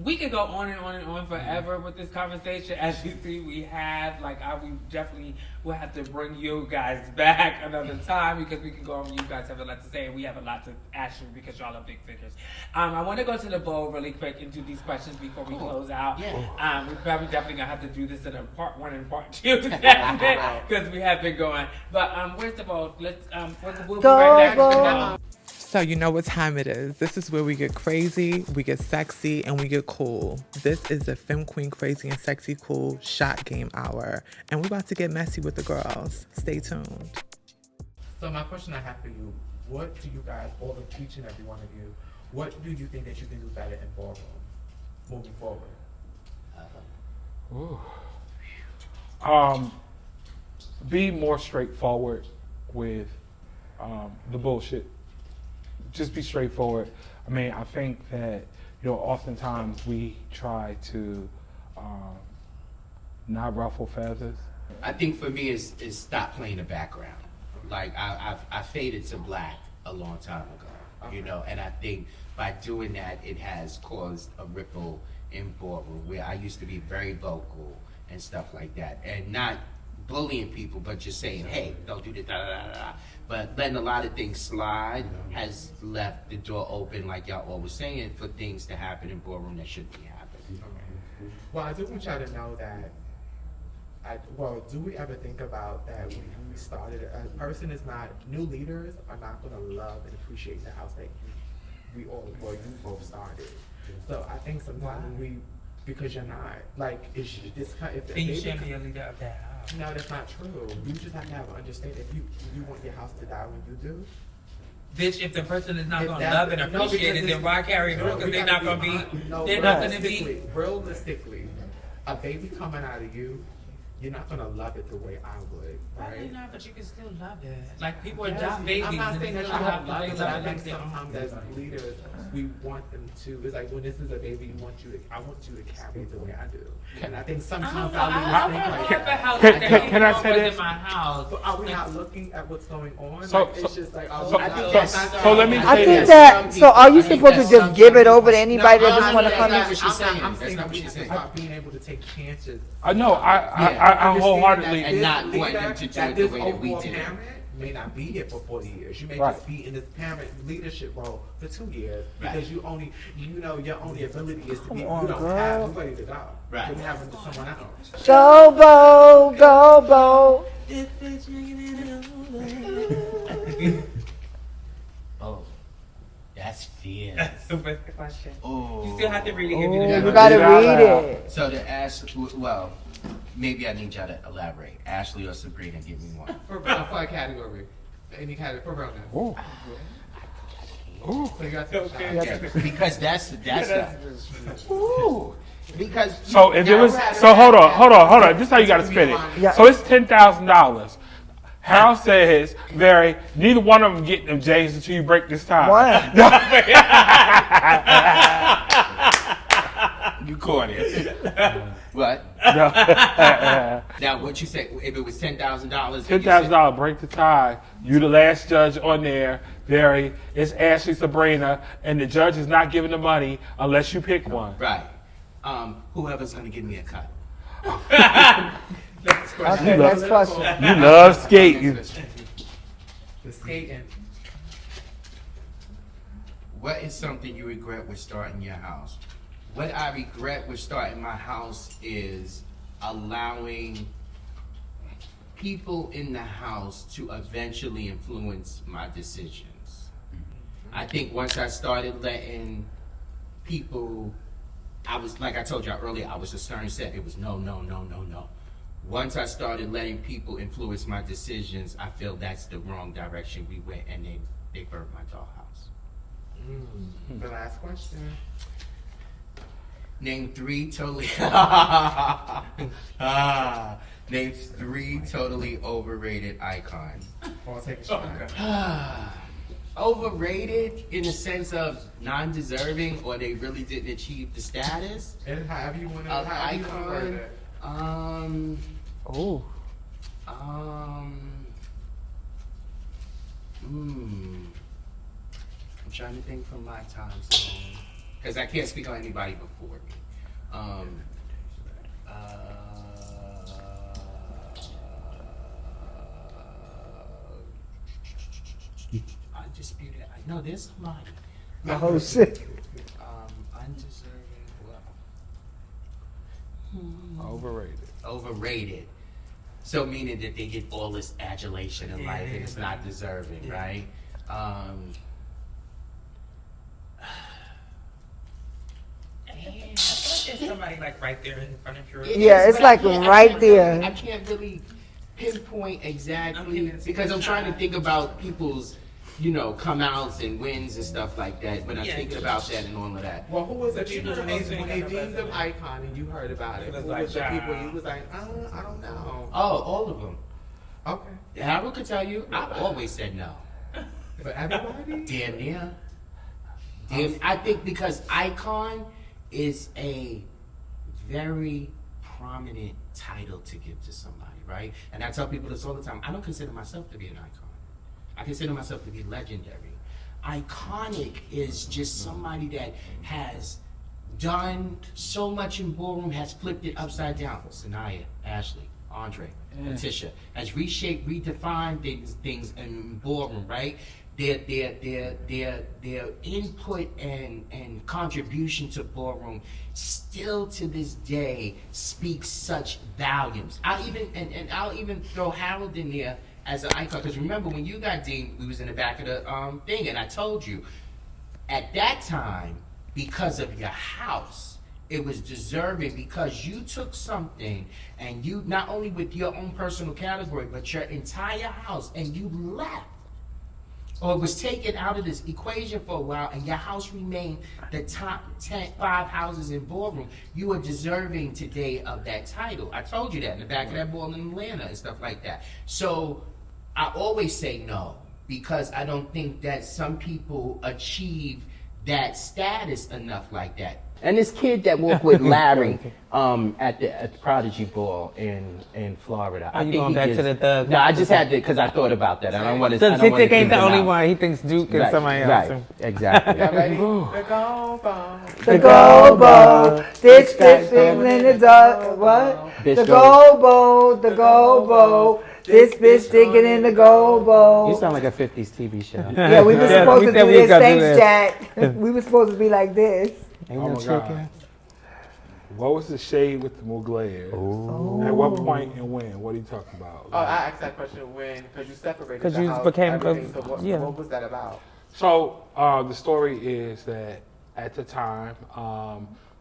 We could go on and on and on forever with this conversation. As you see, we have, we definitely will have to bring you guys back another time because we can go over. You guys have a lot to say, and we have a lot to ask you because y'all are big figures. I want to go to the bowl really quick and do these questions before we close out. Yeah. We probably definitely gonna have to do this in a part 1 and part 2 segment because we have been going. But where's the bowl? Let's we'll be right back. So you know what time it is. This is where we get crazy, we get sexy, and we get cool. This is the Femme Queen Crazy and Sexy Cool Shot Game Hour. And we're about to get messy with the girls. Stay tuned. So my question I have for you, what do you guys, all of each and every one of you, what do you think that you can do better in ballroom moving forward? Be more straightforward with the bullshit. Just be straightforward. I mean, I think that, oftentimes we try to not ruffle feathers. I think for me is stop playing the background. Like I faded to black a long time ago, and I think by doing that it has caused a ripple in ballroom where I used to be very vocal and stuff like that, and not bullying people, but just saying, hey, don't do this, da da da da. But letting a lot of things slide has left the door open, like y'all always saying, for things to happen in ballroom that shouldn't be happening. Well, I do want y'all to know that, do we ever think about that when we started, a person is not, new leaders are not going to love and appreciate the house that you both started. So I think sometimes because you're not, it's this kind of... And you shouldn't be a leader of that house. No, that's not true. You just have to have an understanding. If you want your house to die when you do, bitch, if the person is not going to love and appreciate it, then why carry it on? Because they're not going to be, they're not going to be. Realistically, a baby coming out of you, you're not going to love it the way I would, right? Probably not, but you can still love it. Like, people adopt babies. I'm not and saying that you still have love they it, but I it think like their own. sometimes as leaders, we want them to, it's like when this is a baby, I want you to carry it the way I do. And I think sometimes our leaders think like, can I say this? In my house. But are we not looking at what's going on? It's just like, so let me I say think this. that, so are you supposed to just give it over to anybody that just want to come in? I'm saying that we have to start being able to take chances. No, I wholeheartedly. And not want them to do it the way that we did it. May not be here for 40 years. You may just be in this parent leadership role for 2 years because you only, your only ability is to be. You don't have nobody to go. Right. You have someone else. Go, Bo, go, Bo. Oh, that's fierce. So what's the question? Oh. You still have to read it. Give you the You gotta read it. So to ask, well, maybe I need y'all to elaborate. Ashley or Sabrina, give me one. For a category. Any category. For real now. So you got to Because that's ooh. Because So if it was, so hold on. This is how you got to spend it. Yeah. So it's $10,000. Harold says, Mary, neither one of them get them J's until you break this tie. One. You caught it. What? No. Now, what you said, if it was $10,000, $10,000, break the tie. You the last judge on there, Barry. It's Ashley, Sabrina, and the judge is not giving the money unless you pick one. Right. Whoever's gonna give me a cut. Okay, next question. You love skating. The skating. What is something you regret with starting your house? What I regret with starting my house is allowing people in the house to eventually influence my decisions. I think once I started letting people, I was, like I told y'all earlier, I was a stern set. It was no, no, no, no, no. Once I started letting people influence my decisions, I feel that's the wrong direction we went, and they burned my dollhouse. The last question. Name three totally. Name three totally overrated icons. I'll take a shot. Overrated in the sense of non-deserving, or they really didn't achieve the status And however you want to, of however you want to word icon. it. Oh. I'm trying to think from my time zone, because I can't speak on anybody before me. Undisputed. No, there's somebody. Oh shit. Undeserving. Overrated. Overrated. So meaning that they get all this adulation in life and it's not deserving, right? There's somebody like right there in front of your. Yeah, it's but like I right there. I can't really pinpoint I'm exactly giving it because a I'm trying to shot. think about people's, come outs and wins and stuff like that. But I'm Yeah. thinking about that and all of that. Well, who was the But you people know when the they, most when they thing I deemed know them icon and you heard about it? It was Who like, was the people child. you was like, I don't know. Oh, all of them. Okay. Harold could tell you. I always said no. But everybody? Damn near. I think because icon is a very prominent title to give to somebody, right? And I tell people this all the time. I don't consider myself to be an icon. I consider myself to be legendary. Iconic is just somebody that has done so much in ballroom, has flipped it upside down. Sanaya, Ashley, Andre, Letitia, has reshaped, redefined things in ballroom, right? Their input and contribution to ballroom still to this day speaks such volumes. I'll even throw Harold in there as an icon, because remember when you got deemed, we was in the back of the thing, and I told you at that time, because of your house, it was deserving because you took something and you, not only with your own personal category, but your entire house, and you left. Or it was taken out of this equation for a while, and your house remained the top 5 houses in ballroom. You are deserving today of that title. I told you that in the back of that ball in Atlanta and stuff like that. So I always say no, because I don't think that some people achieve that status enough like that. And this kid that walked with Larry at the Prodigy Ball in Florida. Are you going back to the thug? No, I just had to, because I thought about that. I don't want to. So Tick ain't the only one. He thinks Duke is Right, somebody else. right, exactly. Y'all ready? The go ball. The go bowl. This bitch in the dog. What? Bitch The go- go bowl. The go bowl. This bitch digging in the go bowl. You sound like a 50s TV show. Yeah, we were Yeah, supposed we to said do we this. gotta do Thanks, this. Jack. We were supposed to be like this. Ain't Oh no my chicken. God. What was the shade with the Mugler? At what point and when? What are you talking about? Oh, I asked that question when, because you separated 'Cause the you house, became everything. So what, yeah. what was that about? So the story is that at the time,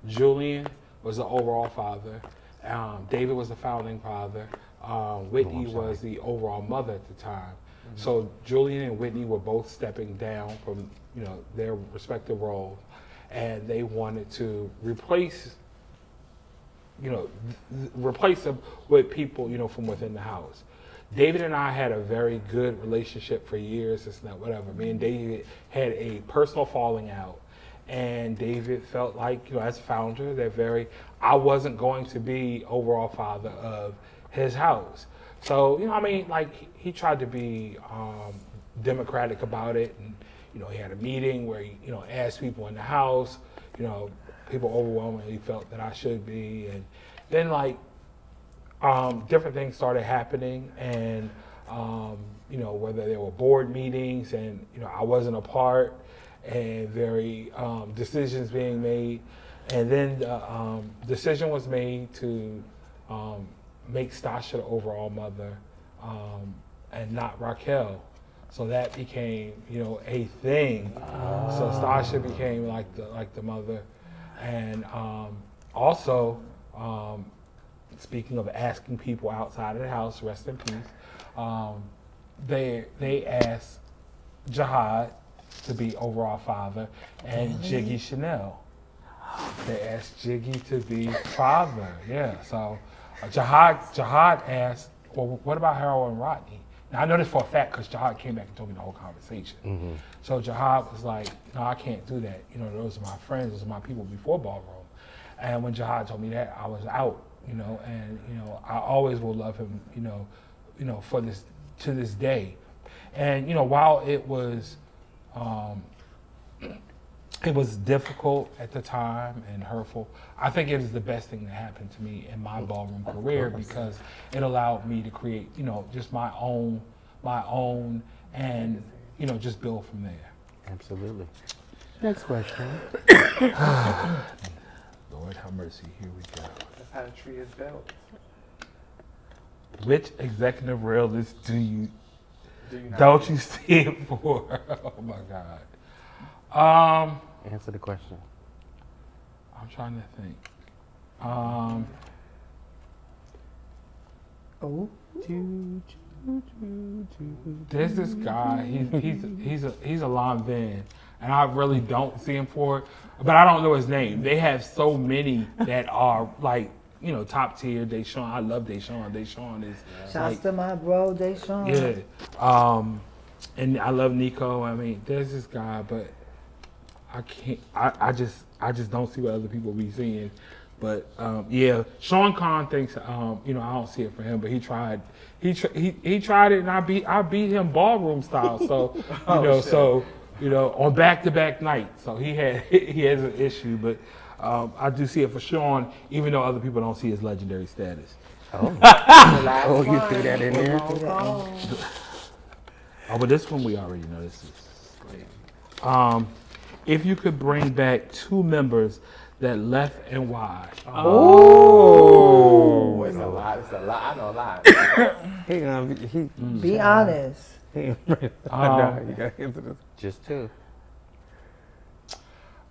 Julian was the overall father. David was the founding father. Whitney was the overall mother at the time. So Julian and Whitney were both stepping down from their respective roles, and they wanted to replace them with people from within the house. David and I had a very good relationship for years. It's not whatever. Me and David had a personal falling out, and David felt like, as founder, that I wasn't going to be overall father of his house. So, he tried to be democratic about it, and he had a meeting where he asked people in the house. People overwhelmingly felt that I should be, and then different things started happening, and whether there were board meetings and I wasn't a part, and decisions being made, and then the decision was made to make Stasha the overall mother and not Raquel. So that became a thing. So Stasha became like the mother, and also. Speaking of asking people outside of the house, rest in peace, they asked Jihad to be overall father and Jiggy Chanel. They asked Jiggy to be father. Yeah. So Jihad asked, well, what about Harold and Rodney? Now I know this for a fact because Jihad came back and told me the whole conversation. So Jihad was like, no, I can't do that. You know, those are my friends, those are my people before ballroom. And when Jihad told me that, I was out. You know, and you know, I always will love him. You know, for this to this day. And you know, while it was difficult at the time and hurtful, I think it is the best thing that happened to me in my ballroom career because it allowed me to create, you know, just my own, and you know, just build from there. Absolutely. Next question. Lord have mercy, here we go. That's how the tree is built. Which executive realist do you not don't you see it for? Oh my God. Answer the question. I'm trying to think. There's this guy. He's a Lanvin, and I really don't see him for it, but I don't know his name. They have so many that are like, you know, top tier. Deshaun, I love Deshaun. Deshaun is Shouts to my bro, Deshaun. yeah. And I love Nico. I mean, there's this guy, but I can't. I just don't see what other people be seeing. But yeah, Sean Khan thinks you know, I don't see it for him, but he tried. He tried it, and I beat him ballroom style. So you know, on back-to-back nights. So he has an issue, but I do see it for Sean, even though other people don't see his legendary status. Oh, oh, you threw that in there. Oh, but this one we already know. This is if you could bring back 2 members that left and why. Oh, it's a lot. It's a lot. I know a lot. Be honest. You gotta answer this. Just 2.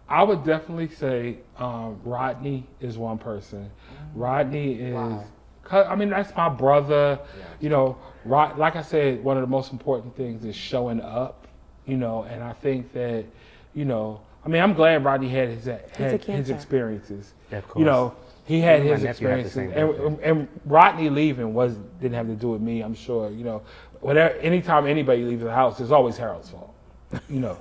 I would definitely say Rodney is one person. Rodney is, I mean, that's my brother. Yeah. You know, like I said, one of the most important things is showing up. You know, and I think that, you know, I mean, I'm glad Rodney had his experiences. Yeah, of course. You know, he had My his nephew had the experiences, same and Rodney leaving didn't have to do with me. I'm sure. You know, anytime anybody leaves the house, it's always Harold's fault. You know,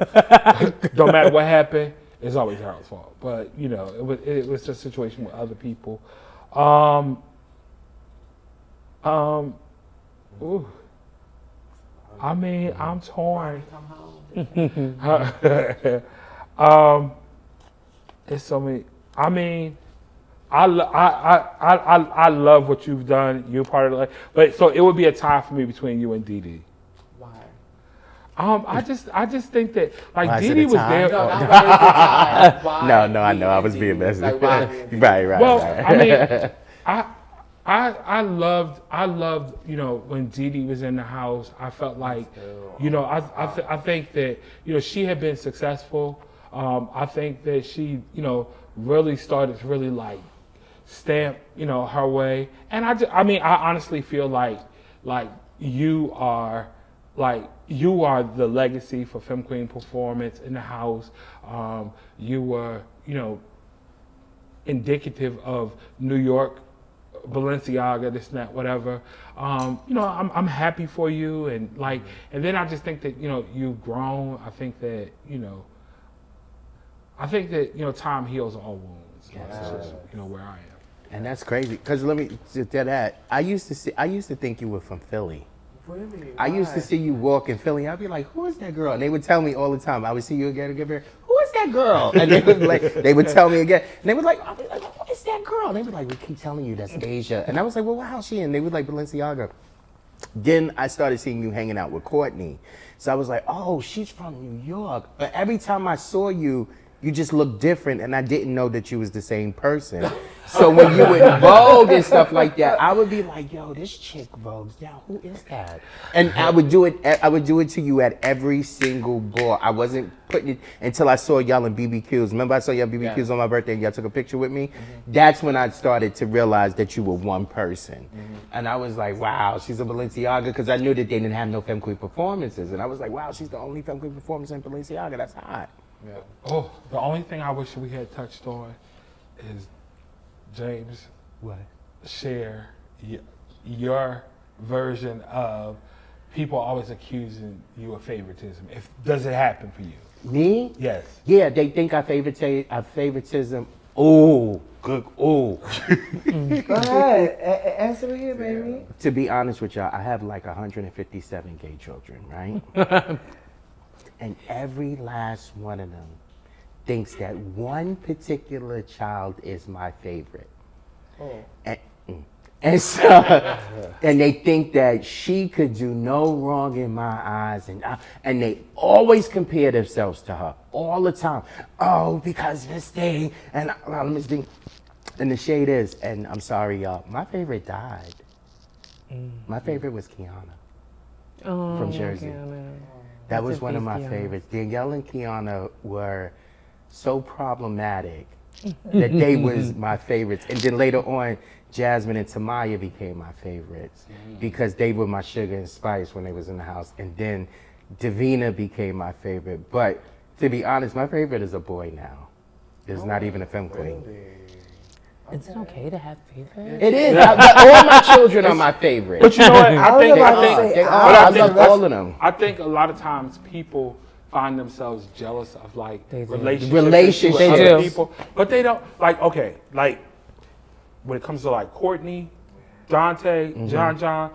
don't matter what happened, it's always Harold's fault. But you know, it was a situation with other people. Ooh. I mean, I'm torn. It's so many. I mean, I love what you've done. You're part of it, but so it would be a tie for me between you and Dee Dee. Why? I just think that like Why is Dee it Dee a was tie? there. No, I know. I was being messy. Right. Well, I mean, I loved, you know, when Dee Dee was in the house. I felt like, you know, I think that, you know, she had been successful. I think that she, you know, really started to really like stamp, you know, her way. And I mean, I honestly feel like you are the legacy for Femme Queen performance in the house. You were, you know, indicative of New York, Balenciaga, this and that, whatever. You know, I'm happy for you, and then I just think that, you know, you've grown. I think that, you know, time heals all wounds. Yeah. That's just, you know, where I am. And that's crazy. Because let me sit that. I used to think you were from Philly. Really? I used to see you walk in Philly. I'd be like, "Who is that girl?" And they would tell me all the time. I would see you again and give her, "Who is that girl?" And they would tell me again. And they would like, I'd be like, "Who is that girl?" And they would like, "We keep telling you that's Asia." And I was like, "Well, how's she?" And they would like Balenciaga. Then I started seeing you hanging out with Courtney. So I was like, "Oh, she's from New York." But every time I saw you, you just looked different, and I didn't know that you was the same person. So when you would Vogue and stuff like that, I would be like, "Yo, this chick Vogue's down. Who is that?" And I would do it to you at every single ball. I wasn't putting it until I saw y'all in BBQs. Remember, I saw y'all BBQs on my birthday, and y'all took a picture with me. Mm-hmm. That's when I started to realize that you were one person. Mm-hmm. And I was like, "Wow, she's a Balenciaga," because I knew that they didn't have no Femme Queen performances, and I was like, "Wow, she's the only Femme Queen performance in Balenciaga. That's hot." Yeah. Oh, the only thing I wish we had touched on is James. What? Share your version of people always accusing you of favoritism. Does it happen for you? Me? Yes. Yeah, they think I favoritism. Oh, good. Oh. Go ahead, answer it here, baby. To be honest with y'all, I have like 157 gay children, right? And every last one of them thinks that one particular child is my favorite. Oh. And so, and they think that she could do no wrong in my eyes, and they always compare themselves to her all the time. Oh, because Miss Thing, and Miss Thing, and the shade is, and I'm sorry, y'all, my favorite died. My favorite was Kiana from Jersey. That was one of my favorites. Danielle and Kiana were so problematic that they was my favorites, and then later on, Jasmine and Tamaya became my favorites because they were my sugar and spice when they was in the house. And then Davina became my favorite. But to be honest, my favorite is a boy now. It's not even a femme queen. Is it okay to have favorites? It is. All my children are my favorite. But you know what? I love all of them. I think a lot of times people find themselves jealous of like relationships Relationships. with They other do. people, but they don't like when it comes to like Courtney, Dante, John.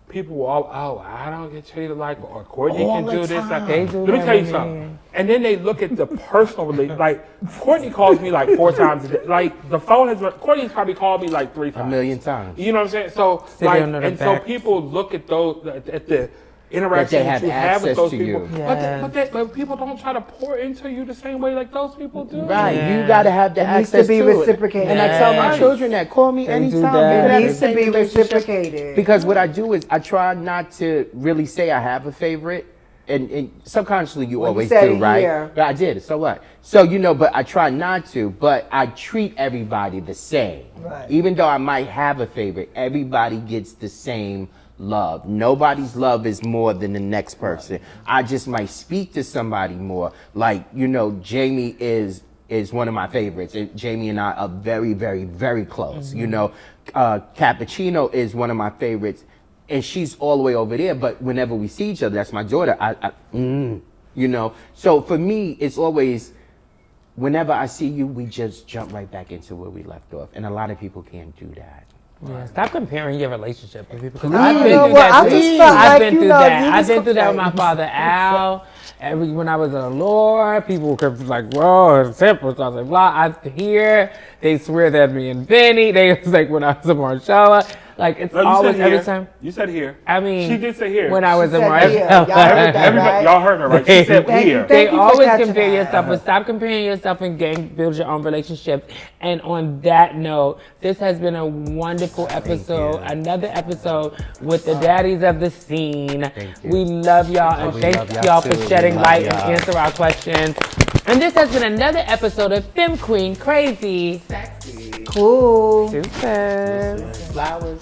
People will all, I don't get treated like, or Courtney All can the do this. time. They do Let me that tell you with something. me. And then they look at the personal relationship. Like Courtney calls me like 4 times a day. Like the phone Courtney's probably called me like 3 times. A million times. You know what I'm saying? So Sitting like, under the and so back. people look at those at the interaction have that you have with access those to people, you. but people don't try to pour into you the same way like those people do. Right, Yeah. you gotta have the It needs access to be it. reciprocated. And I tell my Yes. children that call me They anytime. do that. They It have needs the to same be relationship. reciprocated. Because what I do is I try not to really say I have a favorite, and subconsciously you Well, you always said do, it right? here. But I did. So what? So but I try not to. But I treat everybody the same. Right. Even though I might have a favorite, everybody gets the same love. Nobody's love is more than the next person. I just might speak to somebody more. Like Jamie is one of my favorites. And Jamie and I are very, very, very close. Cappuccino is one of my favorites, and she's all the way over there. But whenever we see each other, that's my daughter. So for me, it's always whenever I see you, we just jump right back into where we left off, and a lot of people can't do that. Yeah, stop comparing your relationship with people. 'cause You I've know been through what? that. I too. just felt I've like, been you through know, that. you I've been just through that with my like- father Al. When I was in the Lord, people were like, "Whoa, it's Tempress." I was like, "Blah." Here, they swear that me and Benny. They was like when I was in Marcella. Like it's No, you always said every here. time. You said here. I mean, She did say here. When I was in said Marcella. here. Y'all heard that, right? Y'all heard her, right? She said Thank here. you. They for always catching compare that. yourself, but stop comparing yourself and build your own relationships. And on that note, this has been a wonderful episode. Another episode with the daddies of the scene. Thank you. We love y'all and We thank love y'all y'all too. for shedding We love light and y'all. answer our questions. And this has been another episode of Femme Queen Crazy. Cool. Deuces. Flowers.